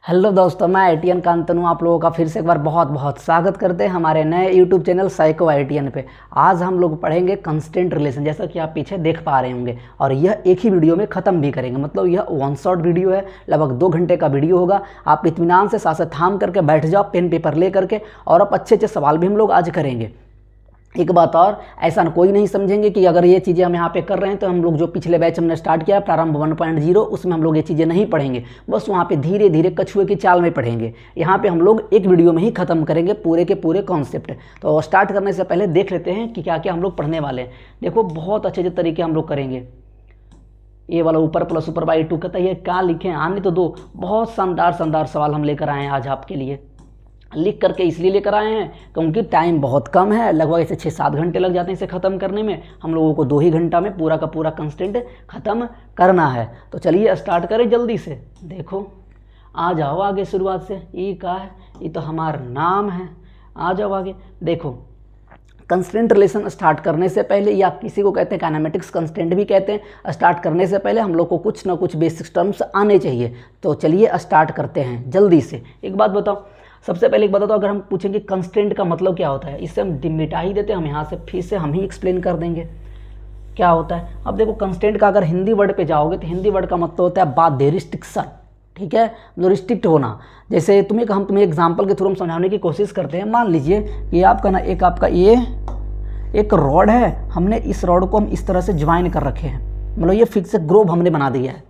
Hello दोस्तों, मैं ITM कांतनु आप लोगों का फिर से एक बार बहुत बहुत स्वागत करते हैं हमारे नए यूट्यूब चैनल साइको आईटीएन पे। आज हम लोग पढ़ेंगे कंस्टेंट रिलेशन, जैसा कि आप पीछे देख पा रहे होंगे, और यह एक ही वीडियो में ख़त्म भी करेंगे। मतलब यह वन शॉट वीडियो है, लगभग 2 घंटे का वीडियो होगा। आप इत्मीनान से सांसें थाम करके बैठ जाओ, पेन पेपर ले करके, और अब अच्छे अच्छे सवाल भी हम लोग आज करेंगे। एक बात और, ऐसा कोई नहीं समझेंगे कि अगर ये चीज़ें हम यहाँ पे कर रहे हैं तो हम लोग जो पिछले बैच हमने स्टार्ट किया प्रारंभ 1.0 उसमें हम लोग ये चीज़ें नहीं पढ़ेंगे। बस वहाँ पे धीरे धीरे कछुए की चाल में पढ़ेंगे। यहाँ पे हम लोग एक वीडियो में ही ख़त्म करेंगे पूरे के पूरे कॉन्सेप्ट। तो स्टार्ट करने से पहले देख लेते हैं कि क्या क्या हम लोग पढ़ने वाले हैं। देखो, बहुत अच्छे अच्छे तरीके हम लोग करेंगे। ये वाला ऊपर प्लस ऊपर बाई 2 कहता है, ये क्या लिखें आने तो दो। बहुत शानदार शानदार सवाल हम लेकर आए हैं आज आपके लिए। लिख करके इसलिए लेकर आए हैं क्योंकि टाइम बहुत कम है, लगभग ऐसे 6-7 घंटे लग जाते हैं इसे ख़त्म करने में। हम लोगों को 2 ही घंटा में पूरा का पूरा कंस्टेंट ख़त्म करना है। तो चलिए स्टार्ट करें जल्दी से। देखो, आ जाओ आगे शुरुआत से। ये क्या है? ये तो हमारा नाम है। आ जाओ आगे। देखो, कंस्टेंट रिलेशन स्टार्ट करने से पहले, या किसी को कहते हैं काइनेमेटिक्स कंस्टेंट भी कहते हैं, स्टार्ट करने से पहले हम लोग को कुछ ना कुछ बेसिक टर्म्स आने चाहिए। तो चलिए स्टार्ट करते हैं जल्दी से। एक बात बताओ, सबसे पहले एक बता दो, अगर हम पूछेंगे कंस्टेंट का मतलब क्या होता है, इससे हम मिटा ही देते हैं। हम यहाँ से फिर से हम ही एक्सप्लेन कर देंगे क्या होता है। अब देखो, कंस्टेंट का अगर हिंदी वर्ड पे जाओगे तो हिंदी वर्ड का मतलब होता है बाध्य, रिस्ट्रिक्शन। ठीक है, मतलब रिस्ट्रिक्ट होना। जैसे हम तुम्हें एग्जाम्पल के थ्रू हम समझाने की कोशिश करते हैं। मान लीजिए कि आपका ना ये एक रॉड है, हमने इस रॉड को हम इस तरह से ज्वाइन कर रखे हैं, मतलब ये फिक्स ग्रोव हमने बना दिया है।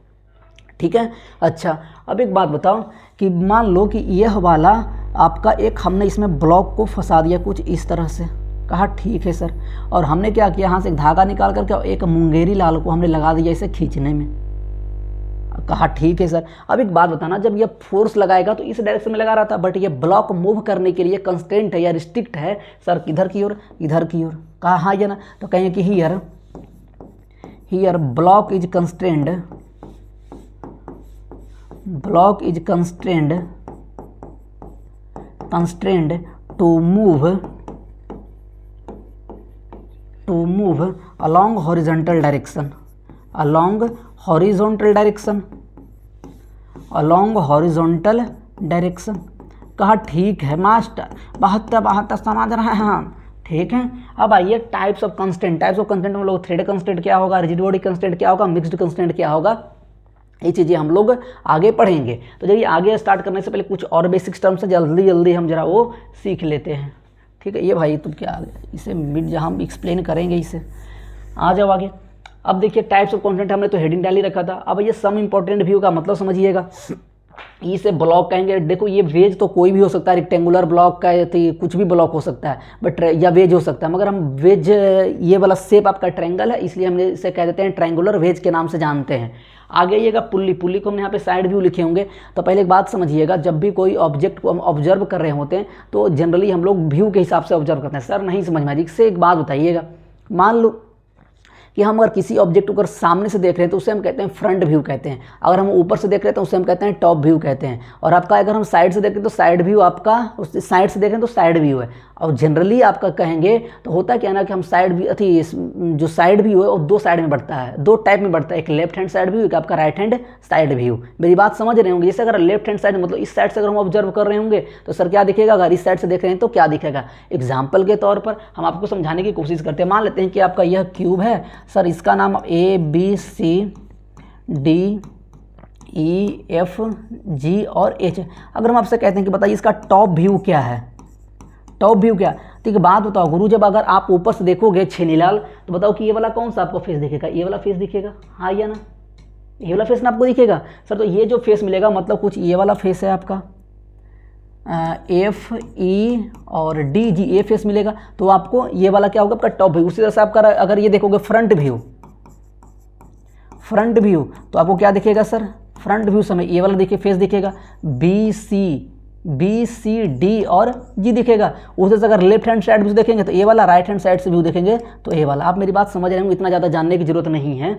ठीक है, अच्छा अब एक बात बताओ कि मान लो कि यह वाला आपका एक हमने इसमें ब्लॉक को फंसा दिया कुछ इस तरह से। कहा ठीक है सर, और हमने क्या किया, यहाँ से एक धागा निकाल करके एक मुंगेरी लाल को हमने लगा दिया इसे खींचने में। कहा ठीक है सर। अब एक बात बताना, जब ये फोर्स लगाएगा तो इस डायरेक्शन में लगा रहा था, बट ये ब्लॉक मूव करने के लिए कंस्टेंट है या रिस्ट्रिक्ट है सर किधर की ओर, इधर की ओर। कहा हाँ या ना, तो कहेंगे कि here block is constrained, block is constrained to move along horizontal direction, along horizontal direction। कहा ठीक है मास्टर, 72 समझ रहे हैं हम। ठीक है, अब आइए टाइप्स ऑफ कंस्टेंट में लोग थ्रेड कंस्टेंट क्या होगा, रिजिड बॉडी कंस्टेंट क्या होगा, मिक्स्ड कंस्टेंट क्या होगा, ये चीज़ें हम लोग आगे पढ़ेंगे। तो चलिए आगे स्टार्ट करने से पहले कुछ और बेसिक टर्म्स है, जल्दी जल्दी हम जरा वो सीख लेते हैं। ठीक है, ये भाई तुम क्या, इसे मिट जहाँ हम एक्सप्लेन करेंगे इसे। आ जाओ आगे। अब देखिए टाइप्स ऑफ कंटेंट हमने तो हेडिंग डाल ही रखा था। अब ये सम इंपॉर्टेंट व्यू का मतलब समझिएगा। इसे ब्लॉक कहेंगे। देखो, ये वेज तो कोई भी हो सकता है, रेक्टेंगुलर ब्लॉक का तो कुछ भी ब्लॉक हो सकता है, बट या वेज हो सकता है। मगर हम वेज, ये वाला शेप आपका ट्रायंगल है, इसलिए हमने इसे कह देते हैं ट्रायंगुलर वेज के नाम से जानते हैं। आगे आइएगा, पुल्ली को हमने यहाँ पे साइड व्यू लिखे होंगे। तो पहले एक बात समझिएगा, जब भी कोई ऑब्जेक्ट को हम ऑब्जर्व कर रहे होते हैं तो जनरली हम लोग व्यू के हिसाब से ऑब्जर्व करते हैं। सर नहीं समझ में आ रही, इससे एक बात बताइएगा। मान लो कि हम अगर किसी ऑब्जेक्ट को अगर सामने से देख रहे हैं तो उसे हम कहते हैं फ्रंट व्यू कहते हैं। अगर हम ऊपर से देख रहे हैं तो उसे हम कहते हैं टॉप व्यू कहते हैं। और आपका अगर हम साइड से देख रहे हैं तो साइड व्यू, आपका उस साइड से देख रहे हैं तो साइड व्यू है। और जनरली आपका कहेंगे तो होता क्या ना कि हम साइड व्यू, जो साइड व्यू है वो 2 साइड में बढ़ता है, 2 टाइप में बढ़ता है, एक लेफ्ट हैंड साइड व्यू, एक आपका राइट हैंड साइड व्यू। मेरी बात समझ रहे होंगे। जैसे अगर लेफ्ट हैंड साइड मतलब इस साइड से अगर हम ऑब्जर्व कर रहे होंगे तो सर क्या दिखेगा, अगर इस साइड से देख रहे हैं तो क्या दिखेगा। एग्जाम्पल के तौर पर हम आपको समझाने की कोशिश करते हैं। मान लेते हैं कि आपका यह क्यूब है सर, इसका नाम ABCDEFG और H। अगर हम आपसे कहते हैं कि बताइए इसका टॉप व्यू क्या है, टॉप व्यू क्या। तो एक बात बताओ गुरु, जब अगर आप ऊपर से देखोगे छेनीलाल, तो बताओ कि ये वाला कौन सा आपको फेस दिखेगा, ये वाला फेस दिखेगा, हाँ या ना, ये वाला फेस ना आपको दिखेगा सर। तो ये जो फेस मिलेगा मतलब कुछ ये वाला फेस है आपका, FE और DG, ये फेस मिलेगा। तो आपको ये वाला क्या होगा, आपका टॉप व्यू। उसी तरह से आपका अगर ये देखोगे फ्रंट व्यू तो आपको क्या दिखेगा सर, फ्रंट व्यू समय ये वाला देखिए फेस दिखेगा, BCD और G दिखेगा। उसे अगर लेफ्ट हैंड साइड व्यू देखेंगे तो ये वाला, राइट हैंड साइड से व्यू देखेंगे तो ये वाला। आप मेरी बात समझ रहे होंगे, इतना ज़्यादा जानने की जरूरत नहीं है।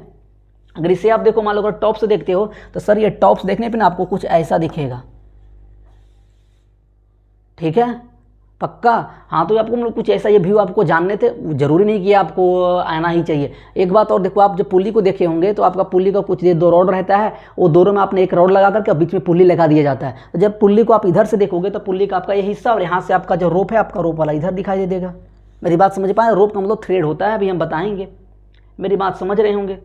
अगर इसे आप देखो, मान लो अगर टॉप से देखते हो तो सर ये टॉप से देखने पे ना आपको कुछ ऐसा दिखेगा। ठीक है, पक्का। हाँ तो आपको मतलब कुछ ऐसा ये व्यू आपको जानने थे, जरूरी नहीं कि आपको आना ही चाहिए। एक बात और देखो, आप जब पुली को देखे होंगे तो आपका पुली का कुछ दो रॉड रहता है, वो दोनों में आपने एक रॉड लगा करके बीच में पुली लगा दिया जाता है। तो जब पुली को आप इधर से देखोगे तो पुली का आपका ये हिस्सा और यहाँ से आपका जो रोप है, आपका रोप वाला इधर दिखाई दे देगा। मेरी बात समझ पाए? रोप का मतलब थ्रेड होता है, अभी हम बताएंगे, मेरी बात समझ रहे होंगे,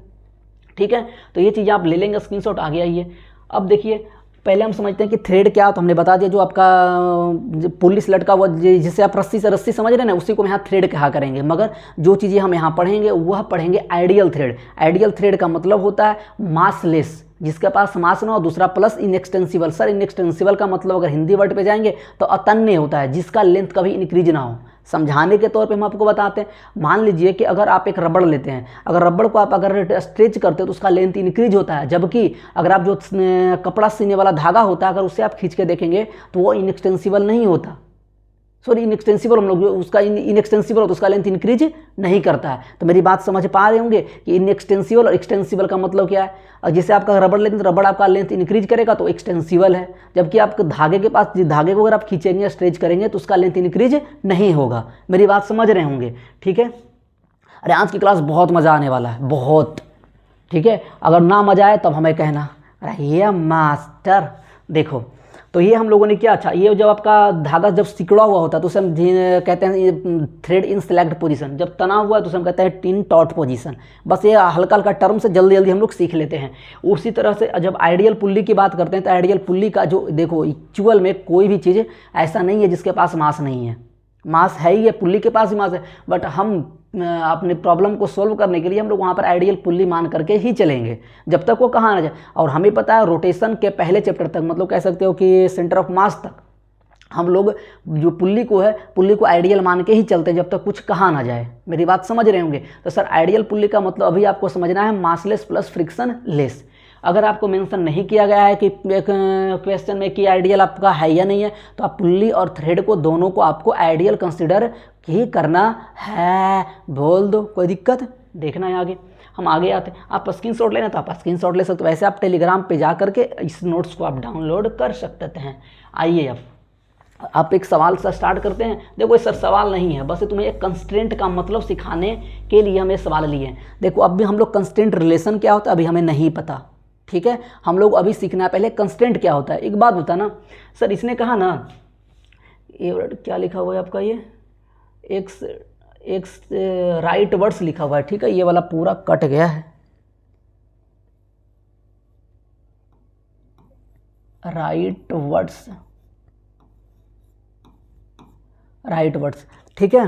ठीक है। तो ये चीज़ आप ले लेंगे, स्क्रीनशॉट आगे आइए। अब देखिए, पहले हम समझते हैं कि थ्रेड क्या, तो हमने बता दिया जो आपका पुल्ली से लटका हुआ, जिसे आप रस्सी से रस्सी समझ रहे हैं ना, उसी को हम यहाँ थ्रेड कहा करेंगे। मगर जो चीज़ें हम यहाँ पढ़ेंगे वह पढ़ेंगे आइडियल थ्रेड। आइडियल थ्रेड का मतलब होता है मासलेस, जिसके पास मास ना हो, दूसरा प्लस इनएक्सटेंसिबल। सर इनएक्सटेंसिबल का मतलब अगर हिंदी वर्ड पे जाएंगे तो अतन्य होता है, जिसका लेंथ कभी इंक्रीज ना हो। समझाने के तौर पे हम आपको बताते हैं, मान लीजिए कि अगर आप एक रबड़ लेते हैं, अगर रबड़ को आप अगर स्ट्रेच करते हो तो उसका लेंथ इंक्रीज होता है, जबकि अगर आप जो कपड़ा सीने वाला धागा होता है अगर उससे आप खींच के देखेंगे तो वो इनएक्सटेंसिबल नहीं होता। सॉरी इनएक्सटेंसिबल, हम लोग उसका इनएक्सटेंसिबल हो तो उसका लेंथ इंक्रीज नहीं करता है। तो मेरी बात समझ पा रहे होंगे कि इनएक्सटेंसिबल और एक्सटेंसिबल का मतलब क्या है। और जैसे आपका रबड़ लेते हैं तो रबड़ आपका लेंथ इंक्रीज करेगा तो एक्सटेंसिबल है, जबकि आपके धागे के पास धागे को अगर आप खींचेंगे स्ट्रेच करेंगे तो उसका लेंथ इंक्रीज नहीं होगा। मेरी बात समझ रहे होंगे, ठीक है। अरे आज की क्लास बहुत मज़ा आने वाला है, बहुत, ठीक है। अगर ना मज़ा आए तब हमें कहना, अरे ये मास्टर देखो। तो ये हम लोगों ने क्या, अच्छा ये जब आपका धागा जब सिकड़ा हुआ होता है तो उसे हम कहते हैं थ्रेड इन सेलेक्ट पोजीशन, जब तना हुआ है तो उसे हम कहते हैं इन टॉट पोजीशन। बस ये हल्का हल्का टर्म से जल्दी जल्दी हम लोग सीख लेते हैं। उसी तरह से जब आइडियल पुल्ली की बात करते हैं तो आइडियल पुल्ली का जो देखो, एक्चुअल में कोई भी चीज़ ऐसा नहीं है जिसके पास मास नहीं है। मास है ही है, पुल्ली के पास ही मास है, बट हम अपने प्रॉब्लम को सोल्व करने के लिए हम लोग वहाँ पर आइडियल पुल्ली मान करके ही चलेंगे जब तक वो कहाँ ना जाए। और हमें पता है रोटेशन के पहले चैप्टर तक, मतलब कह सकते हो कि सेंटर ऑफ मास तक, हम लोग जो पुल्ली को है, पुल्ली को आइडियल मान के ही चलते हैं जब तक कुछ कहा ना जाए। मेरी बात समझ रहे होंगे। तो सर आइडियल पुल्ली का मतलब अभी आपको समझना है मासलेस प्लस फ्रिक्शन लेस। अगर आपको मेंशन नहीं किया गया है कि क्वेश्चन में कि आइडियल आपका है या नहीं है, तो आप पुल्ली और थ्रेड को दोनों को आपको आइडियल कंसिडर ही करना है। बोल दो, कोई दिक्कत? देखना है आगे, हम आगे आते हैं। आप स्क्रीनशॉट लेना तो आप स्क्रीनशॉट ले सकते हो, वैसे आप टेलीग्राम पे जा करके इस नोट्स को आप डाउनलोड कर सकते हैं। आइए अब आप एक सवाल से स्टार्ट करते हैं। देखो सर सवाल नहीं है, बस तुम्हें एक कंस्ट्रेंट का मतलब सिखाने के लिए हमें सवाल लिए हैं। देखो अब भी हम लोग कंस्ट्रेंट रिलेशन क्या होता है अभी हमें नहीं पता, ठीक है। हम लोग अभी सीखना है पहले कंस्ट्रेंट क्या होता है। एक बात बता ना सर, इसने कहा ना, ये क्या लिखा हुआ है आपका, ये एक्स राइट वर्ड्स लिखा हुआ है, ठीक है। ये वाला पूरा कट गया है, राइट वर्ड्स, ठीक है।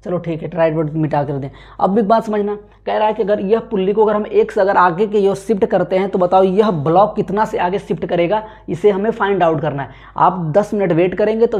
चलो ठीक है, राइट वर्ड मिटा कर दें। अब भी बात समझना, कह रहा है कि अगर यह पुल्ली को अगर हम एक से अगर आगे की ओर शिफ्ट करते हैं तो बताओ यह ब्लॉक कितना से आगे शिफ्ट करेगा, इसे हमें फाइंड आउट करना है। आप 10 मिनट वेट करेंगे तो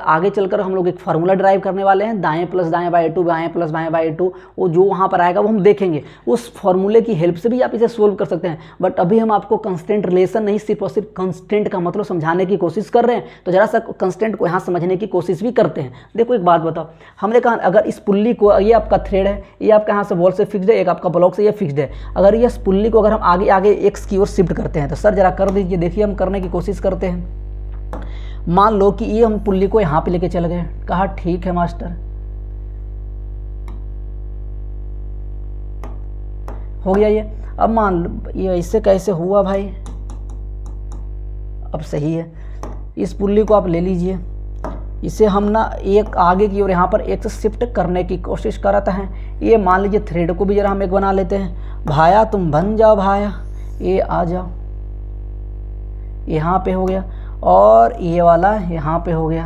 आगे चलकर हम लोग एक फार्मूला ड्राइव करने वाले हैं, दाएं प्लस दाएं बाई 2, बाएं प्लस बाएं बाई 2, वो जो वहाँ पर आएगा वो हम देखेंगे। उस फार्मूले की हेल्प से भी आप इसे सोल्व कर सकते हैं। बट अभी हम आपको कंस्टेंट रिलेशन नहीं, सिर्फ और सिर्फ कंस्टेंट का मतलब समझाने की कोशिश कर रहे हैं, तो जरा सा कंस्टेंट को यहाँ समझने की कोशिश भी करते हैं। देखो एक बात बताओ, हमने कहा अगर इस पुल्ली को, ये आपका थ्रेड है, ये आपका यहाँ से वॉल से फिक्स्ड है, एक आपका ब्लॉक से ये फिक्स्ड है, अगर ये पुल्ली को अगर हम आगे आगे एक्स की ओर शिफ्ट करते हैं तो सर जरा कर दीजिए, देखिए हम करने की कोशिश करते हैं। मान लो कि ये हम पुल्ली को यहाँ पे लेके चल गए, कहा ठीक है मास्टर, हो गया ये। अब मान लो ये इससे कैसे हुआ भाई, अब सही है। इस पुल्ली को आप ले लीजिए, इसे हम ना एक आगे की ओर यहाँ पर एक से शिफ्ट करने की कोशिश करते हैं। ये मान लीजिए थ्रेड को भी जरा हम एक बना लेते हैं। भाया तुम बन जाओ, भाया ये आ जाओ, यहाँ पे हो गया, और ये वाला यहाँ पे हो गया,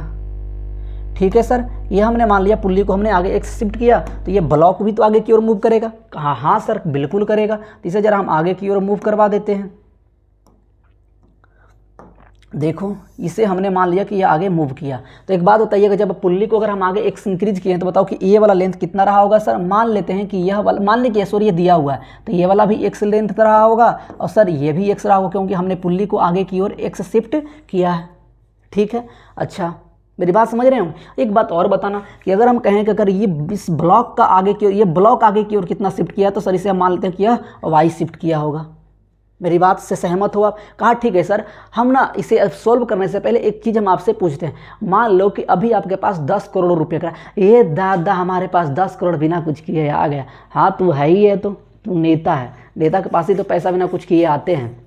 ठीक है सर। ये हमने मान लिया पुल्ली को हमने आगे एक शिफ्ट किया तो ये ब्लॉक भी तो आगे की ओर मूव करेगा। कहा हाँ सर बिल्कुल करेगा, तो इसे जरा हम आगे की ओर मूव करवा देते हैं। देखो इसे हमने मान लिया कि ये आगे मूव किया। तो एक बात बताइएगा, जब पुल्ली को अगर हम आगे एक्स इंक्रीज किए हैं तो बताओ कि ये वाला लेंथ कितना रहा होगा सर। मान लेते हैं कि यह वाला, मान लीजिए सॉरी ये दिया हुआ है तो ये वाला भी एक्स लेंथ रहा होगा, और सर ये भी एक्स रहा होगा क्योंकि हमने पुल्ली को आगे की ओर एक्स शिफ्ट किया है, ठीक है। अच्छा मेरी बात समझ रहे हो। एक बात और बताना कि अगर हम कहें कि अगर ये इस ब्लॉक का आगे की ओर, ये ब्लॉक आगे की ओर कितना शिफ्ट किया, तो सर इसे हम मान लेते हैं कि यह वाई शिफ्ट किया होगा। मेरी बात से सहमत हो आप? कहा ठीक है सर। हम ना इसे सोल्व करने से पहले एक चीज़ हम आपसे पूछते हैं। मान लो कि अभी आपके पास 10 करोड़ रुपये का, ये दादा हमारे पास 10 करोड़ बिना कुछ किए आ गया। हाँ तू है ही है, तो तू नेता है, नेता के पास ही तो पैसा बिना कुछ किए आते हैं।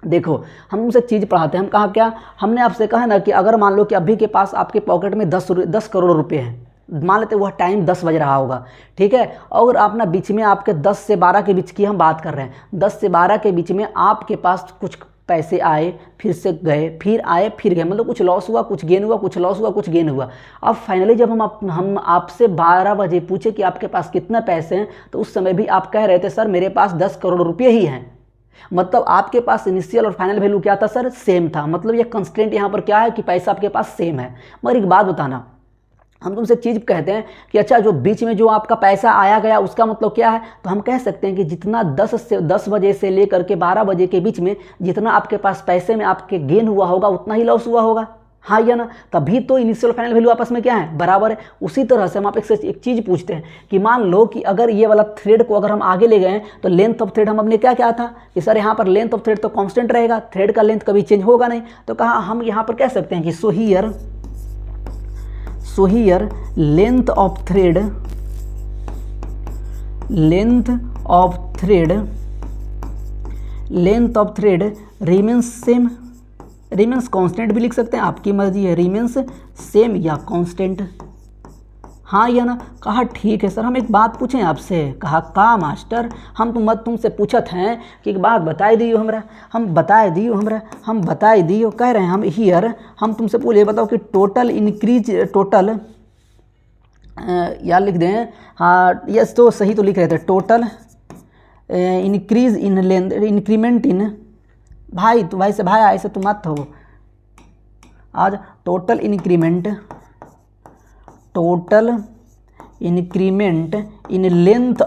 देखो हम उनसे चीज़ पढ़ाते हैं। हम कहा क्या, हमने आपसे कहा ना कि अगर मान लो कि अभी के पास आपके पॉकेट में 10 करोड़ रुपये हैं, मान लेते वह टाइम 10 बज रहा होगा, ठीक है। और आप ना बीच में आपके 10 से 12 के बीच की हम बात कर रहे हैं, 10 से 12 के बीच में आपके पास कुछ पैसे आए, फिर से गए, फिर आए, फिर गए, मतलब कुछ लॉस हुआ, कुछ गेन हुआ, कुछ लॉस हुआ, कुछ गेन हुआ। अब फाइनली जब हम आपसे 12 बजे पूछे कि आपके पास कितने पैसे हैं, तो उस समय भी आप कह रहे थे सर मेरे पास 10 करोड़ रुपये ही हैं। मतलब आपके पास इनिशियल और फाइनल वैल्यू क्या था सर, सेम था। मतलब ये कंस्टेंट यहाँ पर क्या है कि पैसा आपके पास सेम है। मगर एक बात बताना, हम तुमसे चीज़ कहते हैं कि अच्छा जो बीच में जो आपका पैसा आया गया उसका मतलब क्या है, तो हम कह सकते हैं कि जितना 10 बजे से लेकर के 12 बजे के बीच में जितना आपके पास पैसे में आपके गेन हुआ होगा उतना ही लॉस हुआ होगा। हाँ या ना, तभी तो इनिशियल फाइनल वैल्यू आपस में क्या है, बराबर है। उसी तरह से हम आप एक चीज़ पूछते हैं कि मान लो कि अगर ये वाला थ्रेड को अगर हम आगे ले गए तो लेंथ ऑफ थ्रेड हम अपने क्या क्या था कि सर यहाँ पर लेंथ ऑफ थ्रेड तो कांस्टेंट रहेगा, थ्रेड का लेंथ कभी चेंज होगा नहीं। तो कहा हम यहाँ पर कह सकते हैं कि so here length of thread remains same, remains constant भी लिख सकते हैं, आपकी मर्जी है, रिमेंस सेम या कांस्टेंट। हाँ या ना, कहा ठीक है सर। हम एक बात पूछें आपसे, कहा का मास्टर हम तुमसे पूछत हैं कि एक बात बताई दियो हमरा, हम बताए दियो, कह रहे हैं हम हियर, हम तुमसे पूछे बताओ कि टोटल या लिख दें, हाँ यस तो सही तो लिख रहे थे, total increase in length, increment in, भाई तो भाई से भाई ऐसे तो मत हो आज, total increment in length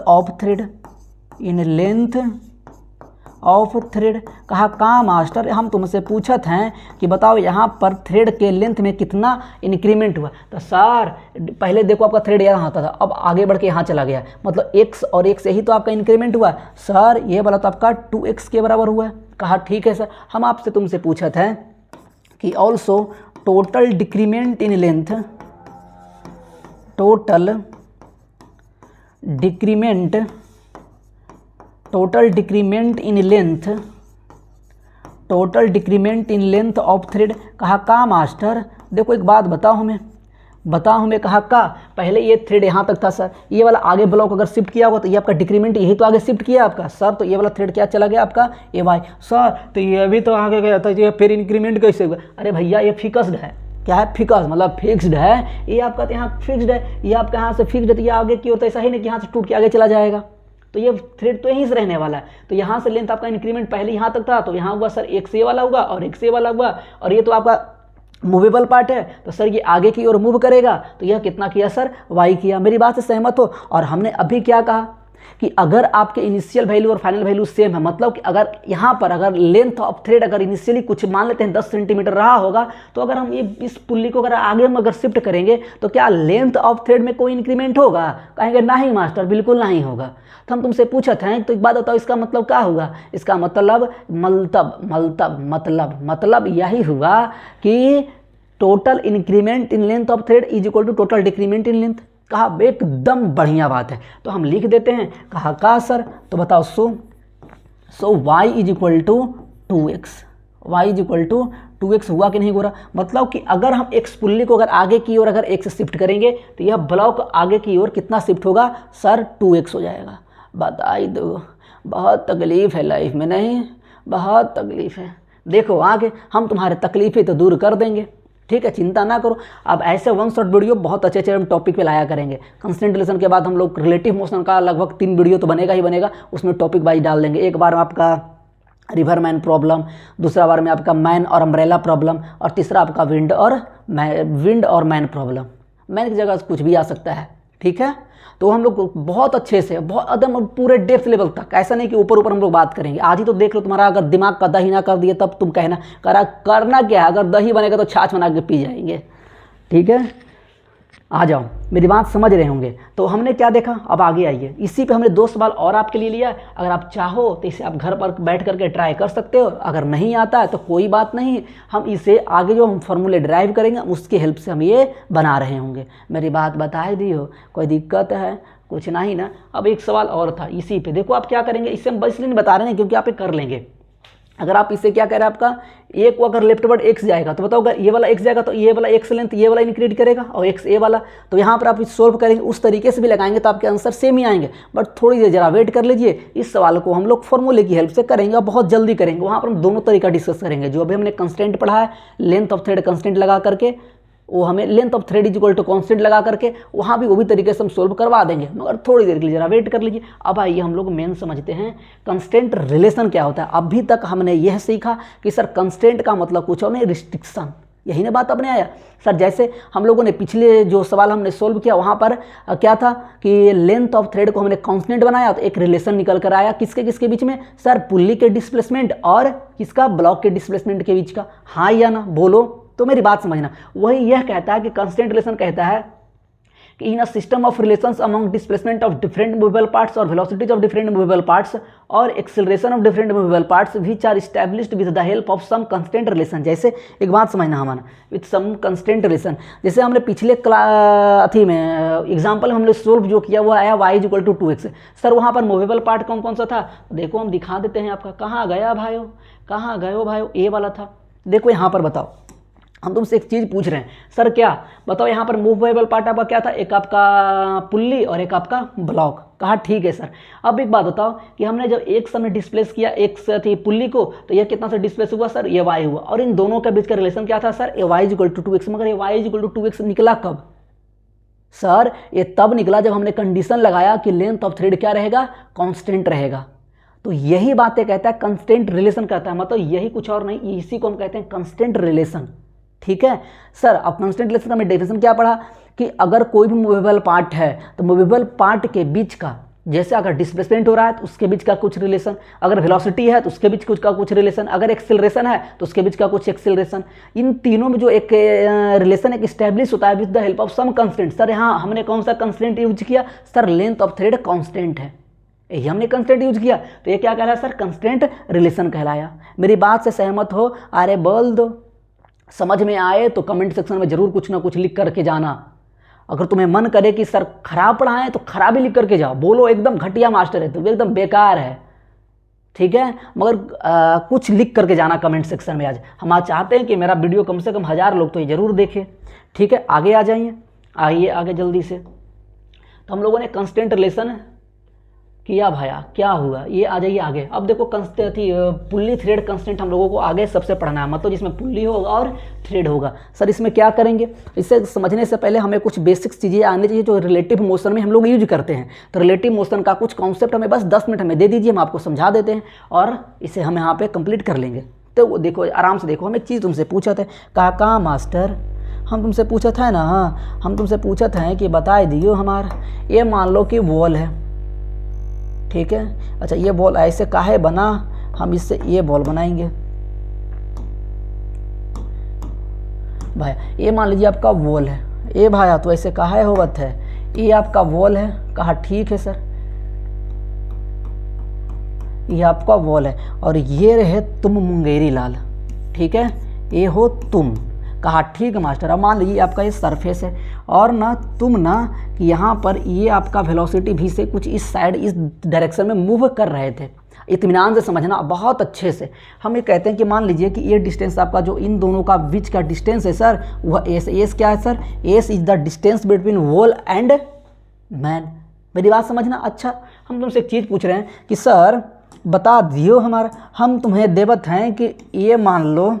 of thread, कहा का मास्टर हम तुमसे पूछत हैं कि बताओ यहाँ पर थ्रेड के लेंथ में कितना इंक्रीमेंट हुआ। तो सर पहले देखो आपका थ्रेड यहाँ आता था, अब आगे बढ़ के यहाँ चला गया, मतलब x और x से ही तो आपका इंक्रीमेंट हुआ। सर ये वाला तो आपका 2x के बराबर हुआ है। कहा ठीक है सर। हम आपसे तुमसे पूछत हैं कि also total decrement in length, total decrement in length of thread, कहा का मास्टर देखो एक बात बताओ हमें, कहा का पहले ये थ्रेड यहाँ तक था सर, ये वाला आगे ब्लॉक अगर शिफ्ट किया होगा तो ये आपका डिक्रीमेंट यही तो आगे शिफ्ट किया आपका सर, तो ये वाला थ्रेड क्या चला गया आपका ए वाई। सर तो ये भी तो आगे गया था, ये फिर इंक्रीमेंट कैसे हुआ? अरे भैया ये फिक्स्ड है। क्या है? फिक्स, मतलब फिक्स्ड है, ये आपका यहाँ फिक्स्ड है, ये आपका यहाँ से फिक्स्ड है, तो ये आगे की ओर तो ऐसा ही नहीं कि यहाँ से टूट के आगे चला जाएगा, तो ये थ्रेड तो यहीं से रहने वाला है। तो यहाँ से लेंथ आपका इंक्रीमेंट पहले यहाँ तक था, तो यहाँ हुआ सर एक से वाला हुआ और एक से वाला हुआ, और ये तो आपका मूवेबल पार्ट है, तो सर ये आगे की ओर मूव करेगा, तो यह कितना किया सर, वाई किया। मेरी बात से सहमत हो? और हमने अभी क्या कहा कि अगर आपके इनिशियल वैल्यू और फाइनल वैल्यू सेम है, मतलब कि अगर यहाँ पर अगर लेंथ ऑफ थ्रेड अगर इनिशियली कुछ मान लेते हैं 10 सेंटीमीटर रहा होगा, तो अगर हम ये इस पुल्ली को अगर आगे हम अगर शिफ्ट करेंगे तो क्या लेंथ ऑफ थ्रेड में कोई इंक्रीमेंट होगा? कहेंगे नहीं मास्टर, बिल्कुल नहीं होगा। तो हम तुमसे पूछत हैं, तो एक बात बताओ इसका मतलब क्या हुआ? इसका मतलब यही हुआ कि total increment in length of thread is equal to total decrement in length. कहा एकदम बढ़िया बात है, तो हम लिख देते हैं। कहा का सर, तो बताओ so y is equal to 2x, y is equal to 2x हुआ कि नहीं हो रहा? मतलब कि अगर हम x पुल्ली को अगर आगे की ओर अगर x शिफ्ट करेंगे तो यह ब्लॉक आगे की ओर कितना शिफ्ट होगा सर? 2x हो जाएगा। बताई दो, बहुत तकलीफ है लाइफ में, नहीं बहुत तकलीफ है। देखो आगे हम तुम्हारे तकलीफें तो दूर कर देंगे, ठीक है, चिंता ना करो। अब ऐसे वन शॉट वीडियो बहुत अच्छे हम टॉपिक पे लाया करेंगे। कंस्टेंट रिलेशन के बाद हम लोग रिलेटिव मोशन का लगभग 3 वीडियो तो बनेगा ही बनेगा, उसमें टॉपिक वाइज डाल देंगे। एक बार आपका रिवर मैन प्रॉब्लम, दूसरा बार में आपका मैन और अम्ब्रेला प्रॉब्लम, और तीसरा आपका विंड और मैन प्रॉब्लम। मैन की जगह कुछ भी आ सकता है, ठीक है। तो हम लोग बहुत अच्छे से, बहुत एकदम पूरे डेप्थ लेवल तक, ऐसा नहीं कि ऊपर ऊपर हम लोग बात करेंगे। आज ही तो देख लो, तुम्हारा अगर दिमाग का दही ना कर दिए तब तुम कहना करना क्या है? अगर दही बनेगा तो छाछ बना के पी जाएंगे, ठीक है, आ जाओ, मेरी बात समझ रहे होंगे। तो हमने क्या देखा, अब आगे आइए। इसी पे हमने 2 सवाल और आपके लिए लिया है। अगर आप चाहो तो इसे आप घर पर बैठ करके ट्राई कर सकते हो। अगर नहीं आता है तो कोई बात नहीं, हम इसे आगे जो हम फॉर्मूले ड्राइव करेंगे उसकी हेल्प से हम ये बना रहे होंगे। मेरी बात बता ही दी हो, कोई दिक्कत है? कुछ नहीं ना। अब एक सवाल और था इसी पे, देखो आप क्या करेंगे, इससे हम इसलिए नहीं बता रहे हैं क्योंकि आप ये कर लेंगे। अगर आप इसे क्या कह रहे हैं, आपका ए को अगर लेफ्ट वर्ड एक्स जाएगा तो बताओ, अगर ये वाला एक्स जाएगा तो ये वाला एक्स लेंथ ये वाला इंक्रीज करेगा और एक्स ए वाला, तो यहाँ पर आप सोल्व करेंगे उस तरीके से भी लगाएंगे तो आपके आंसर सेम ही आएंगे। बट थोड़ी देर जरा वेट कर लीजिए, इस सवाल को हम लोग फॉर्मूले की हेल्प से करेंगे और बहुत जल्दी करेंगे। वहाँ पर हम दोनों तरीका डिस्कस करेंगे। जो अभी हमने कंस्टेंट पढ़ा है, लेंथ ऑफ थ्रेड कंस्टेंट लगा करके, वो हमें length of thread is equal to constant लगा करके वहाँ भी वो भी तरीके से हम सोल्व करवा देंगे, मगर थोड़ी देर के लिए जरा वेट कर लीजिए। अब आइए हम लोग मेन समझते हैं कंस्टेंट रिलेशन क्या होता है। अभी तक हमने यह सीखा कि सर कंस्टेंट का मतलब कुछ और नहीं, रिस्ट्रिक्शन, यही ना बात अपने आया सर। जैसे हम लोगों ने पिछले जो सवाल हमने सोल्व किया वहाँ पर क्या था कि लेंथ ऑफ थ्रेड को हमने कांस्टेंट बनाया तो एक रिलेशन निकल कर आया, किसके किसके बीच में सर, पुल्ली के डिस्प्लेसमेंट और किसका, ब्लॉक के डिस्प्लेसमेंट के बीच का। हाँ या ना बोलो, तो मेरी बात समझना। वही यह कहता है कि कांस्टेंट रिलेशन कहता है कि in a system of relations among displacement of different movable parts और velocities of different movable parts और acceleration of different movable parts which are established with the help of some constant relation. जैसे एक बात समझना हमारा, with some constant relation, जैसे हमने पिछले अथी में एग्जाम्पल हमने सोल्व जो किया वो आया y equal to 2x। Sir वहाँ पर मूवेबल पार्ट कौन कौन सा था, देखो हम दिखा देते हैं आपका। कहाँ गया भाइयों, कहाँ गए हो भाइयों, ए वाला था। देखो यहाँ पर बताओ, हम तुमसे एक चीज़ पूछ रहे हैं सर, क्या बताओ यहाँ पर मूवेबल पार्ट आपका क्या था, एक आपका पुल्ली और एक आपका ब्लॉक। कहा ठीक है सर। अब एक बात बताओ कि हमने जब एक समय डिस्प्लेस किया एक से थी पुल्ली को, तो यह कितना से डिस्प्लेस हुआ सर, ये y हुआ। और इन दोनों के बीच का रिलेशन क्या था sir, y equal to 2x। मगर ये y इक्वल टू 2x निकला कब सर, ये तब निकला जब हमने कंडीशन लगाया कि लेंथ ऑफ थ्रेड क्या रहेगा, कांस्टेंट रहेगा। तो यही बातें कहता है कंस्टेंट रिलेशन कहता है, मतलब यही कुछ और नहीं, इसी को हम कहते हैं कंस्टेंट रिलेशन। ठीक है सर। अब कांस्टेंट रिलेशन का हमने डेफिनेशन क्या पढ़ा कि अगर कोई भी मूवेबल पार्ट है तो मूवेबल पार्ट के बीच का, जैसे अगर डिस्प्लेसमेंट हो रहा है तो उसके बीच का कुछ रिलेशन, अगर वेलोसिटी है तो उसके बीच कुछ रिलेशन, अगर एक्सेलरेशन है तो उसके बीच का कुछ एक्सेलरेशन, इन तीनों में जो एक रिलेशन एक स्टैब्लिश होता है with the help of some constant. Sir यहाँ हमने कौन सा कंस्टेंट यूज किया sir, length of thread constant है, यही हमने कंस्टेंट यूज किया, तो ये क्या कहलाया सर, कंस्टेंट रिलेशन कहलाया। मेरी बात से सहमत हो, अरे बोल दो। समझ में आए तो कमेंट सेक्शन में जरूर कुछ ना कुछ लिख करके जाना। अगर तुम्हें मन करे कि सर खराब पढ़ाएं तो खराब ही लिख करके जाओ, बोलो एकदम घटिया मास्टर है, तो एकदम बेकार है, ठीक है। मगर कुछ लिख करके जाना कमेंट सेक्शन में। आज हम आज चाहते हैं कि मेरा वीडियो कम से कम 1000 लोग तो ये जरूर देखें, ठीक है। आगे आ जाइए, आइए आगे जल्दी से। तो हम लोगों ने कंस्टेंट रिलेशन किया भाया, क्या हुआ, ये आ जाइए आगे। अब देखो पुल्ली थ्रेड कंस्टेंट हम लोगों को आगे सबसे पढ़ना है, मतलब जिसमें पुल्ली होगा और थ्रेड होगा। सर इसमें क्या करेंगे, इसे समझने से पहले हमें कुछ बेसिक्स चीज़ें आनी चाहिए जो रिलेटिव मोशन में हम लोग यूज करते हैं। तो रिलेटिव मोशन का कुछ कॉन्सेप्ट हमें बस 10 मिनट हमें दे दीजिए, हम आपको समझा देते हैं और इसे हम यहाँ पर कंप्लीट कर लेंगे। तो देखो आराम से देखो, हम एक चीज़ तुमसे पूछा था, कहा मास्टर हम तुमसे पूछा था ना, हम तुमसे पूछा था कि बता दियो हमारा, ये मान लो कि वॉल है, ठीक है। अच्छा ये बॉल ऐसे काहे बना, हम इससे ये बॉल बनाएंगे भाई। ये मान लीजिए आपका वॉल है, ये भाया तो ऐसे काहे होवत है, ये आपका वॉल है। कहा ठीक है सर, ये आपका वॉल है और ये रहे तुम मुंगेरी लाल, ठीक है, ये हो तुम। कहा ठीक है मास्टर। अब मान लीजिए आपका ये सरफेस है और ना तुम ना कि यहाँ पर ये आपका वेलोसिटी भी से कुछ इस साइड इस डायरेक्शन में मूव कर रहे थे। इत्मीनान से समझना बहुत अच्छे से। हम ये कहते हैं कि मान लीजिए कि ये डिस्टेंस आपका जो इन दोनों का बीच का डिस्टेंस है सर, वह एस। एस क्या है sir, S is the distance between wall and man. मेरी बात समझना। अच्छा हम तुमसे एक चीज़ पूछ रहे हैं कि सर बता दियो हमारा, हम तुम्हें देवत हैं कि ये मान लो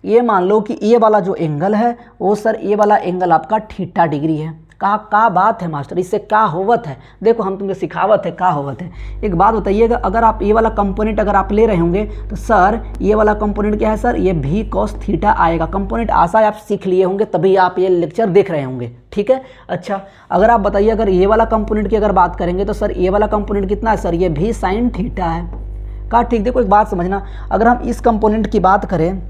कि ये वाला जो एंगल है वो सर, ये वाला एंगल आपका थीटा डिग्री है। का बात है मास्टर, इससे क्या होवत है, देखो हम तुमको सिखावत है क्या होवत है। एक बात बताइएगा, अगर आप ये वाला कंपोनेंट अगर आप ले रहे होंगे तो सर ये वाला कंपोनेंट क्या है सर, ये भी कॉस थीटा आएगा। कंपोनेंट आशा आप सीख लिए होंगे तभी आप ये लेक्चर देख रहे होंगे, ठीक है। अच्छा अगर आप बताइए, अगर ये वाला कंपोनेंट की अगर बात करेंगे तो सर ये वाला कंपोनेंट कितना है सर, ये भी साइन थीटा है। कहा ठीक। देखो एक बात समझना, अगर हम इस कंपोनेंट की बात करें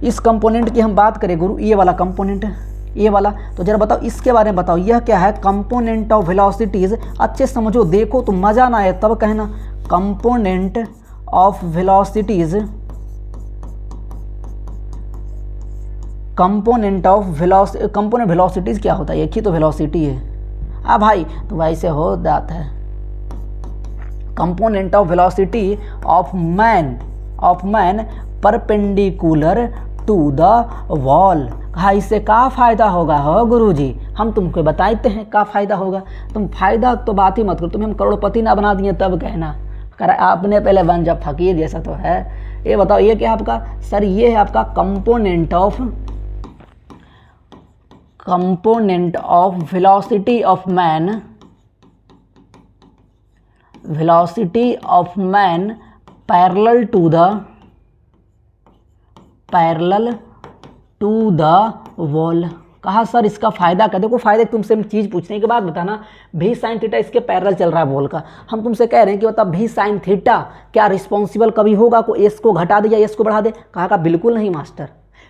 इस कंपोनेंट की हम बात करें गुरु, ये वाला कंपोनेंट, ये वाला, तो जरा बताओ इसके बारे में बताओ, यह क्या है? Component of velocities. अच्छे समझो, देखो तो मज़ा ना आए तब कहना। Component of velocities, component velocities क्या होता है? एक ही तो वेलोसिटी है। भाई तो वैसे हो जाता है। Component of velocity of man perpendicular to the wall. कहा इससे क्या फ़ायदा होगा हो गुरुजी? हम तुमको बताते हैं क्या फ़ायदा होगा। तुम फ़ायदा तो बात ही मत करो, तुम्हें हम करोड़पति ना बना दिए तब कहना। कर आपने पहले बन जब फकीर जैसा तो है। ये बताओ ये क्या है आपका? सर ये है आपका component of velocity of man parallel to the wall. कहा सर इसका फ़ायदा क्या? देखो फ़ायदा तुमसे चीज़ पूछने के बाद बताना। भी साइन थीटा इसके पैरेलल चल रहा है वॉल का। हम तुमसे कह रहे हैं कि बता भी साइन थीटा क्या रिस्पॉन्सिबल कभी होगा को एस को घटा दे या एस को बढ़ा दे? कहा का बिल्कुल नहीं मास्टर।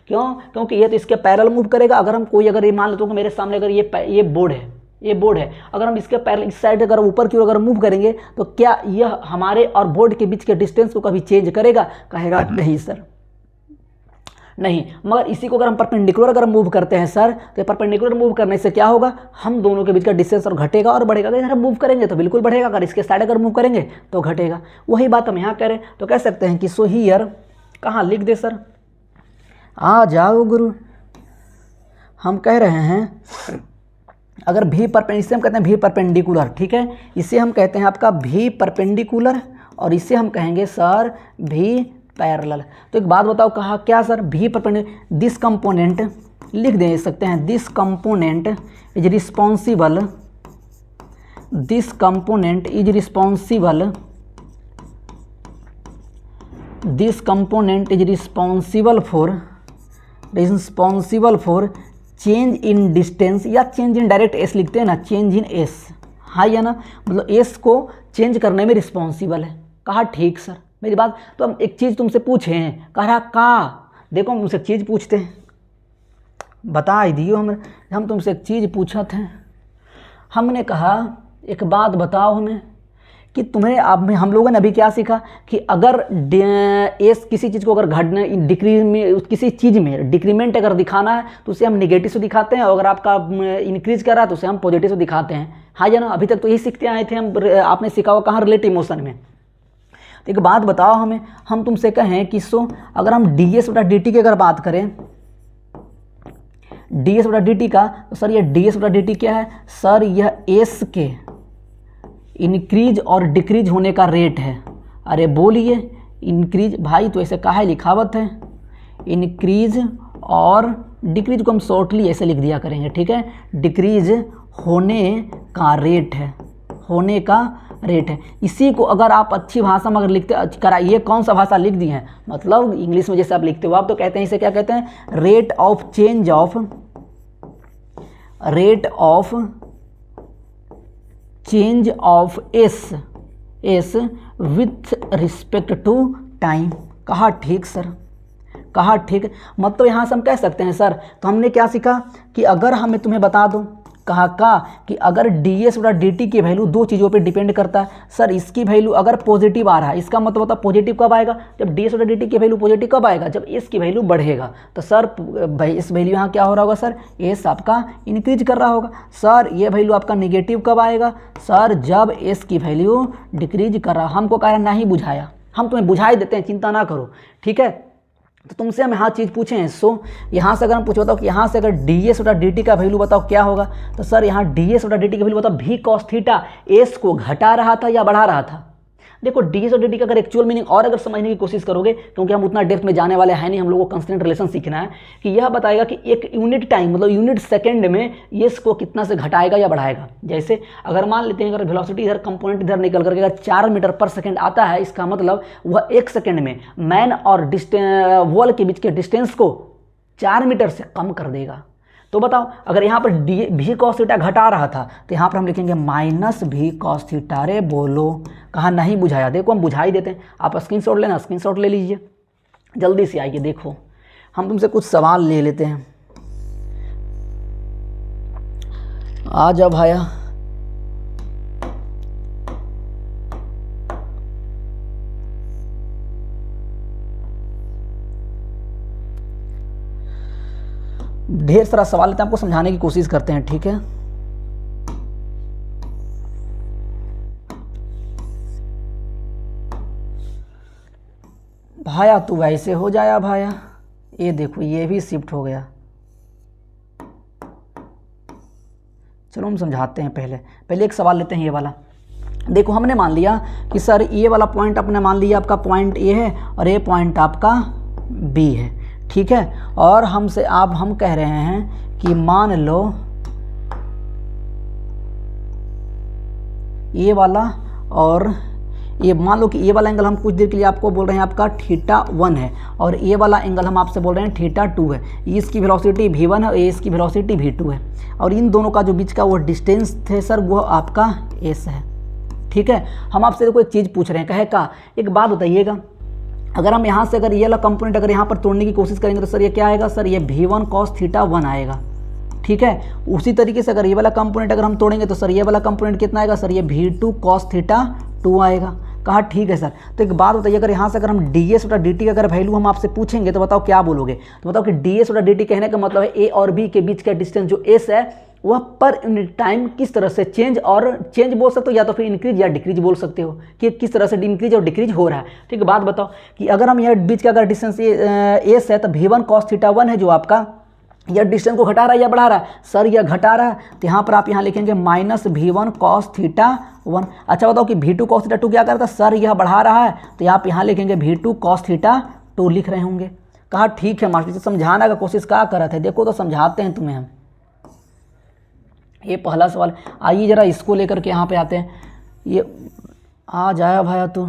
क्यों? क्योंकि ये तो इसके पैरेलल मूव करेगा। अगर ये मान लो तो मेरे सामने अगर ये बोर्ड है, अगर हम इसके पैरेलल इस साइड अगर ऊपर की ओर अगर मूव करेंगे तो क्या यह हमारे और बोर्ड के बीच के डिस्टेंस को कभी चेंज करेगा? कहेगा नहीं सर, नहीं। मगर इसी को अगर हम परपेंडिकुलर अगर मूव करते हैं सर, तो परपेंडिकुलर मूव करने से क्या होगा? हम दोनों के बीच का डिस्टेंस और घटेगा और बढ़ेगा। अगर हम मूव करेंगे तो बिल्कुल बढ़ेगा, अगर इसके साइड अगर मूव करेंगे तो घटेगा। वही बात हम यहाँ करें तो कह सकते हैं कि सो हियर, कहाँ लिख दे सर? आ जाओ गुरु। हम कह रहे हैं अगर भी इसे हम कहते हैं भी परपेंडिकुलर, ठीक है। इसे हम कहते हैं आपका भी परपेंडिकुलर और इसे हम कहेंगे सर भी पैरेलल। तो एक बात बताओ, कहा क्या सर? भी परपेंडिकुलर, दिस कंपोनेंट लिख दे सकते हैं, this component is responsible for change in distance, या चेंज इन डायरेक्ट एस लिखते हैं ना, चेंज इन एस, हाँ या ना, मतलब एस को चेंज करने में रिस्पॉन्सिबल है। कहा ठीक सर। मेरी बात तो हम एक चीज़ तुमसे पूछे हैं, कह रहा का, देखो हम तुमसे चीज़ पूछते हैं, बता ही दियो। हम तुमसे एक चीज़ पूछा थे, हमने कहा एक बात बताओ हमें कि तुम्हें अब में हम लोगों ने अभी क्या सीखा कि अगर एस किसी चीज़ को अगर घटने किसी चीज़ में डिक्रीमेंट अगर दिखाना है तो उसे हम नेगेटिव से दिखाते हैं, और अगर आपका इंक्रीज कर रहा है तो उसे हम पॉजिटिव से दिखाते हैं, हाँ या ना। अभी तक तो यही सीखते आए थे हम। आपने सीखा हुआ कहाँ? रिलेटिव मोशन में। तो एक बात बताओ हमें, हम तुमसे कहें कि सो अगर हम डी एस बटा डी टी की अगर बात करें, डी एस बटा डी टी का, तो सर ये डी एस बटा डी टी क्या है? सर यह एस के इंक्रीज और डिक्रीज होने का रेट है। अरे बोलिए, इंक्रीज भाई तो ऐसे काहे लिखावत है? इंक्रीज और डिक्रीज को हम शॉर्टली ऐसे लिख दिया करेंगे, ठीक है। डिक्रीज होने का रेट है, होने का रेट है। इसी को अगर आप अच्छी भाषा में अगर लिखते ये कौन सा भाषा लिख दी है, मतलब इंग्लिश में जैसे आप लिखते हो आप, तो कहते हैं इसे क्या कहते हैं? Rate of change of S with respect to time. कहा ठीक सर, कहा ठीक। मतलब यहाँ से हम कह सकते हैं सर, तो हमने क्या सीखा कि अगर हमें तुम्हें बता दूँ, कहा का कि अगर डी एस बटा डी टी की वैल्यू दो चीज़ों पे डिपेंड करता है। सर इसकी वैल्यू अगर पॉजिटिव आ रहा है, इसका मतलब होता है पॉजिटिव कब आएगा? जब डी एस बटा डी टी की वैल्यू पॉजिटिव कब आएगा? जब एस की वैल्यू बढ़ेगा। तो सर भाई इस वैल्यू यहाँ क्या हो रहा होगा सर? एस आपका इंक्रीज कर रहा होगा। सर ये वैल्यू आपका निगेटिव कब आएगा? सर जब एस की वैल्यू डिक्रीज कर रहा। हमको कह रहा नहीं बुझाया, हम तुम्हें बुझा ही देते हैं, चिंता ना करो, ठीक है। तो तुमसे हम यहाँ चीज़ पूछे हैं, सो यहाँ से अगर हम पूछो बताओ कि यहाँ से अगर डी एस बटा डी टी का वैल्यू बताओ क्या होगा? तो सर यहाँ डी एस बटा डी टी का वैल्यू बताओ भी कॉस थीटा एस को घटा रहा था या बढ़ा रहा था? देखो डी एस और डी टी का अगर एक्चुअल मीनिंग और अगर समझने की कोशिश करोगे, क्योंकि हम उतना डेप्थ में जाने वाले हैं नहीं, हम लोगों को कांस्टेंट रिलेशन सीखना है, कि यह बताएगा कि एक यूनिट टाइम मतलब यूनिट सेकंड में एस को कितना से घटाएगा या बढ़ाएगा। जैसे अगर मान लेते हैं अगर वेलोसिटी इधर कंपोनेंट इधर निकल करके अगर 4 मीटर पर सेकंड आता है, इसका मतलब वह 1 सेकंड में मैन और वॉल के बीच के डिस्टेंस को 4 मीटर से कम कर देगा। तो बताओ अगर यहाँ पर भी कॉस थीटा घटा रहा था तो यहाँ पर हम लिखेंगे माइनस भी कॉस थीटा। रे बोलो, कहा नहीं बुझाया? देखो हम बुझा ही देते हैं, आप स्क्रीनशॉट लेना, स्क्रीनशॉट ले लीजिए, जल्दी से आइए। देखो हम तुमसे कुछ सवाल ले लेते हैं। आ जाओ भाया। ढेर सारा सवाल लेते हैं, आपको समझाने की कोशिश करते हैं, ठीक है। भाया तू वैसे हो जाया भाया, ये देखो ये भी शिफ्ट हो गया। चलो हम समझाते हैं। पहले एक सवाल लेते हैं ये वाला। देखो हमने मान लिया कि सर ये वाला पॉइंट अपने मान लिया आपका पॉइंट ए है और ये पॉइंट आपका बी है, ठीक है। और हमसे हम कह रहे हैं कि मान लो ये वाला और ये, मान लो कि ये वाला एंगल हम कुछ देर के लिए आपको बोल रहे हैं आपका θ1 है और ये वाला एंगल हम आपसे बोल रहे हैं θ2 है। इसकी वेलोसिटी v1 है और इसकी वेलोसिटी v2 है और इन दोनों का जो बीच का वो डिस्टेंस है सर वो आपका s है, ठीक है। हम आपसे देखो एक चीज़ पूछ रहे हैं, कहे का एक बात बताइएगा, अगर हम यहाँ से अगर ये वाला कंपोनेंट अगर यहाँ पर तोड़ने की कोशिश करेंगे तो सर ये क्या आएगा, सर ये v1 cos θ1 आएगा, ठीक है। उसी तरीके से अगर ये वाला कंपोनेंट अगर हम तोड़ेंगे तो सर ये वाला कंपोनेंट कितना आएगा, सर ये v2 cos θ2 आएगा। कहा ठीक है सर। तो एक बात बताइए, अगर यहाँ से अगर हम ds बटा dt का अगर वैल्यू हम आपसे पूछेंगे तो बताओ क्या बोलोगे। तो बताओ कि ds बटा dt कहने का मतलब है a और b के बीच का डिस्टेंस जो s है वह पर यूनिट टाइम किस तरह से चेंज बोल सकते हो या तो फिर इंक्रीज या डिक्रीज बोल सकते हो कि किस तरह से इंक्रीज और डिक्रीज हो रहा है, ठीक है। बात बताओ कि अगर हम यह बीच का अगर डिस्टेंस s है तो v1 cos θ1 है जो आपका यह डिस्टेंस को घटा रहा है या बढ़ा रहा है, सर यह घटा रहा है। तो यहाँ पर आप यहाँ लिखेंगे -v1 cos θ1। अच्छा बताओ कि v2 cos θ2 क्या करता है, सर यह बढ़ा रहा है, तो आप यहाँ लिखेंगे v2 cos θ2 लिख रहे होंगे। कहा ठीक है मास्टर जी, समझाने का कोशिश क्या कर रहे थे, देखो तो समझाते हैं तुम्हें हम। ये पहला सवाल, आइए जरा इसको लेकर के यहाँ पे आते हैं। ये आ जाया भाया तू,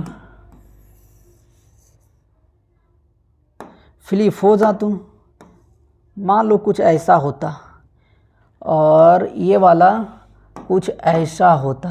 फ्लिप हो जा तू। मान लो कुछ ऐसा होता और ये वाला कुछ ऐसा होता,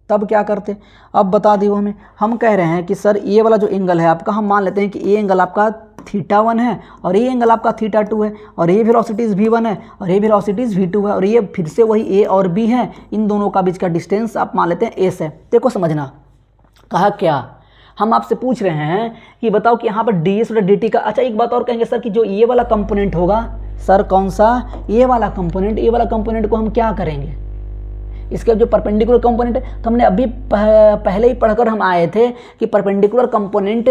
तब क्या करते, अब बता दियो हमें। हम कह रहे हैं कि सर ये वाला जो एंगल है आपका, हम मान लेते हैं कि ये एंगल आपका θ1 है और ये एंगल आपका θ2 है और ये वेलोसिटीज़ v1 है और ये वेलोसिटीज़ v2 है और ये फिर से वही a और b है। इन दोनों का बीच का डिस्टेंस आप मान लेते हैं s है। देखो समझना, कहा क्या हम आपसे पूछ रहे हैं कि बताओ कि यहाँ पर ds और dt का। अच्छा एक बात और कहेंगे सर कि जो ये वाला कंपोनेंट होगा, सर कौन सा, ये वाला कंपोनेंट को हम क्या करेंगे, इसके जो परपेंडिकुलर कंपोनेंट है, तो हमने अभी पहले ही पढ़कर हम आए थे कि परपेंडिकुलर कंपोनेंट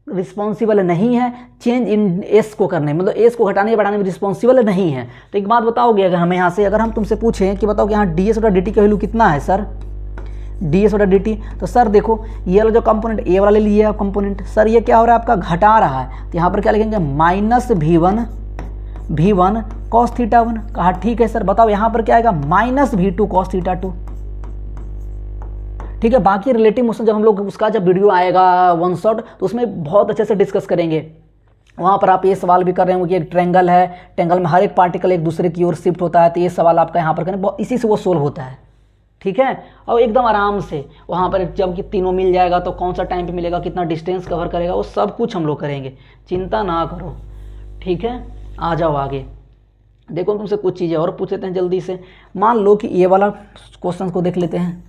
रिस्पॉन्सिबल नहीं है चेंज इन एस को करने, मतलब एस को घटाने या बढ़ाने में रिस्पॉन्सिबल नहीं है। तो एक बात बताओगे, अगर हमें यहाँ से अगर हम तुमसे पूछें कि बताओ कि यहाँ ds और dt का वैल्यू कितना है सर, ds और dt, तो सर देखो ये वाला जो कंपोनेंट ये वाला ले लिए आप कंपोनेंट, सर ये क्या हो रहा है आपका घटा रहा है। तो यहाँ पर क्या लिखेंगे -v1 cos θ1। कहा ठीक है सर। बताओ यहाँ पर क्या आएगा, -v2 cos θ2, ठीक है। बाकी रिलेटिव मोशन जब हम लोग उसका जब वीडियो आएगा वन शॉट तो उसमें बहुत अच्छे से डिस्कस करेंगे। वहाँ पर आप ये सवाल भी कर रहे होंगे कि एक ट्रेंगल है, ट्रेंगल में हर एक पार्टिकल एक दूसरे की ओर शिफ्ट होता है, तो ये सवाल आपका यहाँ पर करें, इसी से वो सोल्व होता है, ठीक है। और एकदम आराम से वहाँ पर जब कि तीनों मिल जाएगा तो कौन सा टाइम पे मिलेगा, कितना डिस्टेंस कवर करेगा, वो सब कुछ हम लोग करेंगे, चिंता ना करो, ठीक है। आ जाओ आगे। देखो तुमसे कुछ चीज़ें और पूछ लेते हैं जल्दी से। मान लो कि ये वाला क्वेश्चन को देख लेते हैं।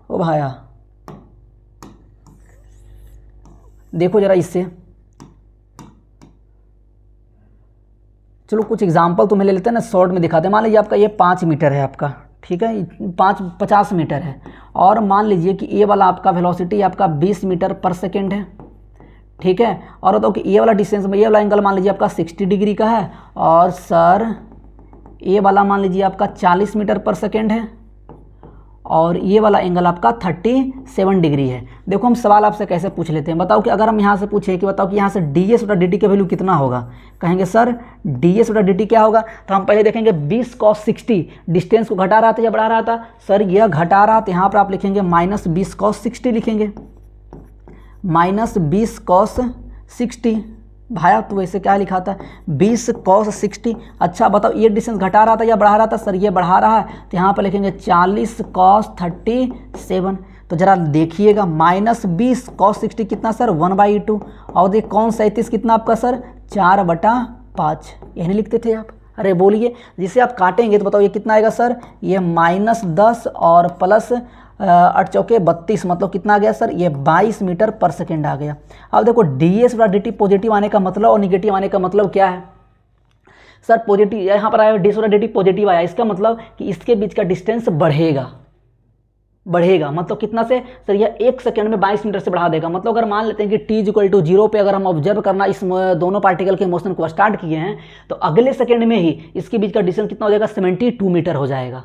ओ भाया देखो जरा इससे, चलो कुछ एग्जांपल तुम्हें ले लेते हैं ना, शॉर्ट में दिखाते हैं। मान लीजिए आपका ये 5 मीटर है आपका, ठीक है, 50 मीटर है और मान लीजिए कि ये वाला आपका वेलोसिटी आपका 20 मीटर पर सेकेंड है, ठीक है। और बताओ कि ये वाला डिस्टेंस में ये वाला एंगल मान लीजिए आपका 60 डिग्री का है और सर ये वाला मान लीजिए आपका 40 मीटर पर सेकेंड है और ये वाला एंगल आपका 37 डिग्री है। देखो हम सवाल आपसे कैसे पूछ लेते हैं। बताओ कि अगर हम यहाँ से पूछें कि बताओ कि यहाँ से ds बटा dt का वैल्यू कितना होगा, कहेंगे सर ds बटा dt क्या होगा। तो हम पहले देखेंगे 20 cos 60 डिस्टेंस को घटा रहा था या बढ़ा रहा था, सर यह घटा रहा, तो यहाँ पर आप लिखेंगे -20 cos 60 लिखेंगे, -20 cos 60। भाया तो वैसे क्या लिखा था, 20 cos 60। अच्छा बताओ ये डिस्टेंस घटा रहा था या बढ़ा रहा था, सर ये बढ़ा रहा है, तो यहाँ पर लिखेंगे 40 cos 37। तो जरा देखिएगा -20 cos 60 कितना सर 1/2 और देख cos 37 कितना आपका सर 4/5 यही नहीं लिखते थे आप। अरे बोलिए, जिसे आप काटेंगे तो बताओ ये कितना आएगा सर, ये -10 और प्लस 8 चौके 32 मतलब कितना आ गया सर, ये 22 मीटर पर सेकेंड आ गया। अब देखो ds बटा dt पॉजिटिव आने का मतलब और निगेटिव आने का मतलब क्या है सर, पॉजिटिव यहाँ पर आया ds बटा dt पॉजिटिव आया, इसका मतलब कि इसके बीच का डिस्टेंस बढ़ेगा मतलब कितना से सर, यह 1 सेकंड में 22 मीटर से बढ़ा देगा। मतलब अगर मान लेते हैं कि t = 0 पे अगर हम ऑब्जर्व करना इस दोनों पार्टिकल के मोशन को स्टार्ट किए हैं तो अगले सेकंड में ही इसके बीच का डिस्टेंस कितना हो जाएगा, 72 मीटर हो जाएगा।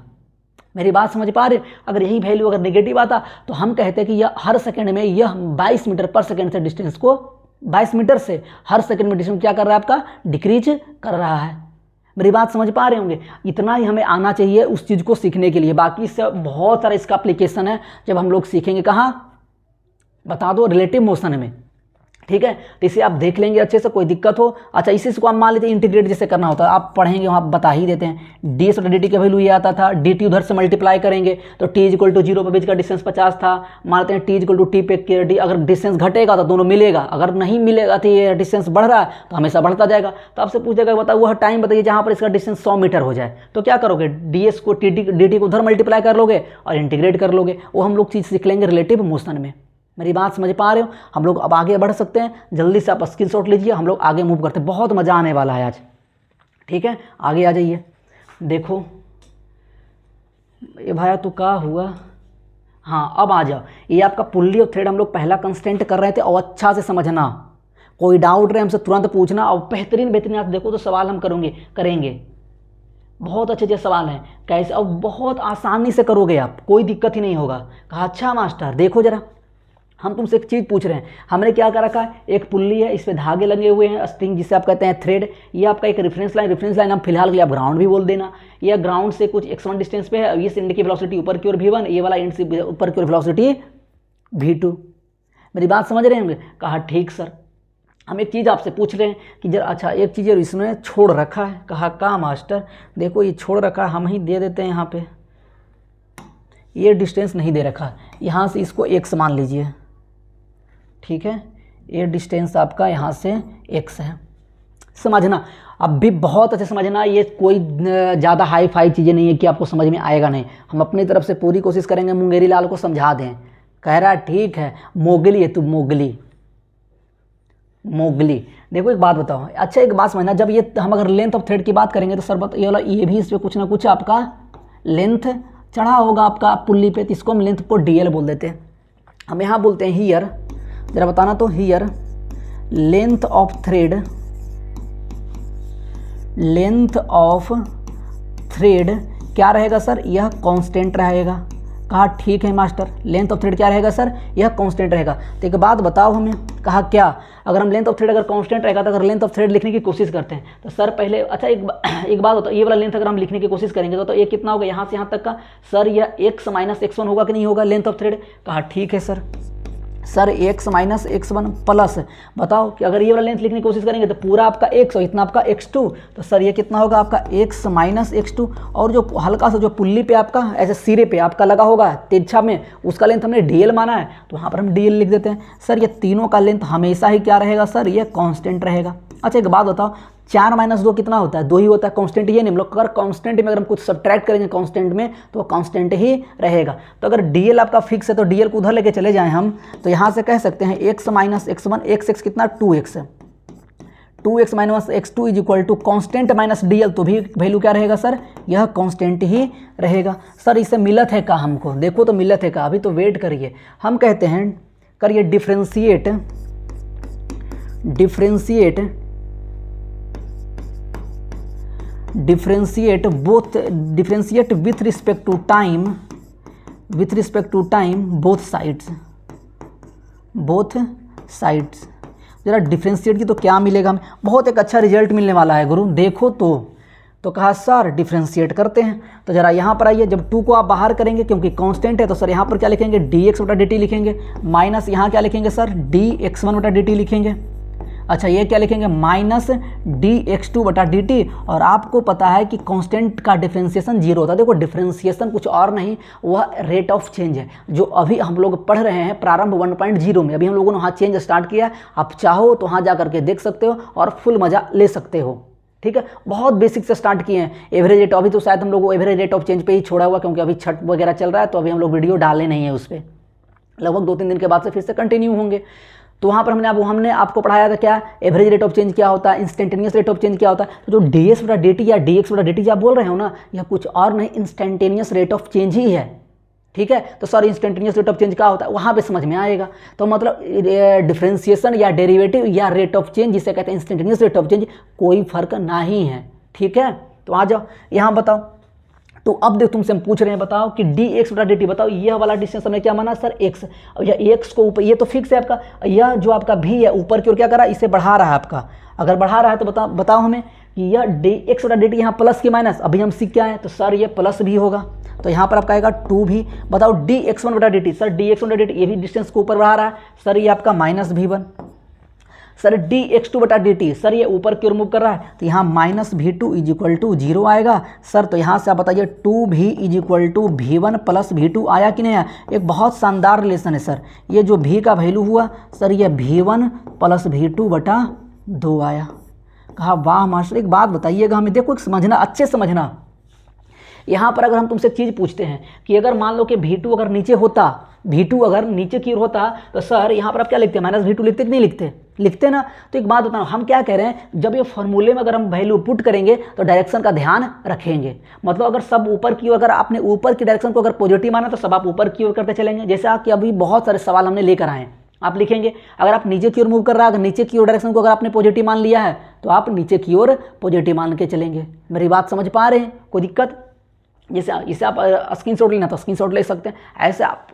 मेरी बात समझ पा रहे? अगर यही वैल्यू अगर नेगेटिव आता तो हम कहते हैं कि यह हर सेकंड में यह 22 मीटर पर सेकंड से डिस्टेंस को 22 मीटर से हर सेकंड में डिस्टेंस क्या कर रहा है आपका, डिक्रीज कर रहा है। मेरी बात समझ पा रहे होंगे? इतना ही हमें आना चाहिए उस चीज़ को सीखने के लिए, बाकी इससे बहुत सारा इसका एप्लीकेशन है जब हम लोग सीखेंगे। कहाँ बता दो, रिलेटिव मोशन में, ठीक है। तो इसे आप देख लेंगे अच्छे से, कोई दिक्कत हो। अच्छा इसी को आप मान लेते हैं इंटीग्रेट जैसे करना होता है, आप पढ़ेंगे वहाँ बता ही देते हैं। ds और dt का वैल्यू ये आता था, dt उधर से मल्टीप्लाई करेंगे तो t = 0 पे बीच का डिस्टेंस 50 था। मानते हैं t = t पे d, अगर डिस्टेंस घटेगा तो दोनों मिलेगा, अगर नहीं मिलेगा तो ये डिस्टेंस बढ़ रहा है तो हमेशा बढ़ता जाएगा। तो आपसे पूछेगा बताओ वह टाइम बताइए जहाँ पर इसका डिस्टेंस 100 मीटर हो जाए, तो क्या करोगे, ds को dt को उधर मल्टीप्लाई कर लोगे और इंटीग्रेट कर लोगे। वो हम लोग चीज़ सीख लेंगे रिलेटिव मोशन में। मेरी बात समझ पा रहे हो? हम लोग अब आगे बढ़ सकते हैं, जल्दी से आप स्क्रीनशॉट लीजिए, हम लोग आगे मूव करते हैं। बहुत मज़ा आने वाला है आज, ठीक है। आगे आ जाइए, देखो ये भाया तो क्या हुआ, हाँ अब आ जाओ। ये आपका पुल्ली और थ्रेड हम लोग पहला कंस्टेंट कर रहे थे और अच्छा से समझना, कोई डाउट रहे हमसे तुरंत पूछना और बेहतरीन आप देखो तो सवाल हम करेंगे बहुत अच्छे सवाल हैं कैसे, और बहुत आसानी से करोगे आप, कोई दिक्कत ही नहीं होगा। कहा अच्छा मास्टर देखो जरा, हम तुमसे एक चीज़ पूछ रहे हैं। हमने क्या कर रखा है, एक पुल्ली है, इस पे धागे लगे हुए हैं, स्ट्रिंग जिसे आप कहते हैं थ्रेड। ये आपका एक रेफरेंस लाइन हम फिलहाल के लिए आप ग्राउंड भी बोल देना। यह ग्राउंड से कुछ x1 डिस्टेंस पे है, इस एंड की वेलोसिटी ऊपर की ओर v1, ये वाला एंड से ऊपर की ओर वेलोसिटी v2। मेरी बात समझ रहे होंगे? कहा ठीक सर। हम एक चीज़ आपसे पूछ रहे हैं कि जरा अच्छा एक चीज़ इसमें छोड़ रखा है। कहा का मास्टर देखो ये छोड़ रखा है, हम ही दे देते हैं यहाँ पे, ये डिस्टेंस नहीं दे रखा, यहाँ से इसको x मान लीजिए, ठीक है। ये डिस्टेंस आपका यहाँ से x है, समझना। अब भी बहुत अच्छे समझना, ये कोई ज़्यादा हाई फाई चीज़ें नहीं है कि आपको समझ में आएगा नहीं। हम अपनी तरफ से पूरी कोशिश करेंगे मुंगेरी लाल को समझा दें। कह रहा है ठीक है, मोगली है तू, मोगली। देखो एक बात बताओ, अच्छा एक बात समझना, जब ये हम अगर लेंथ ऑफ थ्रेड की बात करेंगे तो सर ये वाला ये भी इस पर कुछ ना कुछ आपका लेंथ चढ़ा होगा आपका पुल्ली पे, तो इसको हम लेंथ को dl बोल देते हैं। हम यहाँ बोलते हैं हियर, जरा बताना तो हियर लेंथ ऑफ थ्रेड क्या रहेगा सर, यह कांस्टेंट रहेगा। कहा ठीक है मास्टर, लेंथ ऑफ थ्रेड क्या रहेगा सर, यह कांस्टेंट रहेगा। तो एक बात बताओ हमें, कहा क्या, अगर हम लेंथ ऑफ थ्रेड अगर कांस्टेंट रहेगा तो अगर लेंथ ऑफ थ्रेड लिखने की कोशिश करते हैं तो सर पहले अच्छा एक बात बताओ, ये वाला लेंथ अगर हम लिखने की कोशिश करेंगे तो ये कितना होगा यहाँ से यहाँ तक का, सर यह x - x1 होगा कि नहीं होगा लेंथ ऑफ थ्रेड। कहा ठीक है सर x - x1 प्लस, बताओ कि अगर ये वाला लेंथ लिखने की कोशिश करेंगे तो पूरा आपका x और इतना आपका x2, तो सर ये कितना होगा आपका x - x2। और जो हल्का सा जो पुल्ली पे आपका ऐसे सिरे पे आपका लगा होगा तिरछा में, उसका लेंथ हमने dl माना है तो वहाँ पर हम dl लिख देते हैं। सर ये तीनों का लेंथ हमेशा ही क्या रहेगा सर, ये कांस्टेंट रहेगा। अच्छा एक बात बताओ, 4 - 2 कितना होता है, 2 ही होता है, कांस्टेंट ये नहीं। हम लोग अगर कांस्टेंट में अगर हम कुछ सब्ट्रैक्ट करेंगे कांस्टेंट में तो कांस्टेंट ही रहेगा। तो अगर dl आपका फिक्स है तो dl को उधर लेके चले जाएं हम, तो यहाँ से कह सकते हैं x - x1, x कितना 2x है, 2x - x2 = constant minus dl, तो भी वैल्यू क्या रहेगा सर, यह कांस्टेंट ही रहेगा। सर इसे मिलत है का, हमको देखो तो मिलत है का, अभी तो वेट करिए। हम कहते हैं करिए differentiate with respect to time both sides. जरा डिफरेंशिएट की तो क्या मिलेगा हमें, बहुत एक अच्छा रिजल्ट मिलने वाला है गुरु, देखो तो कहा सर डिफरेंशिएट करते हैं। तो जरा यहाँ पर आइए, जब 2 को आप बाहर करेंगे क्योंकि कांस्टेंट है तो सर यहाँ पर क्या लिखेंगे dx/dt लिखेंगे, माइनस यहाँ क्या लिखेंगे सर dx1/dt लिखेंगे। अच्छा ये क्या लिखेंगे, माइनस dx2 बटा dt। और आपको पता है कि कांस्टेंट का डिफरेंशिएशन जीरो होता है। देखो डिफरेंशिएशन कुछ और नहीं, वह रेट ऑफ चेंज है, जो अभी हम लोग पढ़ रहे हैं प्रारंभ 1.0 में। अभी हम लोगों ने वहाँ चेंज स्टार्ट किया, आप चाहो तो वहाँ जा करके देख सकते हो और फुल मज़ा ले सकते हो। ठीक है, बहुत बेसिक से स्टार्ट किए हैं। एवरेज रेट अभी तो शायद हम लोग एवरेज रेट ऑफ चेंज पे ही छोड़ा हुआ, क्योंकि अभी छठ वगैरह चल रहा है, तो अभी हम लोग वीडियो डाले नहीं है उस पर। लगभग 2-3 दिन के बाद से फिर से कंटिन्यू होंगे। तो वहाँ पर हमने आपको पढ़ाया था क्या, एवरेज रेट ऑफ चेंज क्या होता है, इंस्टेंटेनियस रेट ऑफ चेंज क्या होता है। तो जो ds बटा dt या dx बटा dt आप बोल रहे हो ना, यह कुछ और नहीं, इंस्टेंटेनियस रेट ऑफ चेंज ही है। ठीक है, तो sir instantaneous rate of change क्या होता है, वहाँ पे समझ में आएगा। तो मतलब डिफरेंशिएशन या डेरिवेटिव या रेट ऑफ चेंज, जिसे कहते हैं इंस्टेंटेनियस रेट ऑफ चेंज, कोई फर्क नहीं है। ठीक है, तो आ जाओ यहाँ बताओ। तो अब देख तुमसे हम पूछ रहे हैं, बताओ कि dx बटा dt, बताओ यह वाला डिस्टेंस हमने क्या माना सर x। और यह x को ऊपर, ये तो फिक्स है आपका, यह जो आपका v है ऊपर की ओर क्या कर रहा है, इसे बढ़ा रहा है आपका। अगर बढ़ा रहा है तो बताओ हमें कि यह dx बटा dt यहाँ प्लस की माइनस, अभी हम सीख के आए, तो सर ये प्लस भी होगा, तो यहाँ पर आपका आएगा 2 भी। बताओ dx1 बटा dt, सर dx1 बटा dt ये भी डिस्टेंस को ऊपर बढ़ा रहा है, सर ये आपका माइनस v1। सर dx2 बटा dt, सर ये ऊपर की ओर मूव कर रहा है, तो यहाँ minus v2 is equal to 0 आएगा। सर तो यहाँ से आप बताइए 2v is equal to v1 plus v2 आया कि नहीं आया। एक बहुत शानदार रिलेशन है सर। ये जो v का वैल्यू हुआ सर, ये v1 प्लस v2 बटा 2 आया। कहा वाह मास्टर, एक बात बताइएगा हमें, देखो एक समझना, अच्छे समझना। यहाँ पर अगर हम तुमसे चीज़ पूछते हैं कि अगर मान लो कि v2 अगर नीचे होता, v2 अगर नीचे की ओर होता, तो सर यहाँ पर आप क्या लिखते हैं, माइनस v2 लिखते कि नहीं लिखते, लिखते ना। तो एक बात बताओ, हम क्या कह रहे हैं, जब ये फॉर्मूले में अगर हम वैल्यू पुट करेंगे तो डायरेक्शन का ध्यान रखेंगे। मतलब अगर सब ऊपर की ओर, अगर आपने ऊपर की डायरेक्शन को अगर पॉजिटिव माना तो सब आप ऊपर की ओर करते चलेंगे। जैसे कि अभी बहुत सारे सवाल हमने लेकर आए हैं, आप लिखेंगे अगर आप नीचे की ओर मूव कर रहा है, अगर नीचे की ओर डायरेक्शन को अगर आपने पॉजिटिव मान लिया है, तो आप नीचे की ओर पॉजिटिव मान के चलेंगे। मेरी बात समझ पा रहे हैं, कोई दिक्कत? जैसे इसे आप स्क्रीनशॉट लेना तो स्क्रीनशॉट ले सकते हैं, ऐसे आप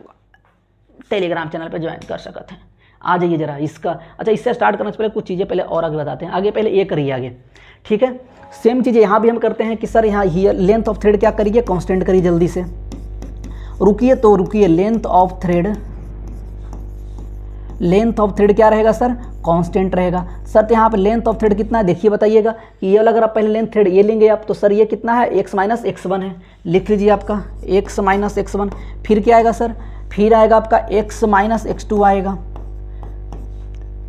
टेलीग्राम चैनल पे ज्वाइन कर सकते हैं। आ जाइए जरा इसका। अच्छा, इससे स्टार्ट करने से पहले कुछ चीज़ें पहले और आगे बताते हैं। आगे पहले ये करिए आगे, ठीक है। सेम चीज़ें यहाँ भी हम करते हैं कि सर यहाँ लेंथ ऑफ थ्रेड क्या करिए, कांस्टेंट करिए जल्दी से। रुकिए तो रुकिए, लेंथ ऑफ थ्रेड क्या रहेगा सर, कांस्टेंट रहेगा। सर तो यहाँ पे लेंथ ऑफ थ्रेड कितना है देखिए, बताइएगा कि ये वाला अगर आप पहले लेंथ थ्रेड ये लेंगे आप, तो सर ये कितना है, x माइनस x1 है। लिख लीजिए आपका x माइनस x1। फिर क्या आएगा सर, फिर आएगा आपका x माइनस x2 आएगा।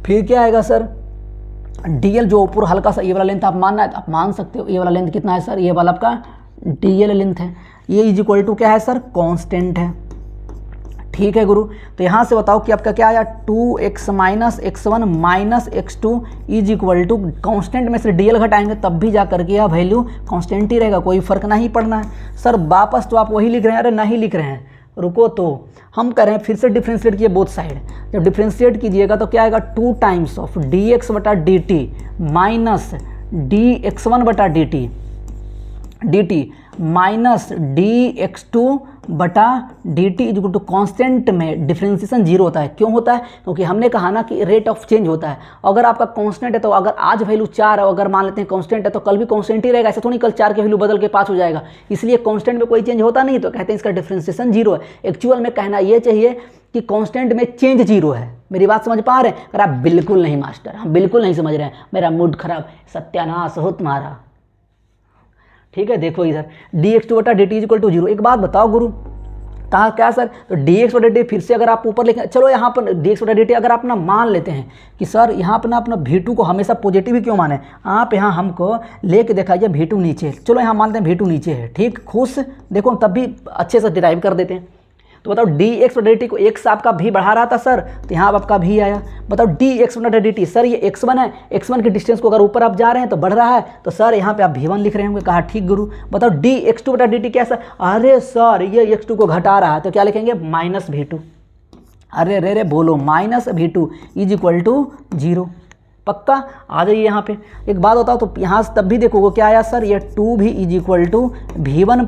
फिर क्या आएगा सर, dl जो ऊपर हल्का सा ये वाला लेंथ आप मानना है तो आप मान सकते हो। ये वाला लेंथ कितना है सर, ये वाला आपका dl लेंथ है। ये इज इक्वल टू क्या है सर, कांस्टेंट है। ठीक है गुरु, तो यहाँ से बताओ कि आपका क्या आया, 2x minus x1 minus x2 is equal to, constant में से dl घटाएंगे तब भी जा करके यह वैल्यू कांस्टेंट ही रहेगा, कोई फर्क नहीं पड़ना है। सर वापस तो आप वही लिख रहे हैं, अरे नहीं लिख रहे हैं, रुको तो हम कर रहे हैं फिर से डिफ्रेंशिएट कीजिए बोथ साइड। जब डिफ्रेंशिएट कीजिएगा तो क्या आएगा, 2 टाइम्स ऑफ dx बटा dt माइनस dx1 बटा dt माइनस dx2 बटा dt is equal to, constant में डिफरेंशिएशन जीरो होता है। क्यों होता है, क्योंकि हमने कहा ना कि रेट ऑफ चेंज होता है। अगर आपका कांस्टेंट है तो अगर आज वैल्यू 4 है, अगर मान लेते हैं कांस्टेंट है तो कल भी कांस्टेंट ही रहेगा। ऐसा थोड़ी कल 4 की वैल्यू बदल के 5 हो जाएगा। इसलिए कांस्टेंट में कोई चेंज होता नहीं, तो कहते हैं इसका डिफरेंशिएशन जीरो है। एक्चुअल में कहना ये चाहिए कि कांस्टेंट में चेंज जीरो है। मेरी बात समझ पा रहे हैं? अगर आप बिल्कुल नहीं मास्टर, हम बिल्कुल नहीं समझ रहे हैं, मेरा मूड खराब, सत्यानाश हो तुम्हारा। ठीक है, देखो इधर dx2 बटा dt इज इक्वल टू 0। एक बात बताओ गुरु, कहा क्या सर, तो dx बटा dt फिर से अगर आप ऊपर लिखें, चलो यहाँ पर dx बटा dt अगर आप ना मान लेते हैं कि सर यहाँ पर ना अपना v2 को हमेशा पॉजिटिव ही क्यों माने, आप यहाँ हमको लेके दिखाइए v2 नीचे। चलो यहाँ मानते हैं v2 नीचे है, ठीक, खुश, देखो तब भी अच्छे से डिराइव कर देते हैं। तो बताओ dx बटा dt को x आपका भी बढ़ा रहा था सर, तो यहाँ आपका भी आया। बताओ dx बटा dt, सर ये x1 है, x1 के डिस्टेंस को अगर ऊपर आप जा रहे हैं तो बढ़ रहा है, तो सर यहाँ पे आप v1 लिख रहे होंगे। कहा ठीक गुरु। बताओ dx2 बटा dt क्या सर, अरे सर ये x2 को घटा रहा है, तो क्या लिखेंगे, माइनस v2। अरे रे रे बोलो, minus v2 is equal to 0। पक्का? आ जाइए यहाँ पे। एक बात बताओ, तो यहाँ से तब भी देखोगे क्या आया सर, ये 2 भी इज इक्वल टू v1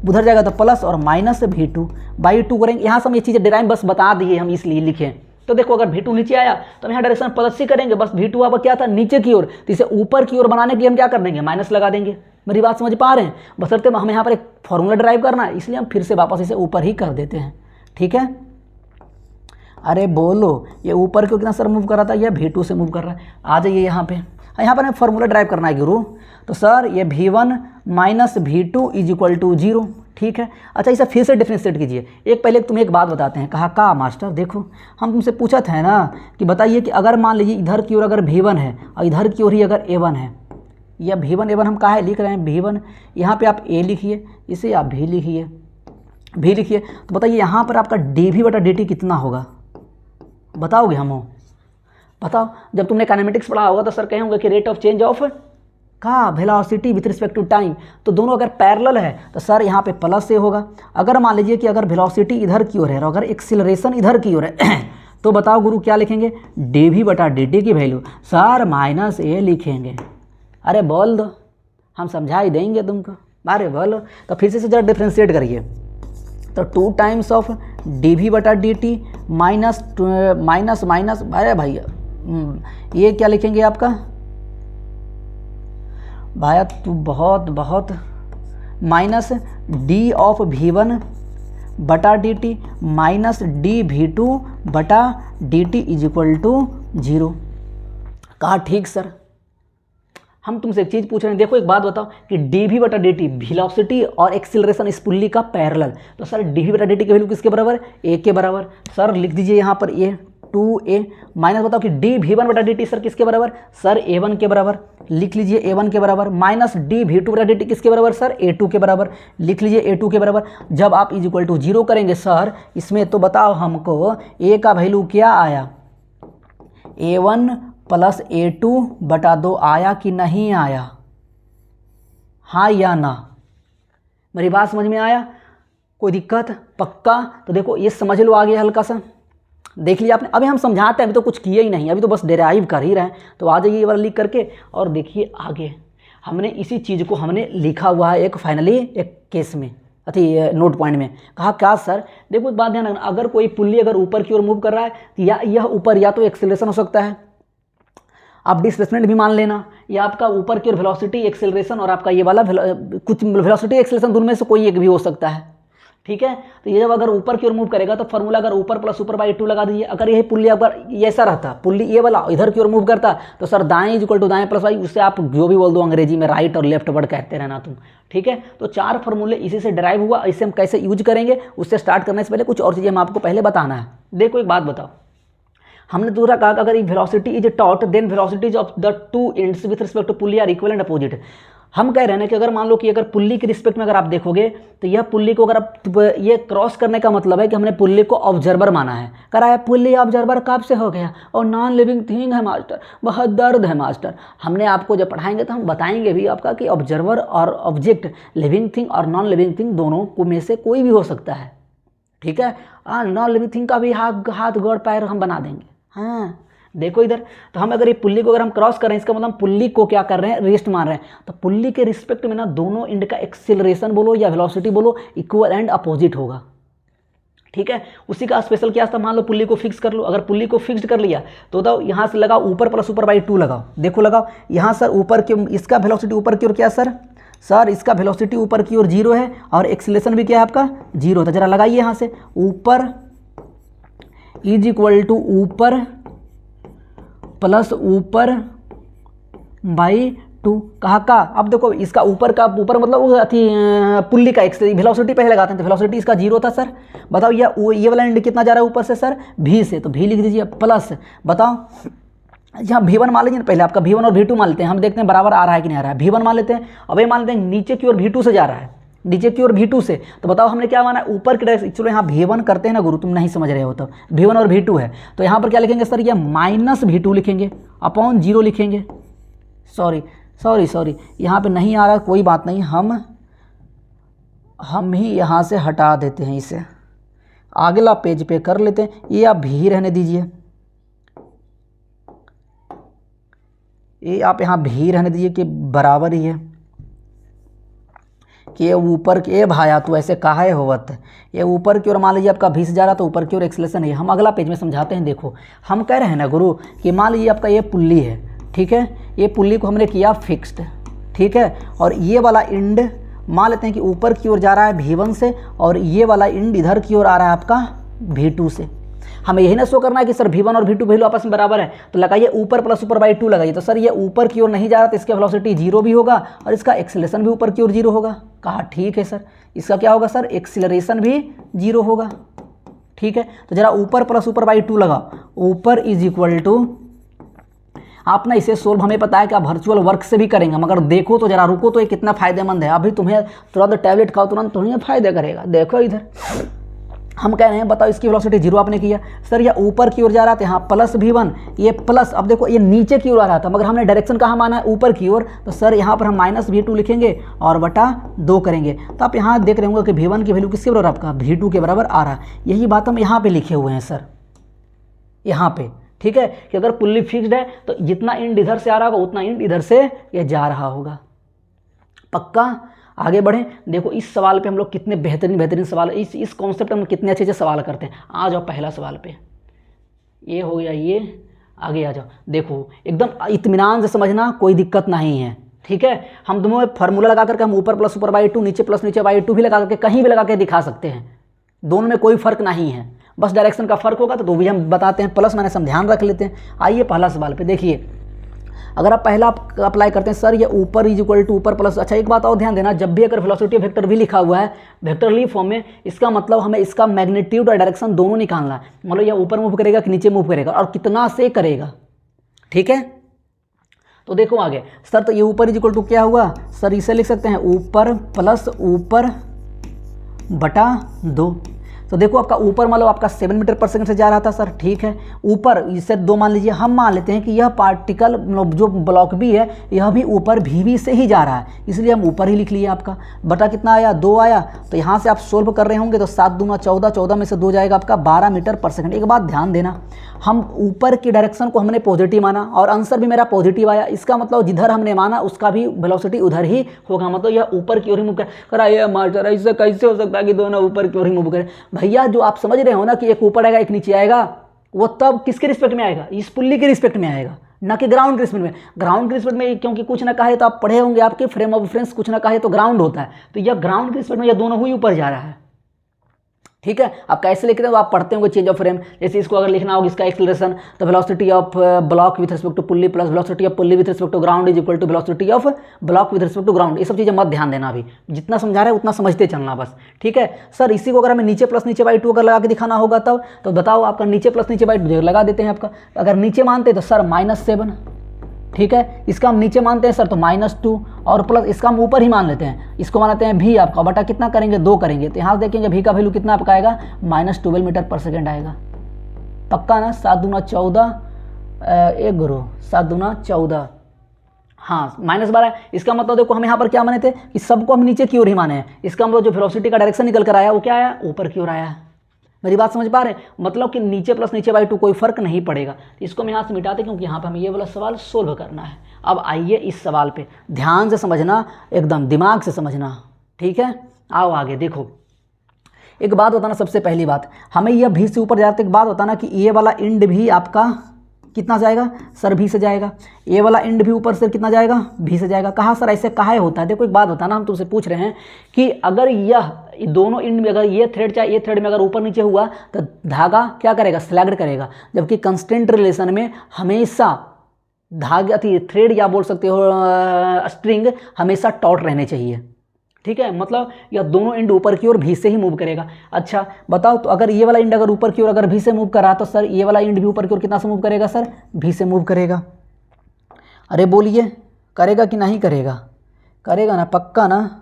उधर जाएगा तो प्लस और माइनस v2 बाई 2 करेंगे। यहाँ से हम ये चीज़ें डिराइव बस बता दिए, हम इसलिए लिखें। तो देखो अगर v2 नीचे आया तो हम यहाँ डायरेक्शन प्लस ही करेंगे, बस v2 अब क्या था, नीचे की ओर, तो इसे ऊपर की ओर बनाने के लिए हम क्या कर देंगे, माइनस लगा देंगे। मेरी बात समझ पा रहे हैं? बशर्ते हमें यहाँ पर एक फॉर्मूला ड्राइव करना है, इसलिए हम फिर से वापस इसे ऊपर ही कर देते हैं। ठीक है, अरे बोलो, ये ऊपर क्यों कितना सर मूव कर रहा था, ये V2 से मूव कर रहा है। आ जाइए यहाँ पे, यहाँ पर हमें फॉर्मूला ड्राइव करना है गुरु। तो सर ये V1 minus V2 is equal to 0, ठीक है। अच्छा इसे फिर से डिफरेंशिएट कीजिए। एक पहले तुम्हें एक बात बताते हैं। कहा का मास्टर, देखो हम तुमसे पूछा था ना कि बताइए कि अगर मान लीजिए इधर की ओर अगर V1 है और इधर की ओर ही अगर A1 है, या V1 A1 हम कहाँ लिख रहे हैं, V1 यहाँ पे आप A लिखिए, इसे आप V लिखिए, V लिखिए। तो बताइए यहाँ पर आपका dV बटा dt कितना होगा, बताओगे हम हो? बताओ। जब तुमने काइनेमेटिक्स पढ़ा होगा तो सर कहे होंगे कि रेट ऑफ चेंज ऑफ का velocity with respect to time. तो दोनों अगर पैरेलल है तो सर यहाँ पे प्लस ए होगा। अगर मान लीजिए कि अगर वेलोसिटी इधर की ओर है और अगर एक्सीलरेशन इधर की ओर है तो बताओ गुरु क्या लिखेंगे, dV बटा dt की वैल्यू सर माइनस ए लिखेंगे। अरे बोल दो, हम समझा ही देंगे तुमको। अरे बोलो, तो फिर से जरा डिफ्रेंशिएट करिए। तो 2 टाइम्स ऑफ dV बटा dt माइनस माइनस माइनस, अरे भैया ये क्या लिखेंगे आपका भाया, तू बहुत बहुत माइनस d ऑफ V1 बटा dt माइनस dV2 बटा dt इज इक्वल टू 0। कहा ठीक सर। हम तुमसे एक चीज़ पूछ रहे हैं, देखो एक बात बताओ कि dV बटा dt वेलोसिटी और एक्सीलरेशन इस पुल्ली का पैरेलल। तो सर dV बटा dt की वैल्यू किसके बराबर, a के बराबर। सर लिख दीजिए यहाँ पर a 2a माइनस बताओ कि dV1 बटा dt सर किसके बराबर, सर a1 के बराबर। लिख लीजिए a1 के बराबर माइनस dV2 बटा dt किसके बराबर, सर a2 के बराबर। लिख लीजिए a2 के बराबर। जब आप इज इक्वल टू 0 करेंगे सर इसमें, तो बताओ हमको a का वैल्यू क्या आया, a1 प्लस a2 बटा 2 आया कि नहीं आया, हाँ या ना? मेरी बात समझ में आया? कोई दिक्कत? पक्का? तो देखो ये समझ लो आगे हल्का सा देख लिया आपने। अभी हम समझाते हैं, अभी तो कुछ किए ही नहीं, अभी तो बस डेराइव कर ही रहे हैं। तो आ जाइए ये वाला लिख करके और देखिए आगे हमने इसी चीज़ को हमने लिखा हुआ है एक फाइनली एक केस में, अथी नोट पॉइंट में। कहा क्या सर, देखो एक बात ध्यान रखना, अगर कोई पुल्ली अगर ऊपर की ओर मूव कर रहा है तो या यह ऊपर या तो एक्सेलरेशन हो सकता है, आप डिस्प्लेसमेंट भी मान लेना, या आपका ऊपर की ओर वेलोसिटी एक्सेलरेशन और आपका ये वाला कुछ वेलोसिटी एक्सेलरेशन दोनों में से कोई एक भी हो सकता है, ठीक है। तो ये जब अगर ऊपर की ओर मूव करेगा तो फॉर्मूला अगर ऊपर प्लस ऊपर बाई 2 लगा दीजिए। अगर यही पुल्ली अगर ऐसा रहता, पुल्ली ये वाला इधर की ओर मूव करता तो सर दाएं इज इक्वल टू दाएं प्लस वाई, उससे आप जो भी बोल दो अंग्रेजी में राइट और लेफ्ट वर्ड कहते रहना तुम, ठीक है। तो 4 फॉर्मूले इसी से ड्राइव हुआ। इसे हम कैसे यूज करेंगे उससे स्टार्ट करने से पहले कुछ और चीज़ें हम आपको पहले बताना है। देखो एक बात बताओ, हमने दूसरा कहा कि अगर velocity is taut then velocities of the two ends with respect to pulley are equal and opposite. हम कह रहे हैं कि अगर मान लो कि अगर पुल्ली के रिस्पेक्ट में अगर आप देखोगे तो यह पुल्ली को अगर आप ये क्रॉस करने का मतलब है कि हमने पुल्ली को ऑब्जर्वर माना है। कराया पुल्ली ऑब्जर्वर कब से हो गया, और नॉन लिविंग थिंग है मास्टर, बहुत दर्द है मास्टर। हमने आपको जब पढ़ाएंगे तो हम बताएंगे भी आपका कि ऑब्जर्वर और ऑब्जेक्ट लिविंग थिंग और नॉन लिविंग थिंग दोनों को में से कोई भी हो सकता है, ठीक है। नॉन लिविंग थिंग का भी हाथ गोड़ पैर हम बना देंगे। हाँ देखो इधर, तो हम अगर ये पुल्ली को अगर हम क्रॉस कर रहे हैं इसका मतलब पुल्ली को क्या कर रहे हैं, रेस्ट मान रहे हैं। तो पुल्ली के रिस्पेक्ट में ना दोनों एंड का एक्सेलरेशन बोलो या वेलोसिटी बोलो इक्वल एंड अपोजिट होगा, ठीक है। उसी का स्पेशल क्या था, मान लो पुल्ली को फिक्स कर लो। अगर पुल्ली को फिक्स कर लिया तो यहाँ से लगाओ ऊपर प्लस ऊपर बाई 2 लगाओ। देखो लगाओ यहाँ सर ऊपर की इसका वेलोसिटी ऊपर की ओर क्या सर, सर इसका वेलोसिटी ऊपर की ओर 0 है और एक्सेलरेशन भी क्या है आपका 0 था। जरा लगाइए यहाँ से ऊपर इज इक्वल टू ऊपर प्लस ऊपर बाई 2 कहा का। अब देखो इसका ऊपर का ऊपर मतलब अथी पुल्ली का वेलोसिटी पहले लगाते हैं, तो वेलोसिटी इसका 0 था सर। बताओ ये वाला एंड कितना जा रहा है ऊपर से सर V से, तो V लिख दीजिए प्लस। बताओ यहाँ V1 मान लीजिए, पहले आपका V1 और V2 मान लेते हैं, हम देखते हैं बराबर आ रहा है कि नहीं आ रहा है। V1 मान लेते हैं, अब ये मान लेते हैं नीचे की ओर V2 से जा रहा है, नीचे की ओर V2 से। तो बताओ हमने क्या माना, ऊपर की डायरेक्शन। चलो यहाँ V1 करते हैं ना गुरु, तुम नहीं समझ रहे हो तो V1 और V2 है, तो यहाँ पर क्या लिखेंगे सर, ये माइनस V2 लिखेंगे अपॉन 0 लिखेंगे। सॉरी यहाँ पे नहीं आ रहा, कोई बात नहीं, हम ही यहाँ से हटा देते हैं, इसे अगला पेज पे कर लेते हैं। ये आप भी रहने दीजिए, ये आप यहाँ भी रहने दीजिए कि बराबर ही है कि ये ऊपर के, ये भाया तो ऐसे काहे होवत है, ये ऊपर की ओर मान लीजिए आपका 20 जा रहा तो ऊपर की ओर एक्सेलरेशन है। हम अगला पेज में समझाते हैं। देखो हम कह रहे हैं ना गुरु कि मान लीजिए आपका ये पुल्ली है, ठीक है, ये पुल्ली को हमने किया फिक्स्ड, ठीक है, और ये वाला इंड मान लेते हैं कि ऊपर की ओर जा रहा है V1 से और ये वाला इंड इधर की ओर आ रहा है आपका V2 से। हमें यही ना शो करना है कि सर V1 और V2 वैल्यू आपस में बराबर है, तो लगाइए ऊपर प्लस ऊपर बाई 2 लगाइए। तो सर ये ऊपर की ओर नहीं जा रहा तो इसका वेलोसिटी 0 भी होगा और इसका एक्सीलरेशन भी ऊपर की ओर 0 होगा। कहा ठीक है सर, इसका क्या होगा सर, एक्सीलरेशन भी 0 होगा। ठीक है, तो जरा ऊपर प्लस ऊपर बाई 2 लगाओ, ऊपर इज इक्वल टू, आप ना इसे सोल्व हमें पता है कि आप वर्चुअल वर्क से भी करेंगे, मगर देखो तो जरा रुको तो ये कितना फायदेमंद है। अभी तुम्हें तुरंत टैबलेट खाओ तुरंत तुम्हें फायदा करेगा। देखो इधर हम कह रहे हैं बताओ इसकी वेलोसिटी 0 आपने किया, सर ये ऊपर की ओर जा रहा था, यहाँ प्लस V1 ये प्लस, अब देखो ये नीचे की ओर आ रहा था मगर हमने डायरेक्शन कहाँ माना है, ऊपर की ओर, तो सर यहाँ पर हम माइनस V2 लिखेंगे और बटा 2 करेंगे। तो आप यहाँ देख रहे होंगे कि V1 की वैल्यू किसके बराबर, आपका V2 के बराबर आ रहा है। यही बात हम यहाँ पे लिखे हुए हैं सर, यहाँ पे। ठीक है, कि अगर पुल्ली फिक्स्ड है तो जितना इंड इधर से आ रहा होगा उतना इंड इधर से ये जा रहा होगा। पक्का? आगे बढ़ें। देखो इस सवाल पे हम लोग कितने बेहतरीन सवाल, इस कॉन्सेप्ट में कितने अच्छे सवाल करते हैं। आ जाओ पहला सवाल पे, ये हो गया, ये आगे आ जाओ। देखो एकदम इत्मीनान से समझना, कोई दिक्कत नहीं है। ठीक है, हम दोनों फार्मूला लगा करके हम ऊपर प्लस ऊपर बाई 2 नीचे प्लस नीचे बाई 2 भी लगा करके कहीं भी लगा के दिखा सकते हैं, दोनों में कोई फर्क नहीं है, बस डायरेक्शन का फर्क होगा तो भी हम बताते हैं, प्लस माइनस हम ध्यान रख लेते हैं। आइए पहला सवाल पे देखिए, अगर आप पहला अप्लाई करते हैं सर ये ऊपर इज इक्वल टू ऊपर प्लस, अच्छा एक बात और ध्यान देना, जब भी अगर वेलोसिटी वेक्टर भी लिखा हुआ है वेक्टर लीव फॉर्म में, इसका मतलब हमें इसका मैग्नीट्यूड और डायरेक्शन दोनों निकालना है। मतलब यह ऊपर मूव करेगा कि नीचे मूव करेगा और कितना से करेगा। ठीक है, तो देखो आगे सर, तो ये ऊपर इज इक्वल टू क्या हुआ सर, इसे लिख सकते हैं ऊपर प्लस ऊपर बटा 2। तो देखो आपका ऊपर मान लो आपका 7 मीटर पर सेकंड से जा रहा था सर। ठीक है, ऊपर इसे 2 मान लीजिए, हम मान लेते हैं कि यह पार्टिकल जो ब्लॉक भी है यह भी ऊपर भी से ही जा रहा है, इसलिए हम ऊपर ही लिख लिए। आपका बटा कितना आया, 2 आया। तो यहाँ से आप सोल्व कर रहे होंगे तो 7 दूना 14, 14 में से 2 जाएगा आपका 12 मीटर पर सेकंड। एक बात ध्यान देना, हम ऊपर की डायरेक्शन को हमने पॉजिटिव माना और आंसर भी मेरा पॉजिटिव आया, इसका मतलब जिधर हमने माना उसका भी वेलोसिटी उधर ही होगा, मतलब यह ऊपर की ओर ही मूव कराइए। मास्टर ऐसे कैसे हो सकता है कि दोनों ऊपर की ओर ही मूव करें? भैया जो आप समझ रहे हो ना कि एक ऊपर आएगा एक नीचे आएगा, वो तब किसके रिस्पेक्ट में आएगा, इस पुल्ली के रिस्पेक्ट में आएगा, ना कि ग्राउंड के रिस्पेक्ट में। ग्राउंड के रिस्पेक्ट में क्योंकि कुछ ना कहे तो आप पढ़े होंगे, आपके फ्रेम ऑफ रेफरेंस कुछ ना कहे तो ग्राउंड होता है, तो यह ग्राउंड के रिस्पेक्ट में यह दोनों ही ऊपर जा रहा है। ठीक है, आप कैसे लिख रहे हो, आप पढ़ते होंगे चेंज ऑफ फ्रेम, जैसे इसको अगर लिखना होगा इसका एक्सीलरेशन, तो velocity of block with respect to pulley plus velocity of pulley with respect to ground is equal to velocity of block with respect to ground. ये सब चीज़ें मत ध्यान देना, अभी जितना समझा रहे हैं उतना समझते चलना बस। ठीक है सर, इसी को अगर हमें नीचे प्लस नीचे बाई 2 अगर लगा के दिखाना होगा तब, तो बताओ आपका नीचे प्लस नीचे बाई 2 लगा देते हैं आपका। अगर नीचे मानते तो सर -7। ठीक है, इसका हम नीचे मानते हैं सर तो -2 और प्लस इसका हम ऊपर ही मान लेते हैं, इसको मानते हैं भी आपका बटा कितना करेंगे 2 करेंगे, तो यहाँ देखेंगे भी का वैल्यू कितना आपका आएगा -12 मीटर पर सेकेंड आएगा। पक्का ना? 7 दूना 14, 1 गुरु 7 दूना 14, हाँ -12। इसका मतलब देखो हम यहाँ पर क्या माने थे कि सबको हम नीचे की ओर ही माने हैं, इसका मतलब जो वेलोसिटी का डायरेक्शन निकल कर आया वो क्या आया, ऊपर की ओर आया है। मेरी बात समझ पा रहे हैं? मतलब कि नीचे प्लस नीचे बाई 2 कोई फर्क नहीं पड़ेगा। इसको हम यहाँ से मिटाते क्योंकि यहाँ पे हमें ये वाला सवाल सोल्व करना है। अब आइए इस सवाल पे ध्यान से समझना, एकदम दिमाग से समझना। ठीक है, आओ आगे देखो। एक बात बताना, सबसे पहली बात हमें यह भी से ऊपर जाते, एक बात बताना कि ये वाला इंड भी आपका कितना जाएगा सर, भी से जाएगा। ये वाला इंड भी ऊपर से कितना जाएगा, भी से जाएगा। कहाँ सर ऐसे काहे होता है? देखो एक बात बताना, हम तुमसे पूछ रहे हैं कि अगर यह दोनों इंड में अगर ये थ्रेड चाहे ये थ्रेड में अगर ऊपर नीचे हुआ तो धागा क्या करेगा, स्लैग्ड करेगा, जबकि कंस्टेंट रिलेशन में हमेशा धागा थ्रेड या बोल सकते हो स्ट्रिंग हमेशा टॉट रहने चाहिए। ठीक है, मतलब यह दोनों इंड ऊपर की ओर भी से ही मूव करेगा। अच्छा बताओ, तो अगर ये वाला इंड अगर ऊपर की ओर अगर भी से मूव करा तो सर ये वाला इंड भी ऊपर की ओर कितना से मूव करेगा सर, भी से मूव करेगा। अरे बोलिए, करेगा कि नहीं करेगा? करेगा ना? पक्का ना?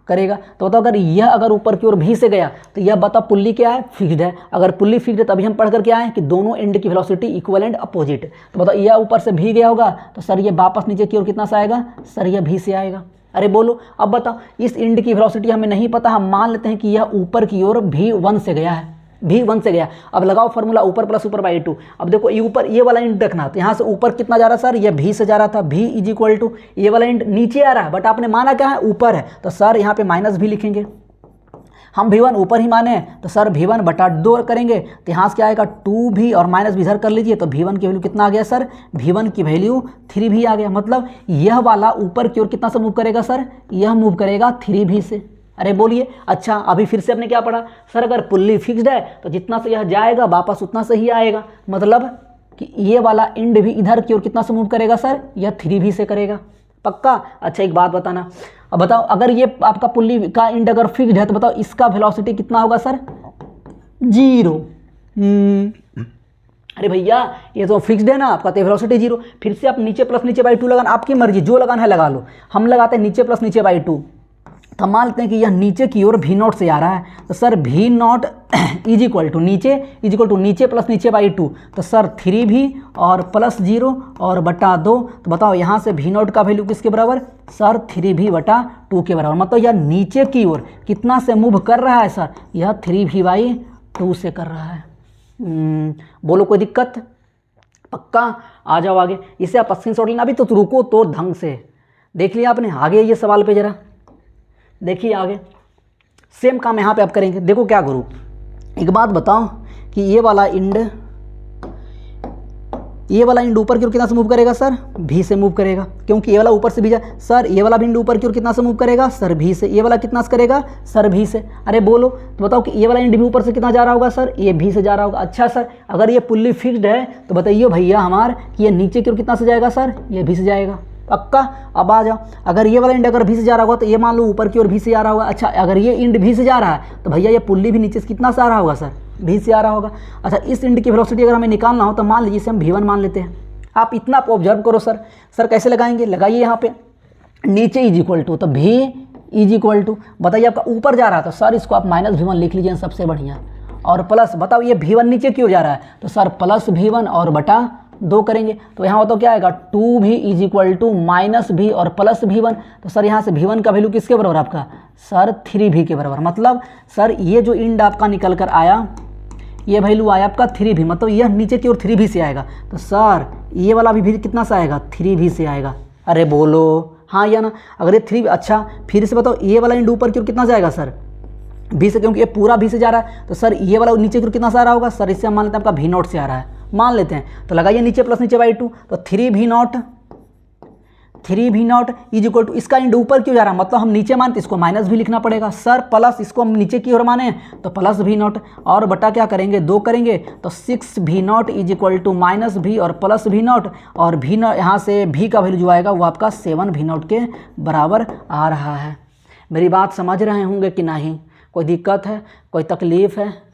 करेगा। तो बताओ अगर यह अगर ऊपर की ओर भी से गया तो यह बताओ पुल्ली क्या है, फिक्स्ड है। अगर पुल्ली फिक्स्ड है तभी हम पढ़ कर क्या है कि दोनों एंड की वेलोसिटी इक्वल एंड अपोजिट। तो बताओ यह ऊपर से भी गया होगा तो सर ये वापस नीचे की ओर कितना सा आएगा सर, यह भी से आएगा। अरे बोलो, अब बताओ इस इंड की वेलोसिटी हमें नहीं पता, हम मान लेते हैं कि यह ऊपर की ओर भी 1 से गया है, भी 1 से गया। अब लगाओ फॉर्मूला ऊपर प्लस ऊपर बाई 2। अब देखो ये ऊपर ये वाला इंड रखना, तो यहाँ से ऊपर कितना जा रहा है सर, ये भी से जा रहा था, भी इज इक्वल टू ये वाला इंड नीचे आ रहा है, बट आपने माना क्या है ऊपर है, तो सर यहाँ पे माइनस भी लिखेंगे। हम V1 ऊपर ही माने हैं तो सर V1 बटा 2 करेंगे, तो यहाँ से क्या आएगा 2 भी और माइनस भी इधर कर लीजिए, तो V1 की वैल्यू कितना आ गया सर, V1 की वैल्यू 3 भी आ गया। मतलब यह वाला ऊपर की ओर कितना से मूव करेगा सर, यह मूव करेगा 3 भी से। अरे बोलिए। अच्छा अभी फिर से आपने क्या पढ़ा सर, अगर पुल्ली फिक्स्ड है तो जितना से यह जाएगा वापस उतना से ही आएगा, मतलब कि ये वाला एंड भी इधर की ओर कितना से मूव करेगा सर, यह 3v से करेगा। पक्का। अच्छा एक बात बताना, अब बताओ अगर ये आपका पुल्ली का एंड अगर फिक्स्ड है तो बताओ इसका वेलोसिटी कितना होगा सर, 0। अरे भैया ये तो फिक्स्ड है ना आपका, तो वेलोसिटी 0। फिर से आप नीचे प्लस नीचे बाई 2 लगाना, आपकी मर्जी जो लगाना है लगा लो। हम लगाते हैं नीचे प्लस नीचे बाई 2, तो मान लेते हैं कि यह नीचे की ओर v0 से आ रहा है, तो sir v0 is equal to नीचे प्लस नीचे बाई 2, तो सर 3v और प्लस 0 और बटा 2। तो बताओ यहाँ से v0 का वैल्यू किसके बराबर सर, 3v बटा 2 के बराबर। मतलब यह नीचे की ओर कितना से मूव कर रहा है सर, यह 3v/2 से कर रहा है। बोलो कोई दिक्कत। पक्का। आ जाओ आगे, इसे आप स्क्रीनशॉट लेना। अभी तो रुको तो ढंग से देख लिया आपने। आगे ये सवाल पे जरा देखिए, आगे सेम काम यहाँ पे आप करेंगे। देखो क्या करूँ, एक बात बताओ कि ये वाला इंड ऊपर की ओर कितना से मूव करेगा सर, v से मूव करेगा, क्योंकि ये वाला ऊपर से भी जा सर, ये वाला इंड ऊपर की ओर कितना से मूव करेगा सर, v से। ये वाला कितना से करेगा सर, v से। अरे बोलो तो बताओ कि ये वाला इंड भी ऊपर से कितना जा रहा होगा सर, ये v से जा रहा होगा। अच्छा सर अगर ये पुल्ली फिक्स्ड है तो बताइए भैया हमार कि ये नीचे की ओर कितना से जाएगा सर, ये v से जाएगा। पक्का। अब आ जाओ, अगर ये वाला इंड अगर v से जा रहा होगा तो ये मान लो ऊपर की ओर v से जा रहा होगा। अच्छा अगर ये इंड v से जा रहा है तो भैया ये पुल्ली भी नीचे से कितना से आ रहा होगा सर, v से आ रहा होगा। अच्छा इस इंड की वेलोसिटी अगर हमें निकालना हो तो मान लीजिए इसे हम v1 मान लेते हैं। आप इतना आप ऑब्जर्व करो सर। सर कैसे लगाएंगे, लगाइए यहाँ पे नीचे इज इक्वल टू, तो v इज इक्वल टू, बताइए आपका ऊपर जा रहा है तो सर इसको आप -v1 लिख लीजिए सबसे बढ़िया, और प्लस बताओ ये v1 नीचे क्यों जा रहा है तो सर प्लस v1 और बटा 2 करेंगे। तो यहाँ तो क्या आएगा 2v is equal to -v और प्लस v1। तो सर यहाँ से v1 का वैल्यू किसके बराबर आपका सर, 3v के बराबर। मतलब सर ये जो इंड आपका निकल कर आया ये वैल्यू आया आपका 3v, मतलब यह नीचे की ओर 3v से आएगा। तो सर ये वाला भी कितना सा आएगा, 3v से आएगा। अरे बोलो हाँ या ना। अगर ये 3, अच्छा फिर से बताओ ये वाला इंड ऊपर की ओर कितना जाएगा सर, v से, क्योंकि ये पूरा v से जा रहा है। तो सर ये वाला नीचे की ओर कितना सा आ रहा होगा सर, इससे हम मान लेते हैं आपका v0 से आ रहा है, मान लेते हैं। तो लगाइए नीचे प्लस नीचे बाई 2, तो 3v0 इज इक्वल टू, इसका इंड ऊपर क्यों जा रहा है मतलब हम नीचे मानते इसको माइनस भी लिखना पड़ेगा सर, प्लस इसको हम नीचे की ओर माने तो प्लस v0 और बटा क्या करेंगे 2 करेंगे, तो 6v0 is equal to -v और प्लस v0, और v0 यहाँ से v का वैल्यू जो आएगा वो आपका 7v0 के बराबर आ रहा है। मेरी बात समझ रहे होंगे कि नहीं, कोई दिक्कत है, कोई तकलीफ़ है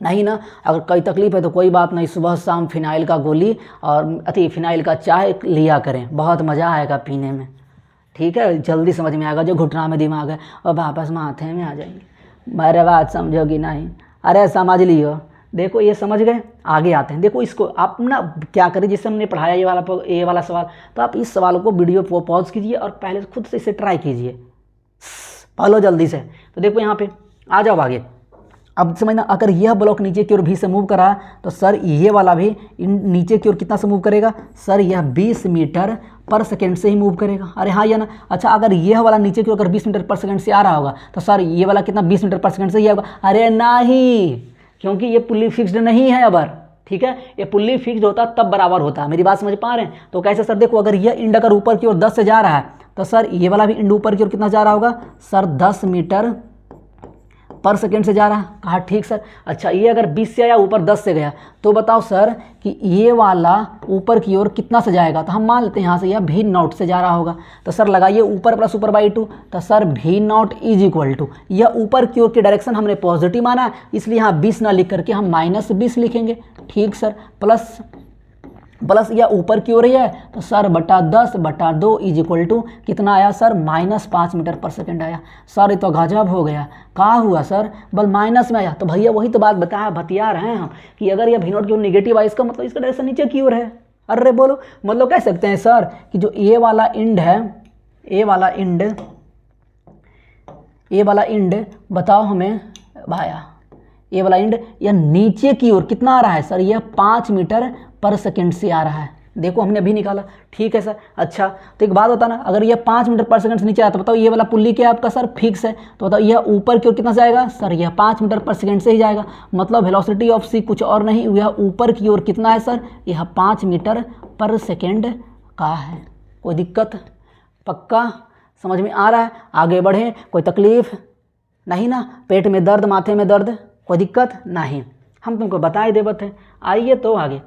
नहीं ना। अगर कोई तकलीफ़ है तो कोई बात नहीं, सुबह शाम फिनाइल का गोली और फिनाइल का चाय लिया करें, बहुत मज़ा आएगा पीने में। ठीक है, जल्दी समझ में आएगा। जो घुटना में दिमाग है और वापस माथे में आ जाएंगे। मेरे बात समझोगी नहीं, अरे समझ लियो। देखो ये समझ गए, आगे आते हैं। देखो इसको आप ना क्या करें, जैसे हमने पढ़ाया ये वाला सवाल, तो आप इस सवाल को वीडियो को पॉज कीजिए और पहले खुद से इसे ट्राई कीजिए, पढ़ जल्दी से। तो देखो यहाँ पे आ जाओ आगे। अब समझना, अगर यह ब्लॉक नीचे की ओर v से मूव करा तो सर ये वाला भी नीचे की ओर कितना से मूव करेगा सर, यह 20 मीटर पर सेकेंड से ही मूव करेगा। अरे हाँ या ना। अच्छा अगर यह वाला नीचे की ओर अगर 20 मीटर पर सेकेंड से आ रहा होगा तो सर ये वाला कितना 20 मीटर पर सेकेंड से ही आएगा। अरे नहीं, क्योंकि ये पुल्ली फिक्स्ड नहीं है अबर। ठीक है, ये पुल्ली फिक्स्ड होता तब बराबर होता। मेरी बात समझ पा रहे हैं। तो कैसे सर, देखो अगर यह इंड अगर ऊपर की ओर 10 से जा रहा है तो सर ये वाला भी इंड ऊपर की ओर कितना जा रहा होगा सर, 10 मीटर पर सेकेंड से जा रहा है। कहा ठीक सर। अच्छा ये अगर 20 से आया ऊपर 10 से गया तो बताओ सर कि ये वाला ऊपर की ओर कितना से जाएगा, तो हम मान लेते हैं यहाँ से यह v0 से जा रहा होगा। तो सर लगाइए ऊपर प्लस ऊपर बाई 2, तो sir v0 is equal to, यह ऊपर की ओर की डायरेक्शन हमने पॉजिटिव माना इसलिए यहाँ 20 ना लिख करके हम -20 लिखेंगे। ठीक सर, प्लस यह ऊपर की ओर ही है तो सर बटा 10 बटा 2 इज इक्वल टू कितना आया सर, -5 मीटर पर सेकेंड आया। सर ये तो गजब हो गया। कहा हुआ सर, बल माइनस में आया। तो भैया वही तो बात बतिया रहे हैं हम कि अगर यह v0 की ओर निगेटिव आया इसका मतलब इसका डायरेक्शन नीचे की ओर है। अरे बोलो, मतलब कह सकते हैं सर कि जो ये वाला इंड है, ये वाला इंड बताओ हमें भाया, ये वाला इंड यह नीचे की ओर कितना आ रहा है सर, यह 5 मीटर पर सेकेंड से आ रहा है। देखो हमने अभी निकाला। ठीक है सर। अच्छा तो एक बात बताना, अगर यह 5 मीटर पर सेकंड से नीचे आया तो बताओ ये वाला पुल्ली क्या है आपका सर, फिक्स है। तो बताओ यह ऊपर की ओर कितना जाएगा सर, यह 5 मीटर पर सेकंड से ही जाएगा। मतलब वेलोसिटी ऑफ सी कुछ और नहीं, यह ऊपर की ओर कितना है सर, यह 5 मीटर पर सेकेंड का है। कोई दिक्कत? पक्का समझ में आ रहा है? आगे बढ़ें, कोई तकलीफ नहीं ना? पेट में दर्द, माथे में दर्द, कोई दिक्कत नहीं? हम तुमको बताए देवत हैं। आइए तो आगे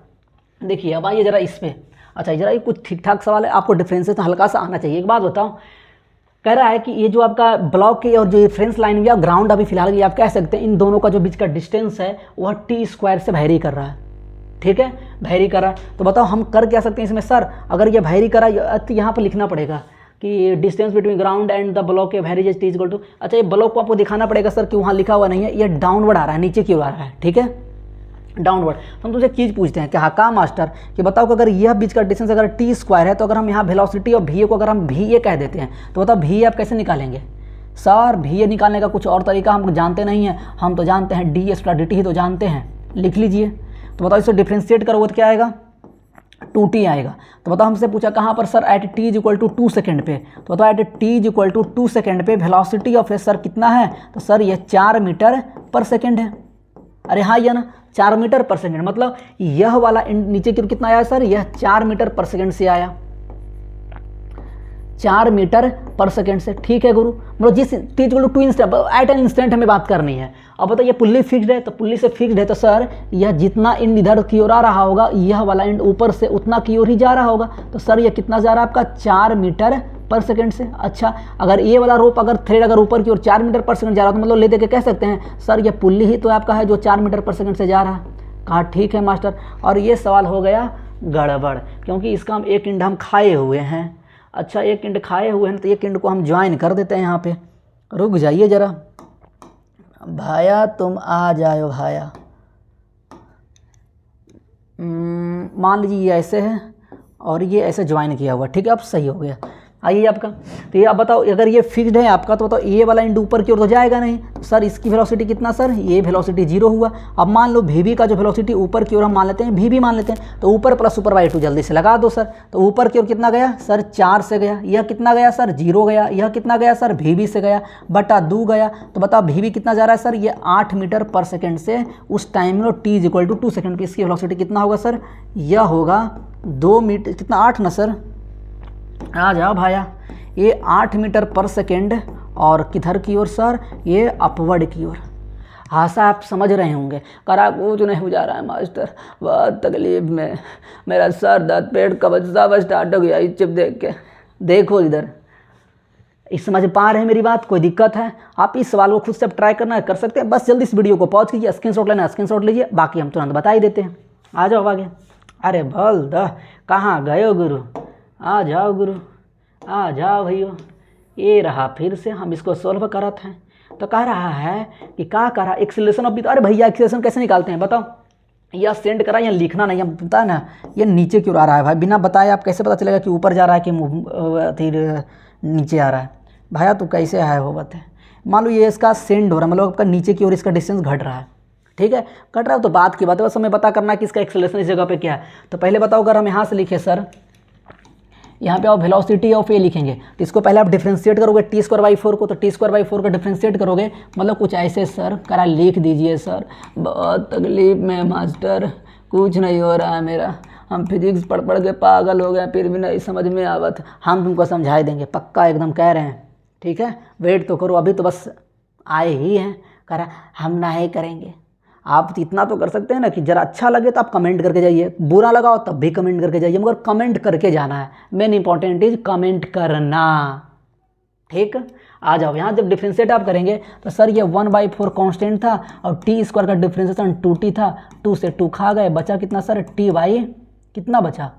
देखिए, अब आइए जरा इस पे। अच्छा जरा ये कुछ ठीक ठाक सवाल है, आपको डिफरेंसेस हल्का सा आना चाहिए। एक बात बताओ, कह रहा है कि ये जो आपका ब्लॉक की और जो रेफरेंस लाइन या ग्राउंड अभी फिलहाल ये आप कह सकते हैं, इन दोनों का जो बीच का डिस्टेंस है वह t² से वैरी कर रहा है। ठीक है, वैरी कर रहा है। तो बताओ हम कर क्या सकते हैं इसमें? सर अगर ये वैरी करा तो यहाँ पर लिखना पड़ेगा कि distance between ground and the block के वैरी t = टू। अच्छा ये ब्लॉक को आपको दिखाना पड़ेगा सर कि वहाँ लिखा हुआ नहीं है, ये डाउनवर्ड आ रहा है, नीचे की ओर आ रहा है। ठीक है, डाउनवर्ड। तो हम तुमसे एक चीज़ पूछते हैं कि हाँ का मास्टर कि बताओ कि अगर यह बीच का डिस्टेंस अगर t² है तो अगर हम यहाँ वेलोसिटी और va को अगर हम va कह देते हैं तो बताओ va आप कैसे निकालेंगे? सर va निकालने का कुछ और तरीका हम जानते नहीं है, हम तो जानते हैं ds + dt ही तो जानते हैं। लिख लीजिए। तो बताओ इसको डिफ्रेंशिएट करोगे तो क्या आएगा? 2t आएगा। तो बताओ हमसे पूछा कहाँ पर? सर एट t = 2 सेकेंड पे। तो बताओ एट t = 2 सेकेंड पे वेलोसिटी ऑफ सर कितना है? तो सर ये 4 मीटर पर सेकेंड है। अरे हाँ ये ना 4 मीटर पर सेकेंड, मतलब यह वाला नीचे की ओर कितना आया सर? यह 4 मीटर पर सेकेंड से आया, 4 मीटर पर सेकेंड से। ठीक है गुरु, मतलब जिस t = 2 instant at an instant हमें बात करनी है। अब बताइए ये पुल्ली फिक्स्ड है, तो पुल्ली से फिक्स्ड है तो सर यह जितना इंड इधर की ओर आ रहा होगा यह वाला इंड ऊपर से उतना की ओर ही जा रहा होगा। तो सर ये कितना जा रहा है आपका? 4 मीटर पर सेकंड से। अच्छा अगर ये वाला रोप अगर थ्रेड अगर ऊपर की ओर 4 मीटर पर सेकंड जा रहा है तो मतलब ले दे के कह सकते हैं सर ये पुल्ली ही तो आपका है जो 4 मीटर पर सेकंड से जा रहा है। कहा ठीक है मास्टर। और ये सवाल हो गया गड़बड़, क्योंकि इसका हम एक इंड हम खाए हुए हैं। अच्छा एक इंड खाए हुए हैं तो एक इंड को हम ज्वाइन कर देते हैं यहाँ पे। रुक जाइए ज़रा भाया, तुम आ जाओ भाया। मान लीजिए ये ऐसे है और ये ऐसे ज्वाइन किया हुआ। ठीक है, अब सही हो गया। आइए आपका, तो ये आप बताओ अगर ये फिक्स्ड है आपका तो बताओ ये वाला इंड ऊपर की ओर तो जाएगा नहीं। तो सर इसकी वेलोसिटी कितना? सर ये वेलोसिटी 0 हुआ। अब मान लो वी का जो वेलोसिटी ऊपर की ओर हम मान लेते हैं, वी मान लेते हैं, तो ऊपर प्लस ऊपर y2 जल्दी से लगा दो सर। तो ऊपर की ओर कितना गया सर? 4 से गया। यह कितना गया सर? 0 गया। यह कितना गया सर? वी से गया बटा 2 गया। तो बताओ वी कितना जा रहा है सर? ये 8 मीटर पर सेकेंड से उस टाइम में t = 2 सेकेंड पर इसकी वेलोसिटी कितना होगा सर? यह होगा 2 मीटर, कितना 8 ना सर? आ जाओ भाया। ये 8 मीटर पर सेकेंड और किधर की ओर सर? ये अपवर्ड की ओर। आशा आप समझ रहे होंगे। करा कुछ नहीं हो जा रहा है मास्टर, बहुत तकलीफ में, मेरा सर दर्द, पेट कब्ज सब स्टार्ट हो गया इस चिप देख के। देखो इधर, इस समझ पा रहे हैं मेरी बात? कोई दिक्कत है? आप इस सवाल को खुद से ट्राई करना है, कर सकते हैं। बस जल्दी इस वीडियो को पॉज कीजिए, स्क्रीनशॉट लेना है स्क्रीनशॉट लीजिए, बाकी हम तुरंत बता ही देते हैं। आ जाओ आगे। अरे भल द कहाँ गए हो गुरु? आ जाओ गुरु, आ जाओ भैया। ये रहा फिर से, हम इसको सॉल्व करत हैं। तो कह रहा है कि क्या करा एक्सीलरेशन ऑफ, अरे भैया एक्सीलरेशन कैसे निकालते हैं बताओ? या सेंड करा या लिखना नहीं, हम पता ना ये नीचे क्यों आ रहा है भाई? बिना बताए आप कैसे पता चलेगा कि ऊपर जा रहा है कि नीचे आ रहा है? भैया तू कैसे है वो बता। मान लो ये इसका सेंड हो रहा है, मतलब आपका नीचे की ओर इसका डिस्टेंस घट रहा है। ठीक है, घट रहा है तो बात की बात है, बस हमें पता करना है कि इसका एक्सीलरेशन इस जगह पे क्या है। तो पहले बताओ अगर हम यहाँ से लिखे सर, यहाँ पे आप वेलोसिटी ऑफ ए लिखेंगे तो इसको पहले आप डिफ्रेंशिएट करोगे t²/4 को, तो t²/4 का डिफ्रेंशिएट करोगे मतलब कुछ ऐसे सर करा लिख दीजिए। सर बहुत तकलीफ में मास्टर, कुछ नहीं हो रहा है मेरा, हम फिजिक्स पढ़ पढ़ के पागल हो गए, फिर भी नहीं समझ में आवत। हम तुमको समझाई देंगे पक्का, एकदम कह रहे हैं। ठीक है, वेट तो करो, अभी तो बस आए ही हैं। करा हम नहीं करेंगे। आप इतना तो कर सकते हैं ना कि ज़रा अच्छा लगे तो आप कमेंट करके जाइए, बुरा लगाओ तब भी कमेंट करके जाइए, मगर कमेंट करके जाना है। मेन इंपॉर्टेंट इज कमेंट करना। ठीक, आ जाओ यहाँ। जब डिफ्रेंशिएट आप करेंगे तो सर ये 1/4 कांस्टेंट था और t² का डिफ्रेंशिएशन 2t था, 2 से 2 खा गए, बचा कितना सर? t/, कितना बचा?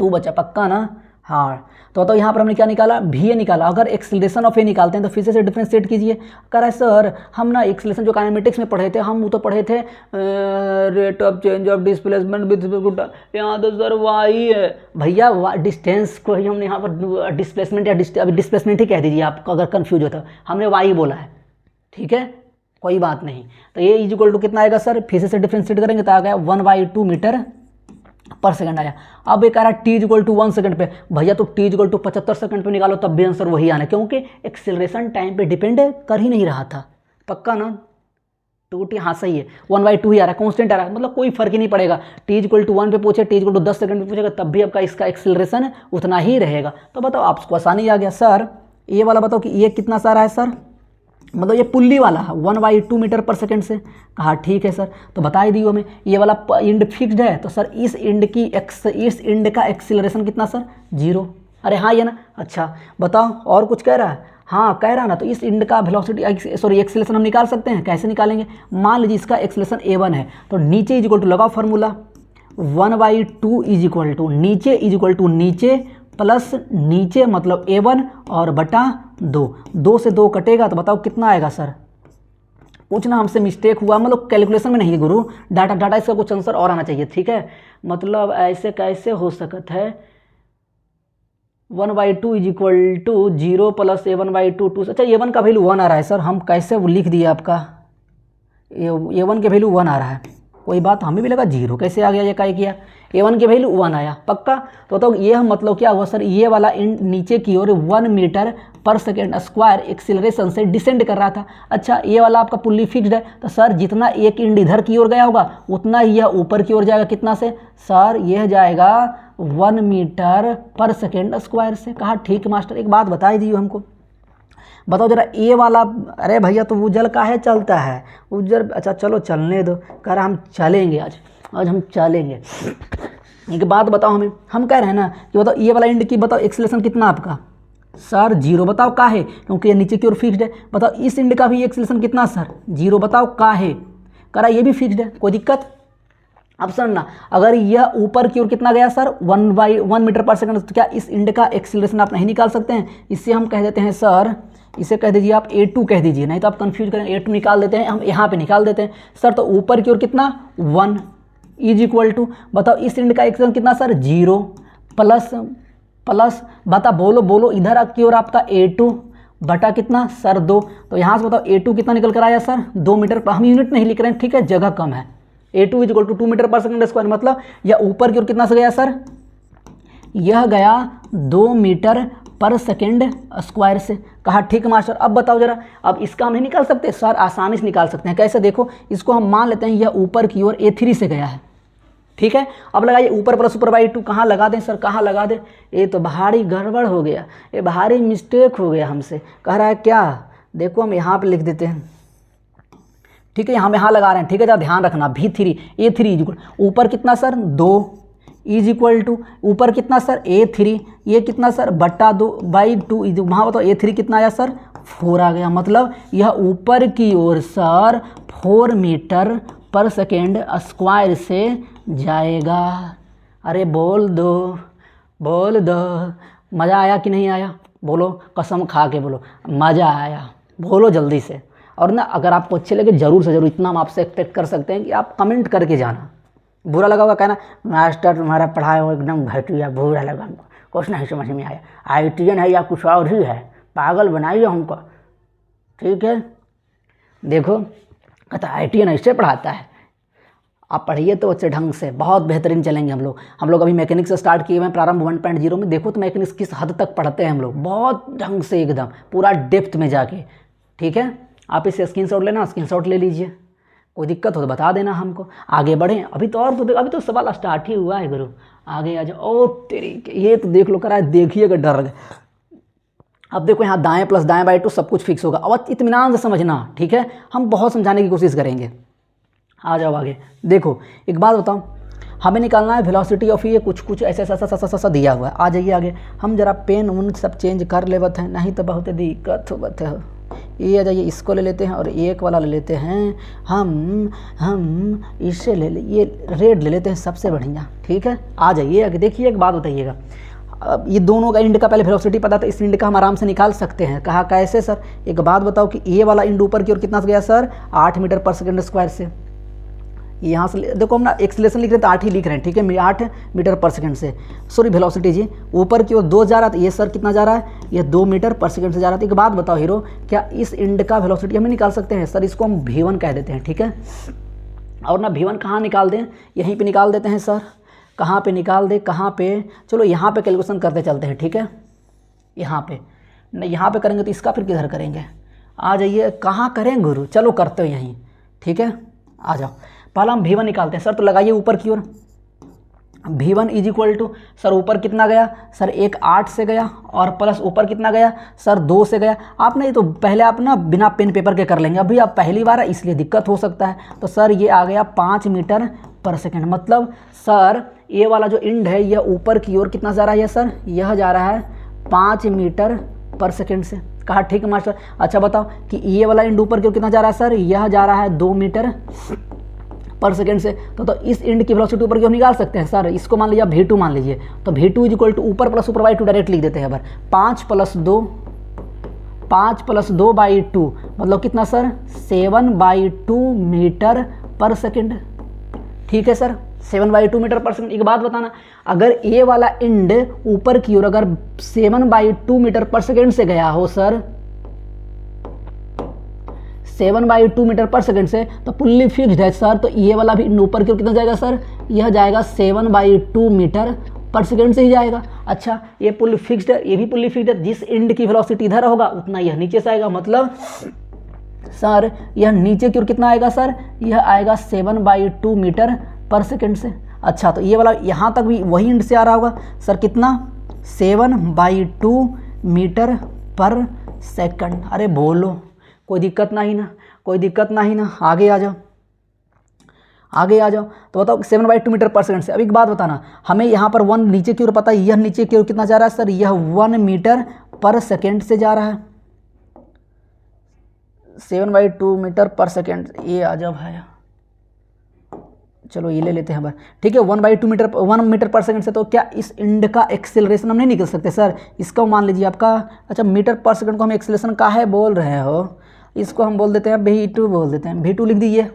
2 बचा, पक्का ना? हाँ। तो बताओ यहाँ पर हमने क्या निकाला? भी निकाला। अगर एक्सीलरेशन ऑफ ए निकालते हैं तो फिर से डिफ्रेंशिएट कीजिए। कह रहा है सर हम ना एक्सीलरेशन जो काइनेमेटिक्स में पढ़े थे, हम वो तो पढ़े थे rate of change of displacement with, यहाँ तो सर वाई है भैया। डिस्टेंस को ही हमने यहाँ पर डिस्प्लेसमेंट या अभी डिस्प्लेसमेंट ही कह दीजिए आपको अगर कन्फ्यूज होता, हमने वाई बोला है। ठीक है, कोई बात नहीं। तो ये इक्वल टू कितना आएगा सर? फिर से डिफ्रेंशिएट करेंगे तो आ गया 1/2 मीटर पर सेकंड आया। अब एक आ रहा t = 1 सेकंड पे, भैया तो t = 75 सेकंड पे निकालो तब भी आंसर वही आना, क्योंकि एक्सेलरेशन टाइम पे डिपेंड कर ही नहीं रहा था। पक्का ना? 2t, हाँ सही है, 1/2 ही आ रहा है, कॉन्स्टेंट आ रहा है, मतलब कोई फर्क ही नहीं पड़ेगा। t=1 पे पूछे, t=10 सेकंड पे पूछेगा, तब भी आपका इसका एक्सेलरेशन उतना ही रहेगा। तो बताओ, आपको आसानी आ गया। सर ये वाला बताओ कि ये कितना सा आ रहा है सर, मतलब ये पुल्ली वाला है 1/2 मीटर पर सेकंड से। कहा ठीक है सर, तो बता ही दियो हमें, ये वाला इंड फिक्स्ड है, तो सर इस इंड का एक्सीलरेशन कितना सर, 0। अरे हाँ ये ना, अच्छा बताओ और कुछ कह रहा है, हाँ कह रहा ना, तो इस इंड का वेलोसिटी सॉरी एक्सीलरेशन हम निकाल सकते हैं। कैसे निकालेंगे, मान लीजिए इसका एक्सीलरेशन a1 है, तो नीचे इज इक्वल टू लगाओ फार्मूला, 1/2 इज इक्वल टू नीचे इज इक्वल टू नीचे प्लस नीचे मतलब a1 और बटा 2 से 2 कटेगा, तो बताओ कितना आएगा सर। कुछ ना हमसे मिस्टेक हुआ, मतलब कैलकुलेशन में नहीं है गुरु, डाटा इसका कुछ आंसर और आना चाहिए, ठीक है। मतलब ऐसे कैसे हो सकता है, 1/2 is equal to 0 plus a1/2 2। अच्छा a1 का वैल्यू 1 आ रहा है सर, हम कैसे वो लिख दिए आपका, a1 के वैल्यू 1 आ रहा है, कोई बात, हमें भी लगा 0 कैसे आ गया, ये क्या किया, a1 के वैल्यू 1 आया पक्का। तो ये हम मतलब क्या हुआ सर, ये वाला इंड नीचे की ओर 1 मीटर पर सेकेंड स्क्वायर एक्सीलरेशन से डिसेंड कर रहा था। अच्छा ये वाला आपका पुल्ली फिक्स्ड है, तो सर जितना एक इंड इधर की ओर गया होगा उतना ही यह ऊपर की ओर जाएगा, कितना से सर, यह जाएगा 1 मीटर पर सेकेंड स्क्वायर से। कहा ठीक मास्टर, एक बात बता ही दियो हमको, बताओ जरा ये वाला, अरे भैया तो उज्जल काहे चलता है उज्जल, अच्छा चलो चलने दो, कह रहा हम चलेंगे आज हम चलेंगे। एक बात बताओ हमें, हम कह रहे हैं ना कि बताओ ये वाला इंड की बताओ एक्सीलरेशन कितना आपका सर, 0 बताओ काहे, क्योंकि ये नीचे की ओर फिक्स्ड है। बताओ इस इंड का भी एक्सीलरेशन कितना सर, 0 बताओ काहे, कह रहा ये भी फिक्स्ड है, कोई दिक्कत। अब सुनना, अगर यह ऊपर की ओर कितना गया सर 1/1 मीटर पर सेकंड, तो क्या इस इंड का एक्सीलरेशन आप नहीं निकाल सकते हैं। इससे हम कह देते हैं सर, इसे कह दीजिए आप a2 कह दीजिए, नहीं तो आप कंफ्यूज करें, a2 निकाल देते हैं हम, यहाँ पे निकाल देते हैं सर। तो ऊपर की ओर कितना 1 इज इक्वल टू, बताओ इस इंड का एक्सीलरेशन कितना सर 0 प्लस बता बोलो इधर की ओर आपका a2 बटा कितना सर 2। तो यहाँ से बताओ a2 कितना निकल कर आया सर 2 मीटर, हम यूनिट नहीं लिख रहे हैं ठीक है, जगह कम है। a2 is equal to 2 metre per second square, मतलब यह ऊपर की ओर कितना से गया सर, यह गया 2 मीटर पर सेकेंड स्क्वायर से। कहा ठीक मास्टर, अब बताओ जरा, अब इसका हम नहीं निकाल सकते सर, आसानी से निकाल सकते हैं। कैसे, देखो इसको हम मान लेते हैं यह ऊपर की ओर a3 से गया है, ठीक है। अब लगाइए ऊपर प्लस ऊपर बाई 2, कहाँ लगा दें सर, कहाँ लगा दें, ये तो भारी गड़बड़ हो गया, ये भारी मिस्टेक हो गया हमसे। कह रहा है क्या, देखो हम यहाँ पे लिख देते हैं, ठीक है, हम यहाँ लगा रहे हैं, ठीक है, जरा ध्यान रखना, v3 a3 इज इक्वल, ऊपर कितना सर 2 इज इक्वल टू, ऊपर कितना सर a3, ये कितना सर बट्टा 2/2, वहाँ बताओ a3 कितना आया सर 4 आ गया, मतलब यह ऊपर की ओर सर 4 मीटर पर सेकेंड स्क्वायर से जाएगा। अरे बोल दो मज़ा आया कि नहीं आया, बोलो कसम खा के बोलो मज़ा आया, बोलो जल्दी से। और ना अगर आपको अच्छे लगे ज़रूर से ज़रूर, इतना हम आपसे एक्सपेक्ट कर सकते हैं कि आप कमेंट करके जाना, बुरा लगा होगा कहना मास्टर तुम्हारा पढ़ाया हो एकदम घटिया, बुरा लगा हमको, कुछ नहीं समझ में आया, IITian है या कुछ और ही है, पागल बनाइए हमको, ठीक है। देखो कहता IITian ऐसे पढ़ाता है, आप पढ़िए तो अच्छे ढंग से, बहुत बेहतरीन चलेंगे हम लोग अभी मैकेनिक्स से स्टार्ट किए हुए हैं प्रारंभ 1.0 में। देखो तो मैकेनिक्स किस हद तक पढ़ते हैं हम लोग, बहुत ढंग से एकदम पूरा डेप्थ में जाके, ठीक है। आप इसे स्क्रीनशॉट लेना, स्क्रीनशॉट ले लीजिए, कोई दिक्कत हो तो बता देना हमको, आगे बढ़ें। अभी तो सवाल स्टार्ट ही हुआ है गुरु, आगे आ जाओ। ओ तेरी, ये तो देख लो करा है, देखिएगा डर लगे। अब देखो यहाँ दाएं प्लस दाएं बाई 2 सब कुछ फिक्स होगा, अब इत्मीनान से समझना, ठीक है, हम बहुत समझाने की कोशिश करेंगे। आ जाओ आगे, देखो एक बात बताओ, हमें निकालना है वेलोसिटी ऑफ, ये कुछ ऐसा दिया हुआ है। आ जाइए आगे, हम जरा पेन उन सब चेंज कर लेवत हैं, नहीं तो बहुत दिक्कत होवत है। ये आ जाइए, इसको ले लेते हैं और एक वाला ले लेते हैं हम इससे ले ले, ये रेड ले लेते हैं सबसे बढ़िया, ठीक है। आ जाइए आगे, देखिए एक बात बताइएगा, अब ये दोनों का इंड का पहले वेलोसिटी पता था, इस इंड का हम आराम से निकाल सकते हैं। कहा कैसे सर, एक बात बताओ कि ये वाला इंड ऊपर की ओर कितना से गया सर 8 मीटर पर सेकेंड स्क्वायर से। यहाँ से देखो हम ना एक्सीलरेशन लिख रहे हैं तो 8 ही लिख रहे हैं, ठीक है, 8 मीटर पर सेकंड से, सॉरी वेलोसिटी जी, ऊपर की ओर 2 जा रहा था, ये सर कितना जा रहा है, ये 2 मीटर पर सेकंड से जा रहा था। एक बात बताओ हीरो, क्या इस इंड का वेलोसिटी हमें निकाल सकते हैं सर, इसको हम v1 कह देते हैं, ठीक है। और ना v1 कहाँ निकाल दें, यहीं पर निकाल देते हैं सर, कहाँ पर निकाल दें, कहाँ पर, चलो यहाँ पर कैलकुलेशन करते चलते हैं, ठीक है। यहाँ पर नहीं, यहाँ पर करेंगे तो इसका फिर किधर करेंगे, आ जाइए, कहाँ करें गुरु, चलो करते हो यहीं, ठीक है, आ जाओ। पहला हम V1 निकालते हैं सर, तो लगाइए ऊपर की ओर। V1 is equal to sir ऊपर कितना गया सर, एक 8 से गया और प्लस ऊपर कितना गया सर 2 से गया। आप नहीं तो पहले आप ना बिना पेन पेपर के कर लेंगे, अभी आप पहली बार है इसलिए दिक्कत हो सकता है। तो सर ये आ गया 5 मीटर पर सेकेंड। मतलब सर ये वाला जो इंड है यह ऊपर की ओर कितना जा रहा है सर, यह जा रहा है 5 मीटर पर सेकेंड से। कहा ठीक है मास्टर। अच्छा बताओ कि ये वाला इंड ऊपर की ओर कितना जा रहा है सर, यह जा रहा है 2 मीटर पर सेकेंड से। तो इस इंड की वेलोसिटी ऊपर की ओर निकाल सकते हैं सर। इसको मान लीजिए V2 मान लीजिए, तो V2 इज इक्वल टू ऊपर प्लस ऊपर बाई 2 डायरेक्ट लिख देते हैं। अगर 5 प्लस 2 बाई 2 मतलब कितना सर, 7/2 मीटर पर सेकेंड। ठीक है सर, 7/2 मीटर पर सेकेंड। एक बात बताना, अगर ये वाला इंड ऊपर की ओर अगर 7/2 मीटर पर सेकेंड से गया हो सर, 7/2 मीटर पर सेकेंड से, तो पुल्ली फिक्स्ड है सर। तो ये वाला भी इंड ऊपर की ओर कितना जाएगा सर, यह जाएगा 7/2 मीटर पर सेकेंड से ही जाएगा। अच्छा ये पुल्ली फिक्स्ड है, ये भी पुल्ली फिक्स्ड है। जिस इंड की वेलोसिटी इधर होगा उतना यह नीचे से आएगा। मतलब सर यह नीचे की ओर कितना आएगा सर, यह आएगा 7/2 मीटर पर सेकेंड से। अच्छा तो ये वाला यहाँ तक भी वही इंड से आ रहा होगा सर, कितना 7/2 मीटर पर सेकंड। अरे बोलो, कोई दिक्कत नहीं ना, कोई दिक्कत नहीं ना। आगे आ जाओ, आगे आ जाओ। तो बताओ 7/2 मीटर पर सेकंड से। अब एक बात बताना, हमें यहाँ पर 1 नीचे की ओर पता है, यह नीचे की ओर कितना जा रहा है सर, यह 1 मीटर पर सेकेंड से जा रहा है। 7/2 मीटर पर सेकेंड, ये आ जाओ भाई, चलो ये ले लेते हैं बार। ठीक है, 1 मीटर पर सेकंड से। तो क्या इस इंड का एक्सेलरेशन हम नहीं निकल सकते सर, इसको मान लीजिए आपका। अच्छा मीटर पर सेकंड को हम एक्सेलरेशन का है बोल रहे हो, इसको हम बोल देते हैं V2 बोल देते हैं। V2 लिख दीजिए,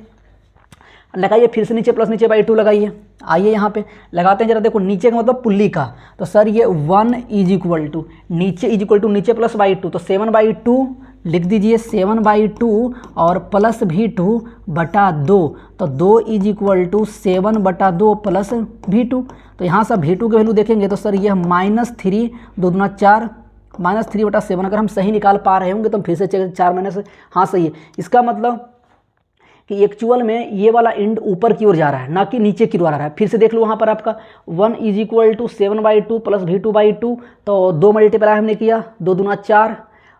लगाइए फिर से नीचे प्लस नीचे बाई 2 लगाइए। आइए यहाँ पे लगाते हैं जरा, देखो नीचे का मतलब पुल्ली का। तो सर ये 1 इज इक्वल टू नीचे इज इक्वल टू नीचे प्लस बाई 2, तो 7/2 लिख दीजिए, 7/2 और प्लस V2 बटा 2। तो 2 is equal to 7/2 plus V2। तो यहाँ से V2 की वैल्यू देखेंगे तो सर यह -3, 2 दूना 4, -3/7। अगर हम सही निकाल पा रहे होंगे तो फिर से 4 माइनस, हाँ सही है। इसका मतलब कि एक्चुअल में ये वाला इंड ऊपर की ओर जा रहा है, ना कि नीचे की ओर आ रहा है। फिर से देख लो वहाँ पर आपका 1 is equal to 7/2 plus V2/2। तो 2 मल्टीप्लाई हमने किया, 2 दूना 4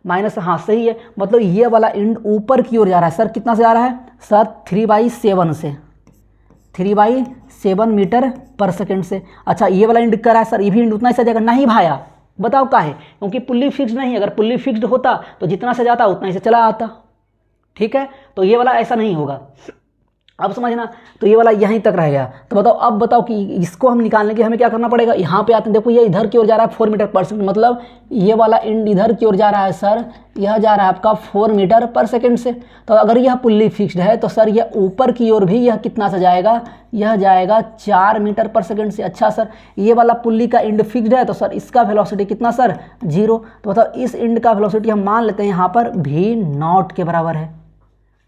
माइनस, हाँ सही है। मतलब ये वाला इंड ऊपर की ओर जा रहा है सर। कितना से जा रहा है सर, 3/7 से, 3/7 मीटर पर सेकेंड से। अच्छा ये वाला इंड कर रहा है सर, ये भी इंड उतना ही सजाएगा नहीं भाया। बताओ का है, क्योंकि पुल्ली फिक्स्ड नहीं है। अगर पुल्ली फिक्स्ड होता तो जितना से जाता उतना ही से चला आता। ठीक है, तो ये वाला ऐसा नहीं होगा। अब समझना, तो ये वाला यहीं तक रह गया। तो बताओ, अब बताओ कि इसको हम निकालने के हमें क्या करना पड़ेगा। यहाँ पे आते हैं, देखो ये इधर की ओर जा रहा है 4 मीटर पर सेकेंड। मतलब ये वाला इंड इधर की ओर जा रहा है सर, यह जा रहा है आपका 4 मीटर पर सेकेंड से। तो अगर यह पुल्ली फिक्स्ड है तो सर यह ऊपर की ओर भी यह कितना सा जाएगा, यह जाएगा 4 मीटर पर सेकेंड से। अच्छा सर ये वाला पुल्ली का इंड फिक्स्ड है तो सर इसका वेलोसिटी कितना सर, 0। तो बताओ इस इंड का वेलोसिटी हम मान लेते हैं यहाँ पर V0 के बराबर है।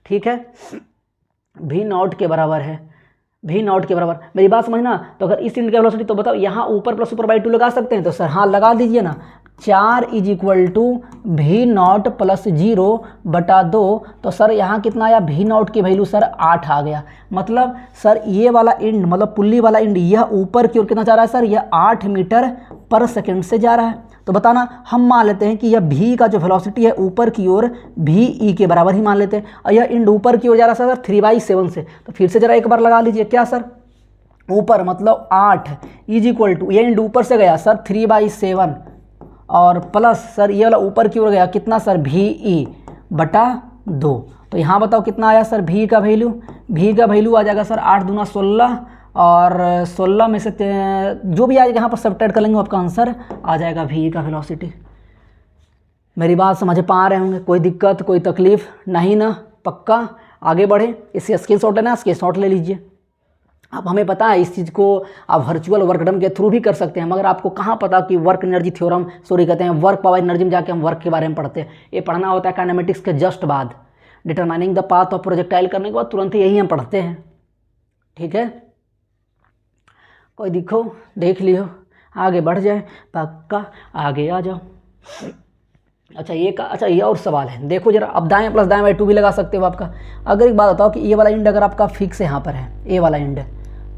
ठीक है, V0 के बराबर है, V0 के बराबर। मेरी बात समझना, तो अगर इस इंड की वेलोसिटी, तो बताओ यहाँ ऊपर प्लस ऊपर बाई 2 लगा सकते हैं। तो सर हाँ लगा दीजिए ना, 4 is equal to V0 plus 0/2। तो सर यहाँ कितना आया, V0 की वैल्यू सर 8 आ गया। मतलब सर ये वाला इंड, मतलब पुल्ली वाला इंड, यह ऊपर की ओर कितना जा रहा है सर, यह 8 मीटर पर सेकेंड से जा रहा है। तो बताना, हम मान लेते हैं कि यह V का जो वेलोसिटी है ऊपर की ओर VE के बराबर ही मान लेते हैं। और यह इंड ऊपर की ओर जा रहा है सर 3/7 से। तो फिर से जरा एक बार लगा लीजिए, क्या सर, ऊपर मतलब 8 इज इक्वल टू, यह इंड ऊपर से गया सर 3/7 और प्लस सर ये वाला ऊपर की ओर गया कितना सर, VE/2। तो यहाँ बताओ कितना आया सर V का वैल्यू आ जाएगा सर 8 दूना 16 और 16 में से जो भी आएगा यहाँ पर सब्ट्रैक्ट कर लेंगे, आपका आंसर आ जाएगा V का वेलोसिटी। मेरी बात समझ पा रहे होंगे, कोई दिक्कत कोई तकलीफ नहीं ना, पक्का आगे बढ़े। इससे स्क्रीनशॉट लेना, स्क्रीनशॉट ले लीजिए। अब हमें पता है इस चीज़ को आप वर्चुअल वर्क डन के थ्रू भी कर सकते हैं, मगर आपको कहाँ पता कि वर्क एनर्जी थ्योरम, सॉरी कहते हैं वर्क पावर एनर्जी में जाके हम वर्क के बारे में पढ़ते हैं। ये पढ़ना होता है काइनेमेटिक्स के जस्ट बाद, determining the path of projectile करने के बाद तुरंत यही हम पढ़ते हैं। ठीक है, कोई देख लियो, आगे बढ़ जाए, पक्का आगे आ जाओ। अच्छा ये का, अच्छा ये और सवाल है, देखो जरा, अब दाएं प्लस दाएं बाई 2 भी लगा सकते हो आपका। अगर एक बात बताओ कि ये वाला इंड अगर आपका फिक्स यहाँ पर है, ए वाला इंड,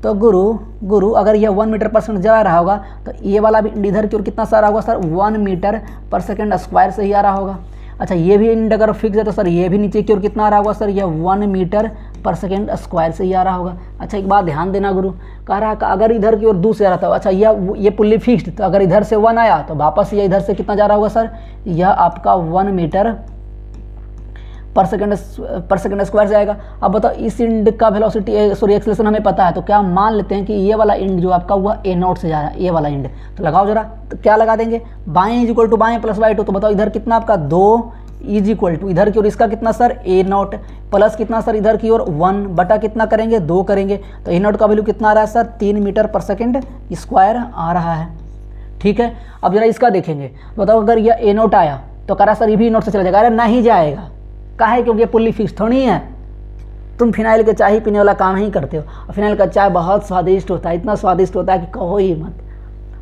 तो गुरु अगर ये 1 मीटर पर सेकंड जा रहा होगा तो ये वाला भी इंड इधर की ओर कितना सा आ रहा होगा sir, 1 metre per second square से ही आ रहा होगा। अच्छा ये भी इंड अगर फिक्स है तो सर ये भी नीचे की ओर कितना आ रहा होगा सर, ये 1 मीटर पर सेकंड स्क्वायर से ही आ रहा होगा। अच्छा एक बात ध्यान देना गुरु, कह रहा है अगर इधर की ओर 2 से आ रहा था, अच्छा ये पुल्ली फिक्स्ड, तो अगर इधर से 1 आया तो वापस ये इधर से कितना जा रहा होगा सर, यह आपका 1 मीटर पर सेकंड स्क्वायर से आएगा। अब बताओ इस इंड का वेलोसिटी सॉरी एक्सेलरेशन हमें पता है, तो क्या मान लेते हैं कि ये वाला इंड जो आपका हुआ ए नॉट से जा रहा है, ये वाला इंड, तो लगाओ जरा, तो क्या लगा देंगे, बाएं इज इक्वल टू बाएं प्लस बाई 2, तो बताओ इधर कितना आपका 2 इज इक्वल टू इधर की ओर इसका कितना सर ए नॉट प्लस कितना सर इधर की ओर 1 बटा कितना करेंगे 2 करेंगे, तो ए नॉट का वैल्यू कितना आ रहा है sir 3 metre per second square आ रहा है। ठीक है, अब जरा इसका देखेंगे, बताओ अगर यह ए नॉट आया तो कह रहा सर ये भी नोट से चला जाएगा, अरे नहीं जाएगा, काहे, क्योंकि ये पुल्ली फिक्स थोड़ी है। तुम फिनाइल के चाय पीने वाला काम ही करते हो, और फिनाइल का चाय बहुत स्वादिष्ट होता है, इतना स्वादिष्ट होता है कि कहो ही मत।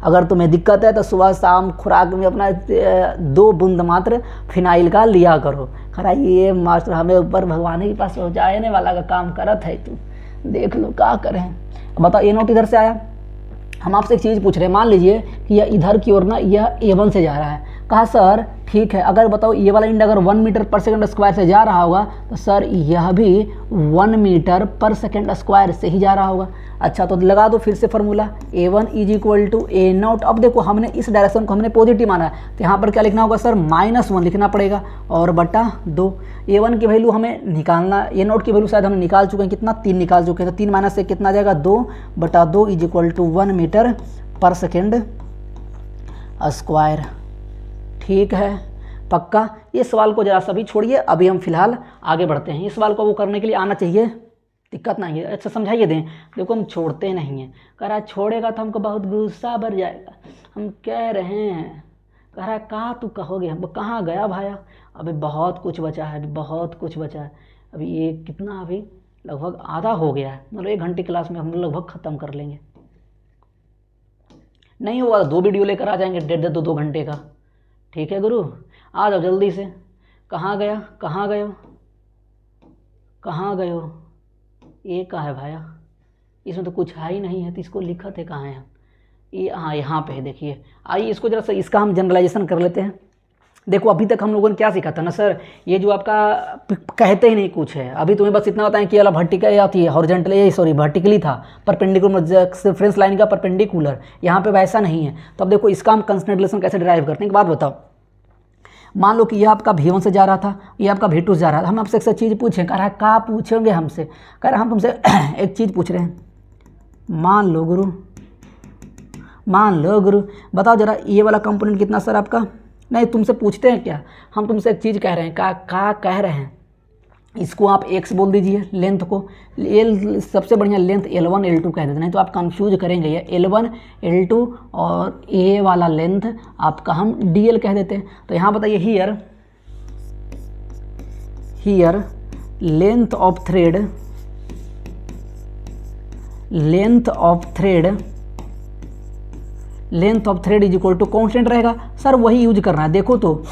अगर तुम्हें दिक्कत है तो सुबह शाम खुराक में अपना 2 बूंद मात्र फिनाइल का लिया करो। खरा ये मास्टर हमें ऊपर भगवान के पास पहुँचाने वाला का काम करत है, तू देख लो क्या करें। बताओ ए नोट इधर से आया, हम आपसे एक चीज़ पूछ रहे हैं, मान लीजिए कि यह इधर की ओर ना यह A1 से जा रहा है, कहा सर ठीक है, अगर बताओ ये वाला इंड अगर 1 मीटर पर सेकंड स्क्वायर से जा रहा होगा तो सर यह भी 1 मीटर पर सेकंड स्क्वायर से ही जा रहा होगा। अच्छा तो लगा दो फिर से formula, A1 is equal to a naught. अब देखो हमने इस डायरेक्शन को हमने पॉजिटिव माना है, तो यहाँ पर क्या लिखना होगा सर -1 लिखना पड़ेगा और बटा 2। A1 की वैल्यू हमें निकालना, ए नॉट की वैल्यू शायद हमने निकाल चुके हैं, कितना 3 निकाल चुके हैं, तो 3 माइनस से कितना आ जाएगा 2 बटा 2 इज इक्वल टू 1 मीटर पर सेकेंड स्क्वायर। ठीक है पक्का। ये सवाल को जरा सभी छोड़िए, अभी हम फिलहाल आगे बढ़ते हैं। इस सवाल को वो करने के लिए आना चाहिए, दिक्कत नहीं है। अच्छा समझाइए दें, देखो हम छोड़ते नहीं हैं, कह रहा है छोड़ेगा तो हमको बहुत गुस्सा भर जाएगा, हम कह रहे हैं, कह रहा है कहाँ तू कहोगे, हमको कहाँ गया भाया, अभी बहुत कुछ बचा है, अभी बहुत कुछ बचा है, अभी ये कितना, अभी लगभग आधा हो गया है, मतलब 1 घंटे क्लास में हम लगभग ख़त्म कर लेंगे। नहीं हुआ 2 वीडियो लेकर आ जाएंगे 1.5-2 घंटे का। ठीक है गुरु, आ जाओ जल्दी से। कहाँ गया, कहाँ गए हो, कहाँ गए हो, ये कहाँ है भाया, इसमें तो कुछ है ही नहीं है, तो इसको लिखत है कहाँ है, ये हाँ यहाँ पे है, देखिए। आइए इसको जरा सा इसका हम जनरलाइजेशन कर लेते हैं। देखो अभी तक हम लोगों ने क्या सीखा था ना सर, ये जो आपका कहते ही नहीं कुछ है, अभी तुम्हें बस इतना बताएं कि वाला वर्टिकल आती है हॉरिजॉन्टल, ये सॉरी वर्टिकली था, परपेंडिकुलर रेफरेंस लाइन का परपेंडिकुलर, यहाँ पे वैसा नहीं है। तो अब देखो इसका हम कंस्टेंट रिलेशन कैसे डिराइव करते हैं, एक बात बताओ, मान लो कि यह आपका V1 से जा रहा था, ये आपका V2 से जा रहा था, हम आपसे एक चीज़ पूछें, कह रहा है क्या पूछेंगे हमसे, कह रहा है हम तुमसे एक चीज़ पूछ रहे हैं, मान लो गुरु बताओ जरा ये वाला कंपोनेंट कितना सर आपका, नहीं तुमसे पूछते हैं क्या, हम तुमसे एक चीज़ कह रहे हैं, क्या कह रहे हैं, इसको आप x बोल दीजिए, लेंथ को L, सबसे बढ़िया लेंथ L1 L2 कह देते हैं, नहीं तो आप कंफ्यूज करेंगे, ये L1 L2 और A वाला लेंथ आपका हम DL कह देते हैं। तो यहाँ बताइए here length of thread is equal to constant रहेगा सर, वही यूज करना है। देखो तो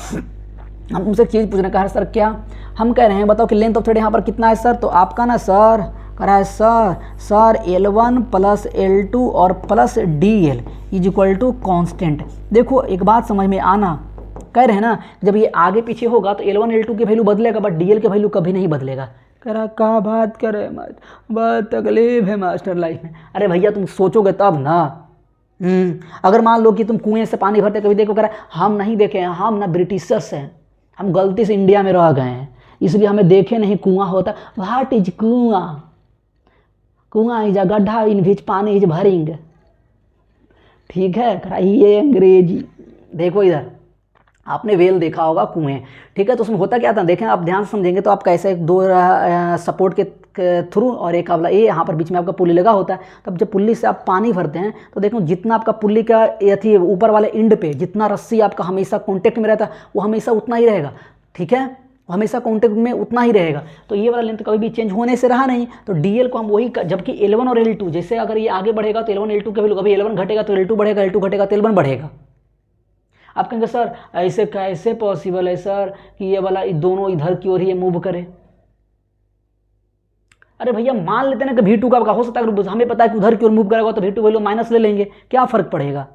हम तुमसे एक चीज़ पूछना, कहा सर क्या, हम कह रहे हैं बताओ कि लेंथ ऑफ थ्रेड यहाँ पर कितना है सर, तो आपका ना सर कह रहा है सर L1 प्लस L2 और plus DL is equal to constant. देखो एक बात समझ में आना, कह रहे हैं ना जब ये आगे पीछे होगा तो L1 L2 की वैल्यू बदलेगा, बट DL की वैल्यू कभी नहीं बदलेगा। कह रहा क्या बात कर रहे हैं, बहुत तकलीफ है मास्टर लाइफ में। अरे भैया तुम सोचोगे तब ना, अगर मान लो कि तुम कुएं से पानी भरते कभी देखो, कह रहा है हम नहीं देखे हैं, हम ना ब्रिटिशर्स हैं, हम गलती से इंडिया में रह गए हैं, इसलिए हमें देखे नहीं कुआं होता। व्हाट इज कुआं इज अ गड्ढा इन विच पानी इज भरिंग। ठीक है, कराइए अंग्रेजी। देखो इधर आपने वेल देखा होगा कुएं, ठीक है, तो उसमें होता क्या था, देखें आप ध्यान से समझेंगे तो आप कैसे 2 सपोर्ट के थ्रू और एक आपला ये यहाँ पर बीच में आपका पुल्ली लगा होता है। तब जब पुल्ली से आप पानी भरते हैं तो देखो जितना आपका पुल्ली का थी ऊपर वाले इंड पे जितना रस्सी आपका हमेशा कॉन्टेक्ट में रहता है वो हमेशा उतना ही रहेगा। ठीक है, हमेशा कॉन्टेक्ट में उतना ही रहेगा, तो ये वाला लेंथ कभी भी चेंज होने से रहा नहीं। तो DL को हम वही, जबकि L1 और L2 जैसे अगर ये आगे बढ़ेगा तो L1 L2 के वैल्यू, कभी L1 घटेगा तो L2 बढ़ेगा, L2 घटेगा तो L1 बढ़ेगा। आप कहेंगे सर ऐसे कैसे पॉसिबल है सर कि ये वाला दोनों इधर की ओर ही मूव करे। अरे भैया मान लेते हैं कि V2 का हो सकता है, हमें पता है कि उधर की ओर मूव करेगा तो V2 वैल्यू माइनस ले लेंगे, क्या फर्क पड़ेगा।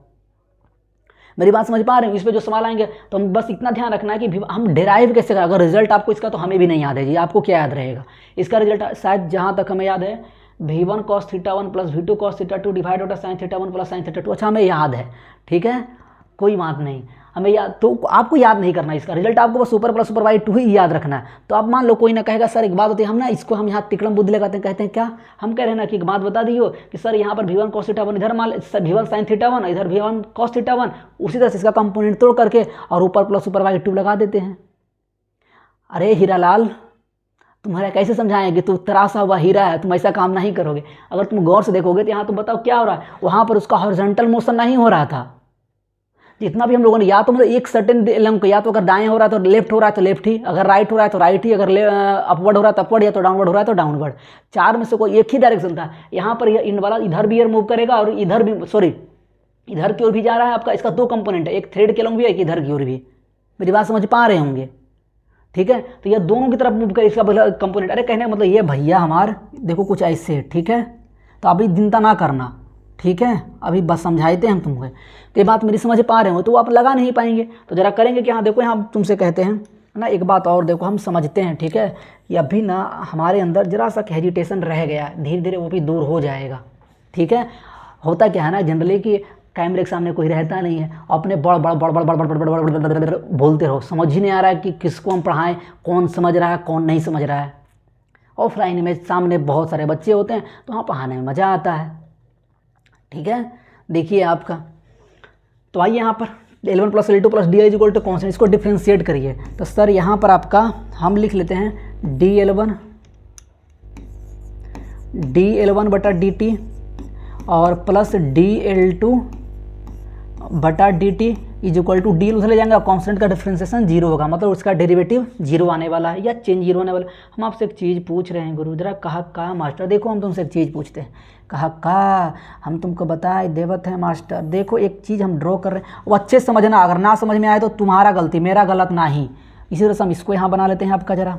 मेरी बात समझ पा रहे हैं। इस पे जो सवाल आएंगे तो हम बस इतना ध्यान रखना है कि हम डिराइव कैसे करें। अगर रिजल्ट आपको इसका तो हमें भी नहीं याद है जी, आपको क्या याद रहेगा इसका रिजल्ट? शायद जहाँ तक हमें याद है V1 cos θ1 plus V2 cos θ2 divide होता sin θ1 प्लस sin θ2। अच्छा हमें याद है, ठीक है, कोई बात नहीं, हमें याद, तो आपको याद नहीं करना इसका रिजल्ट, आपको बस सुपर प्लस सुपर y2 ही याद रखना है। तो अब मान लो कोई ना कहेगा सर एक बात होती है, हम ना इसको हम यहाँ तिकड़म बुद्धि लगाते हैं, कहते हैं क्या, हम कह रहे हैं ना कि एक बात बता दी हो कि सर यहाँ पर V1 cos θ1 इधर मान V1 sin θ1 इधर V1 cos θ1, उसी तरह से इसका कंपोनेंट तोड़ करके और ऊपर प्लस सुपर y2 लगा देते हैं। अरे हीरालाल तुम्हारा कैसे समझाएं कि तू तरासा हुआ हीरा है, तुम ऐसा काम नहीं करोगे। अगर तुम गौर से देखोगे तो यहाँ तुम बताओ क्या हो रहा है, वहाँ पर उसका हॉरिजॉन्टल मोशन नहीं हो रहा था। जितना भी हम लोगों ने या तो मतलब एक सर्टेन एलिमेंट को या तो अगर दाएं हो रहा है तो लेफ्ट हो रहा है तो लेफ्ट ही, अगर राइट हो रहा है तो राइट ही, अगर अपवर्ड हो रहा है तो अपवर्ड, या तो डाउनवर्ड हो रहा है तो डाउनवर्ड। चार में से कोई एक ही डायरेक्शन था। यहाँ पर इन वाला इधर भी मूव करेगा और इधर भी, सॉरी इधर की ओर भी जा रहा है आपका। इसका दो कंपोनेंट है, एक थ्रेड के लंग भी है, एक इधर की ओर भी। मेरी बात समझ पा रहे होंगे, ठीक है। तो ये दोनों की तरफ मूव करे इसका कंपोनेंट। अरे कहने का मतलब ये भैया हमार देखो कुछ ऐसे, ठीक है, तो अभी चिंता ना करना, ठीक है, अभी बस समझाते हैं हम तुमको। तो ये बात मेरी समझ पा रहे हो तो आप लगा नहीं पाएंगे, तो जरा करेंगे कि हाँ देखो यहाँ तुमसे कहते हैं ना एक बात और देखो हम समझते हैं, ठीक है। ये अभी ना हमारे अंदर जरा सा हेजिटेशन रह गया, धीरे धीरे वो भी दूर हो जाएगा, ठीक है। होता क्या है ना जनरली कि कैमरे के सामने कोई रहता नहीं है, अपने बड़ बड़ बड़ बड़ बड़ बड़ बड़ बड़ बड़ बोलते रहो, समझ ही नहीं आ रहा है कि किसको हम पढ़ाएं, कौन समझ रहा है कौन नहीं समझ रहा है। ऑफलाइन में सामने बहुत सारे बच्चे होते हैं तो वहाँ पढ़ाने में मज़ा आता है, ठीक है। देखिए आपका, तो आइए यहाँ पर L1 plus L2 plus D equal to constant, इसको डिफ्रेंशिएट करिए। तो सर यहाँ पर आपका हम लिख लेते हैं dL1 बटा dt और प्लस dL2 बटा dt is equal to D उधर ले जाएंगे, कॉन्स्टेंट का डिफ्रेंसिएशन जीरो होगा, मतलब उसका डेरिवेटिव जीरो आने वाला है या चेंज जीरो आने वाला है। हम आपसे एक चीज़ पूछ रहे हैं गुरु, जरा कहा का मास्टर, देखो हम तुमसे एक चीज़ पूछते हैं, कहा का हम तुमको बताए देवत है मास्टर। देखो एक चीज़ हम ड्रॉ कर रहे हैं, वो अच्छे से समझना, अगर ना समझ में आए तो तुम्हारा गलती, मेरा गलत ना ही। इसी तरह से हम इसको यहाँ बना लेते हैं आपका, जरा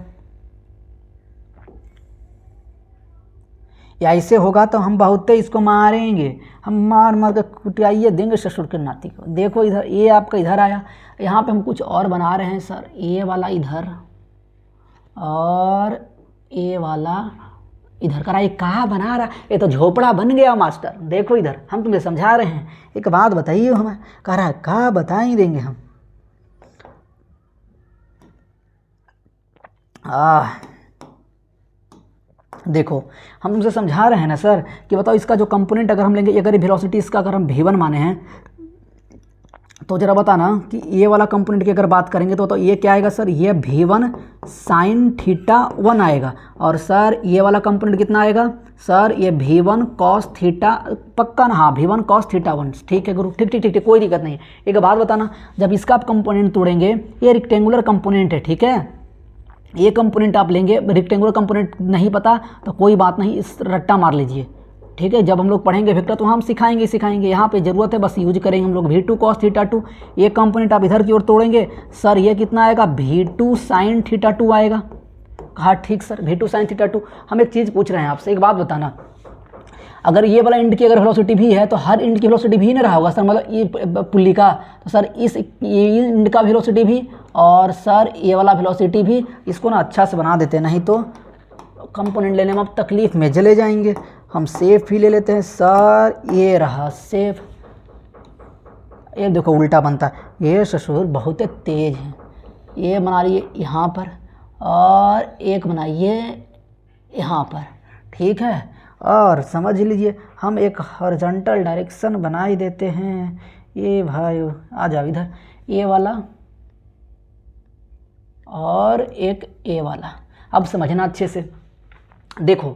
या ऐसे होगा तो हम बहुत इसको मारेंगे, हम मार मार कर कुटियाइए देंगे ससुर के नाती को। देखो इधर ये आपका इधर आया, यहाँ पे हम कुछ और बना रहे हैं सर, ये वाला इधर और ये वाला इधर करा, ये कहाँ बना रहा, ये तो झोपड़ा बन गया मास्टर। देखो इधर हम तुमसे समझा रहे हैं, एक बात बताइए, हमें कह रहा है कहाँ बता ही देंगे हम। देखो हम तुमसे समझा रहे हैं ना सर कि बताओ इसका जो कंपोनेंट अगर हम लेंगे, अगर ये वेलोसिटी इसका अगर हम v1 माने हैं तो जरा बताना कि ये वाला कंपोनेंट की अगर बात करेंगे तो ये क्या आएगा सर, ये v1 sin θ1 आएगा। और सर ये वाला कंपोनेंट कितना आएगा सर, ये v1 cos θ, पक्का ना, हाँ v1 cos θ1, ठीक है गुरु, ठीक ठीक ठीक ठीक, कोई दिक्कत नहीं है। एक बात बताना, जब इसका आप कंपोनेंट तोड़ेंगे, ये रेक्टेंगुलर कंपोनेंट है, ठीक है, ये कंपोनेंट आप लेंगे, रेक्टेंगुलर कंपोनेंट नहीं पता तो कोई बात नहीं, इस रट्टा मार लीजिए, ठीक है। जब हम लोग पढ़ेंगे वेक्टर तो हम सिखाएंगे, यहाँ पे ज़रूरत है बस यूज करेंगे हम लोग v2 cos θ2। ये कंपोनेंट आप इधर की ओर तोड़ेंगे, सर ये कितना आएगा, v2 sin θ2 आएगा। हाँ ठीक सर, v2 sin θ2। हम एक चीज़ पूछ रहे हैं आपसे, एक बात बताना, अगर ये वाला इंड की अगर वेलोसिटी भी है तो हर इंड की वेलोसिटी भी नहीं रहा होगा सर, मतलब ये पुल्ली का, तो सर ये इंड का वेलोसिटी भी और सर ये वाला वेलोसिटी भी, इसको ना अच्छा से बना देते हैं, नहीं तो कंपोनेंट लेने में आप तकलीफ़ में चले जाएंगे। हम सेफ ही ले लेते हैं सर, ये रहा सेफ, ये देखो उल्टा बनता है, ये ससुर बहुत तेज है। ये बना लिए यहाँ पर और एक बनाइए यहाँ पर, ठीक है। और समझ लीजिए हम एक हॉरिजॉन्टल डायरेक्शन बना ही देते हैं। ये भाई आ जाओ इधर, ये वाला और एक ये वाला। अब समझना अच्छे से, देखो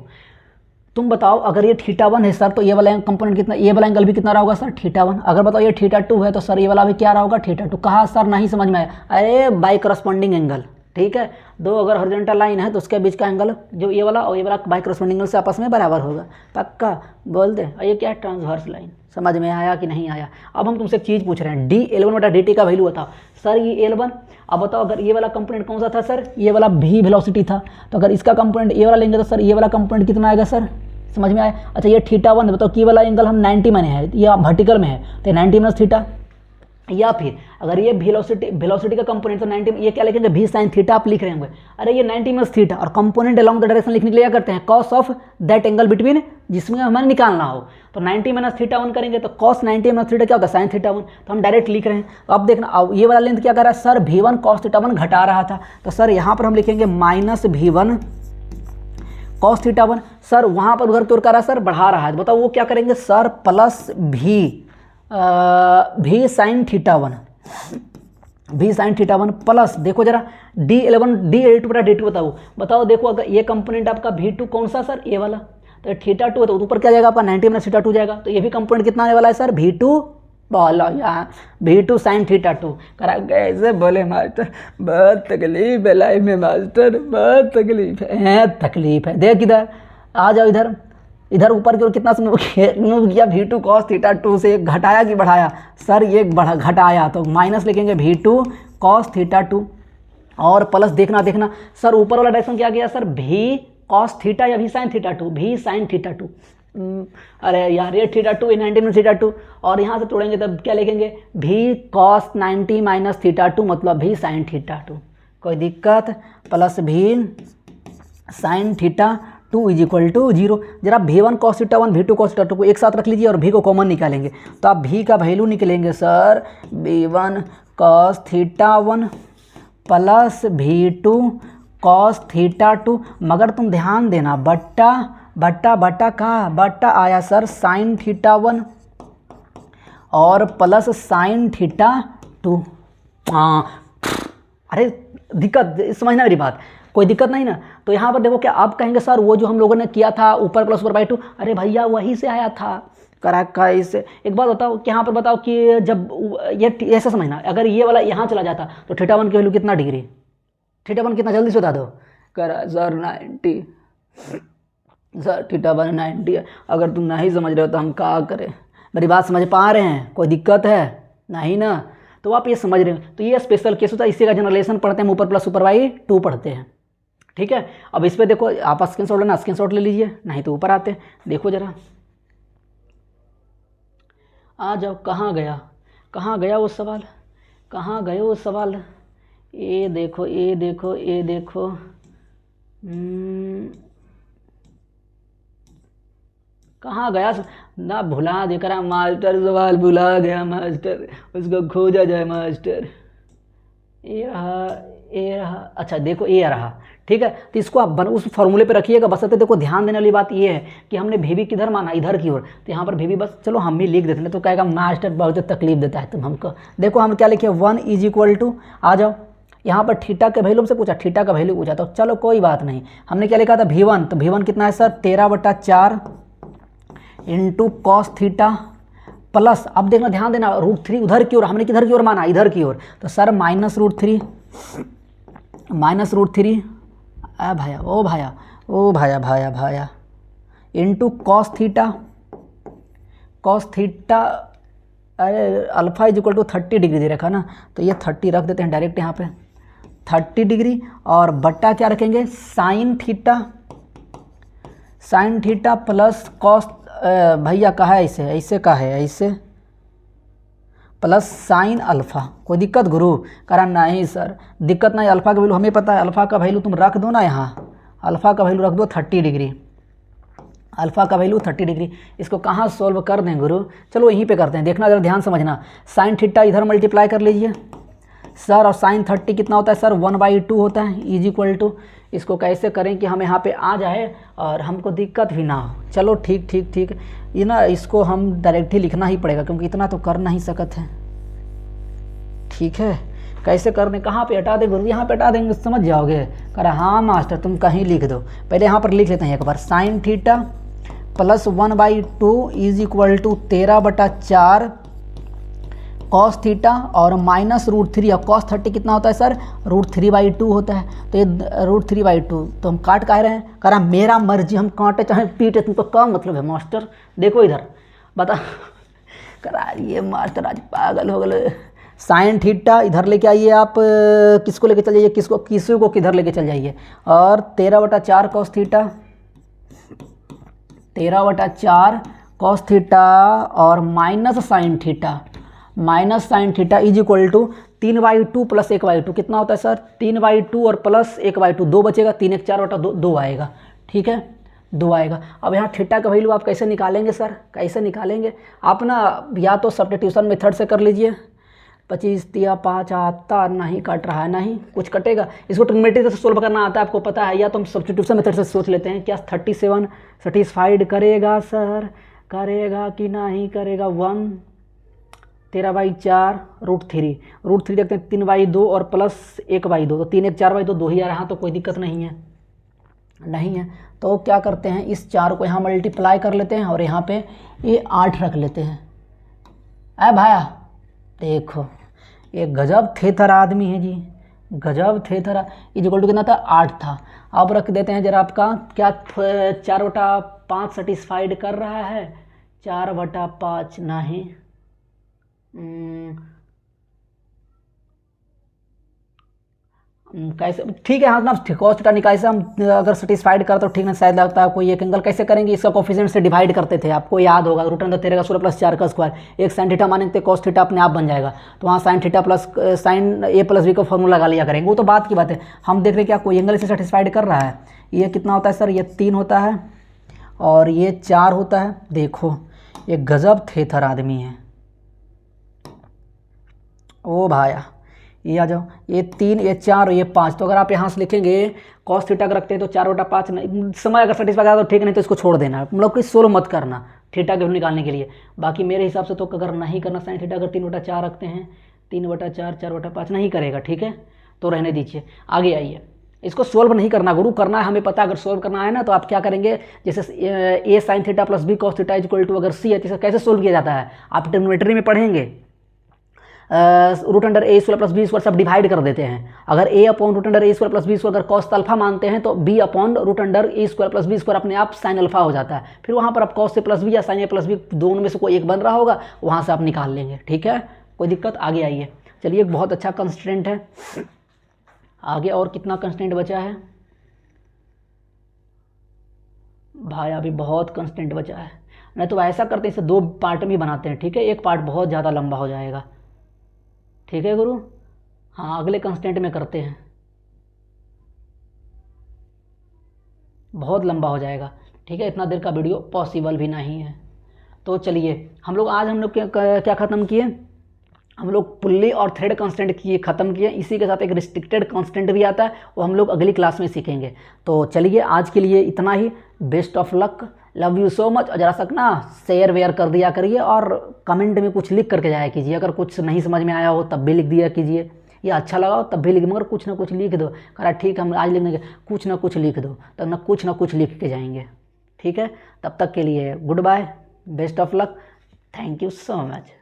तुम बताओ अगर ये θ1 है सर तो ये वाला कंपोनेंट कितना, ये वाला एंगल भी कितना रहा होगा सर, θ1। अगर बताओ ये θ2 है तो सर ये वाला भी क्या रहा होगा, θ2। कहा सर नहीं समझ में आया, अरे बाई करस्पॉन्डिंग एंगल, ठीक है। दो अगर हॉरिजॉन्टल लाइन है तो उसके बीच का एंगल जो ये वाला और ये वाला बाई करस्पॉन्डिंग एंगल से आपस में बराबर होगा। पक्का बोल दे। और ये क्या है, ट्रांसवर्स लाइन। समझ में आया कि नहीं आया? अब हम तुमसे एक चीज़ पूछ रहे हैं, d L1 /dt का वैल्यू बताओ। सर ये L1, अब बताओ अगर ये वाला कंपोनेंट कौन सा था सर, ये वाला v वेलोसिटी था, तो अगर इसका कंपोनेंट ये वाला लेंगे तो सर ये वाला कंपोनेंट कितना आएगा सर? समझ में आया? अच्छा ये θ1 बताओ, कि वाला एंगल हम 90 में है या वर्टिकल में है, तो 90 माइनस थीटा। या फिर अगर ये वेलोसिटी का कंपोनेंट तो 90, ये क्या लिखेंगे, v sin थीटा आप लिख रहे होंगे। अरे ये 90 माइनस थीटा और कंपोनेंट अलोंग द डायरेक्शन लिखने के लिए क्या करते हैं, cos of that angle between, जिसमें हमें निकालना हो। तो 90 माइनस θ1 करेंगे तो cos 90 माइनस थीटा क्या होता है, sin θ1। तो हम डायरेक्ट लिख रहे हैं। अब देखना, अब ये वाला लेंथ क्या कर रहा है सर, v1 cos θ1 घटा रहा था, तो सर यहाँ पर हम लिखेंगे माइनस v1 cos θ1। सर वहाँ पर उधर की ओर कर रहा है सर, बढ़ा रहा है, बताओ वो क्या करेंगे sir, plus v sin θ1, v sin θ1 plus, देखो जरा d L2 बटा d2 बताओ देखो अगर ये कंपोनेंट आपका v2 कौन सा सर, ये वाला, तो θ2 है तो ऊपर क्या जाएगा आपका 90 माइनस θ2 जाएगा। तो ये भी कंपोनेंट कितना आने वाला है सर, v2 बोलो यार, v2 sin θ2। करा कैसे बोले मास्टर, बहुत तकलीफ है लाइफ में मास्टर, बहुत तकलीफ है, तकलीफ है। देख इधर आ जाओ, इधर इधर ऊपर की ओर कितना मूव किया, v2 cos θ2 से घटाया कि बढ़ाया सर, ये घटाया, तो माइनस लिखेंगे v2 cos θ2 और प्लस देखना सर ऊपर वाला डायरेक्शन क्या गया सर, v cos थीटा या v sin θ2, v sin θ2। अरे यार ये θ2 90 माइनस θ2 और यहाँ से तोड़ेंगे तब क्या लिखेंगे, v cos 90 माइनस θ2 मतलब v sin θ2। कोई दिक्कत, plus v sin θ2 is equal to 0। जरा v1 cos θ1 v2 cos θ2 को एक साथ रख लीजिए और v को कॉमन निकालेंगे, तो आप v का वैल्यू निकलेंगे sir v1 cos θ1 plus v2 cos θ2, मगर तुम ध्यान देना बट्टा आया सर sin θ1 और प्लस sin θ2। हाँ अरे दिक्कत समझना मेरी बात, कोई दिक्कत नहीं ना। तो यहाँ पर देखो क्या आप कहेंगे सर वो जो हम लोगों ने किया था ऊपर प्लस ऊपर बाई 2, अरे भैया वहीं से आया था करा इससे। एक बात बताओ कि यहाँ पर बताओ कि जब ये ऐसा समझना, अगर ये वाला यहाँ चला जाता तो θ1 की वैल्यू कितना डिग्री, θ1 कितना जल्दी से बता दो। करा सर 90, सर θ1 90 है। अगर तुम नहीं समझ रहे हो तो हम क्या करें, मेरी बात समझ पा रहे हैं, कोई दिक्कत है नहीं ना? तो आप ये समझ रहे हो, तो ये स्पेशल केस होता है, इसी का जनरलेशन पढ़ते हैं, ऊपर प्लस ऊपर बाई 2 पढ़ते हैं। ठीक है, अब इस पर देखो आप स्क्रीनशॉट लेना, स्क्रीनशॉट ले लीजिए, नहीं तो ऊपर आते देखो जरा, आ जाओ। कहाँ गया वो सवाल, कहाँ गए वो सवाल, ये देखो कहाँ गया ना, भुला दे करा मास्टर, सवाल भुला गया मास्टर, उसको खोजा जाए मास्टर। ये रहा, अच्छा देखो ये रहा, ठीक है। तो इसको आप उस फॉर्मूले पे रखिएगा। बस देखो ध्यान देने वाली बात ये है कि हमने भी किधर माना, इधर की ओर, तो यहाँ पर भी बस चलो हम भी लिख देते हैं, तो कहेगा मास्टर बहुत तकलीफ देता है तुम हमको। देखो हम क्या लिखे, 1 इज इक्वल टू, आ जाओ यहाँ पर थीटा के वैल्यू से पूछा, थीटा का वैल्यू पूछा, तो चलो कोई बात नहीं, हमने क्या लिखा था v1, तो v1 कितना है sir 13/4 into cos theta plus, अब देखना ध्यान देना √3 उधर की ओर, हमने किधर की ओर माना, इधर की ओर, तो सर -√3 भाया इंटू कॉस थीटा, अरे alpha is equal to 30 degree दे रखा ना, तो ये 30 रख देते हैं डायरेक्ट यहाँ पे 30 डिग्री, और बट्टा क्या रखेंगे साइन थीटा प्लस कॉस, भैया कहा है ऐसे प्लस साइन अल्फ़ा। कोई दिक्कत गुरु? करा नहीं सर दिक्कत नहीं, अल्फ़ा का वैल्यू हमें पता है, अल्फ़ा का वैल्यू तुम रख दो ना, यहाँ अल्फ़ा का वैल्यू रख दो 30 डिग्री, अल्फ़ा का वैल्यू 30 डिग्री। इसको कहाँ सॉल्व कर दें गुरु? चलो यहीं पे करते हैं, देखना जरा ध्यान समझना। साइन थीटा इधर मल्टीप्लाई कर लीजिए सर, और साइन 30 कितना होता है सर 1/2 होता है, इज इक्वल टू, इसको कैसे करें कि हमें यहाँ पे आ जाए और हमको दिक्कत भी ना हो। चलो ठीक ये ना, इसको हम डायरेक्ट ही लिखना ही पड़ेगा क्योंकि इतना तो कर नहीं सकते हैं। ठीक है, कैसे कर दें, कहाँ पे हटा दें गुरु? यहाँ पे हटा देंगे समझ जाओगे। कह रहा हाँ मास्टर तुम कहीं लिख दो, पहले यहाँ पर लिख लेते हैं एक बार। Sine theta plus 1/2 is equal to 13/4 cos theta और माइनस रूट थ्री। और कॉस 30 कितना होता है सर? √3/2 होता है। तो ये √3/2 तो हम काट कह रहे हैं, कह रहा मेरा मर्जी, हम काटे चाहे पीटे, तुमको क्या मतलब है मास्टर? देखो इधर बता, करा ये मास्टर आज पागल हो गए। साइन थीटा इधर लेके आइए आप, किसको लेके चल जाइए, किसी को किधर लेके चल जाइए। और 13/4 कॉस थीटा, 13/4 कॉस थीटा और minus sine theta is equal to 3/2 plus 1/2 कितना होता है सर? 3/2 और प्लस 1/2, 2 बचेगा, 3 1 4/2 2 आएगा। ठीक है, 2 आएगा। अब यहाँ थीटा का वैल्यू आप कैसे निकालेंगे सर? कैसे निकालेंगे आप ना, या तो सब्स्टिट्यूशन मेथड से कर लीजिए। 25 तिया 5 आता नहीं, कट रहा है नहीं, कुछ कटेगा। इसको ट्रिग्नोमेट्री से सोल्व करना आता है, आपको पता है। या तो हम सब्स्टिट्यूशन मेथड से सोच लेते हैं। क्या 37 सेटिस्फाइड करेगा सर? करेगा कि नहीं करेगा? 1 13/4 √3 देखते हैं, 3/2 और प्लस 1/2, तो 3 1 4/2 2 ही आ रहा, तो कोई दिक्कत नहीं है। तो क्या करते हैं, इस 4 को यहाँ मल्टीप्लाई कर लेते हैं और यहाँ पे ये 8 रख लेते हैं। अरे भाया देखो, ये गजब थेथर आदमी है जी, गजब थेथर। इज इक्वल टू कितना था? 8 था। अब रख देते हैं जरा आपका, क्या 4/5 सेटिस्फाइड कर रहा है? 4/5 नहीं, कैसे? ठीक है, हाँ ना, कॉस थीटा निकाल से हम अगर सेटिस्फाइड करते तो ठीक है, शायद लगता है कोई एक एंगल कैसे करेंगे, इसका कोफिशिएंट से डिवाइड करते थे, आपको याद होगा। √13 प्लस 4 का स्क्वायर, एक साइन थीटा मानेंगे तो कॉस थीटा अपने आप बन जाएगा। तो वहाँ sign theta plus sign A plus B का फॉर्मूला लगा लिया करेंगे, वो तो बात की बात है। हम देख रहे हैं क्या कोई एंगल इसे सेटिस्फाइड कर रहा है। ये कितना होता है सर? ये 3 होता है और ये 4 होता है। देखो ये गजब थेथर आदमी है। ओ भाया ये आ जाओ, ये 3 ये 4 और ये 5। तो अगर आप यहाँ से लिखेंगे कॉस थीटा का रखते हैं तो 4/5 नहीं, समय अगर सेटिस्फाई करा तो ठीक, नहीं तो इसको छोड़ देना, मतलब कि सोल्व मत करना थीटा के निकालने के लिए। बाकी मेरे हिसाब से तो अगर नहीं करना साइन थीटा, अगर 3/4 रखते हैं, 3/4 4/5 नहीं करेगा, ठीक है, तो रहने दीजिए। आगे आइए, इसको सोल्व नहीं करना गुरु, करना है हमें पता। अगर सोल्व करना है ना तो आप क्या करेंगे, जैसे A sine theta plus B cos theta is equal to अगर C है तो कैसे सोल्व किया जाता है, आप ट्रिग्नोमेट्री में पढ़ेंगे। √A² प्लस B² सब डिवाइड कर देते हैं। अगर A/√A² प्लस B² अगर कॉस अल्फा मानते हैं तो B/√A² प्लस B² अपने आप साइन अल्फा हो जाता है। फिर वहाँ पर आप कॉस A प्लस B या साइन A प्लस B दोनों में से कोई एक बन रहा होगा, वहाँ से आप निकाल लेंगे। ठीक है, कोई दिक्कत? आगे आइए, चलिए, एक बहुत अच्छा कंस्टेंट है। आगे और कितना कंस्टेंट बचा है भाई? अभी बहुत कंस्टेंट बचा है। नहीं तो ऐसा करते हैं, इसे 2 पार्ट में बनाते हैं, ठीक है, एक पार्ट बहुत ज़्यादा लंबा हो जाएगा। ठीक है गुरु, हाँ अगले कंस्टेंट में करते हैं, बहुत लंबा हो जाएगा। ठीक है, इतना देर का वीडियो पॉसिबल भी नहीं है। तो चलिए हम लोग क्या ख़त्म किए, हम लोग पुल्ली और थ्रेड कांस्टेंट ख़त्म किए। इसी के साथ एक रिस्ट्रिक्टेड कांस्टेंट भी आता है, वो हम लोग अगली क्लास में सीखेंगे। तो चलिए आज के लिए इतना ही, best of luck, love you so much. और जरा सा ना शेयर वेयर कर दिया करिए और कमेंट में कुछ लिख करके जाया कीजिए। अगर कुछ नहीं समझ में आया हो तब भी लिख दिया कीजिए, या अच्छा लगा हो तब भी लिख, मगर कुछ ना कुछ लिख दो। करा ठीक है, हम आज लिखने के कुछ ना कुछ लिख दो, तब ना कुछ लिख के जाएंगे। ठीक है, तब तक के लिए good bye, best of luck, thank you so much.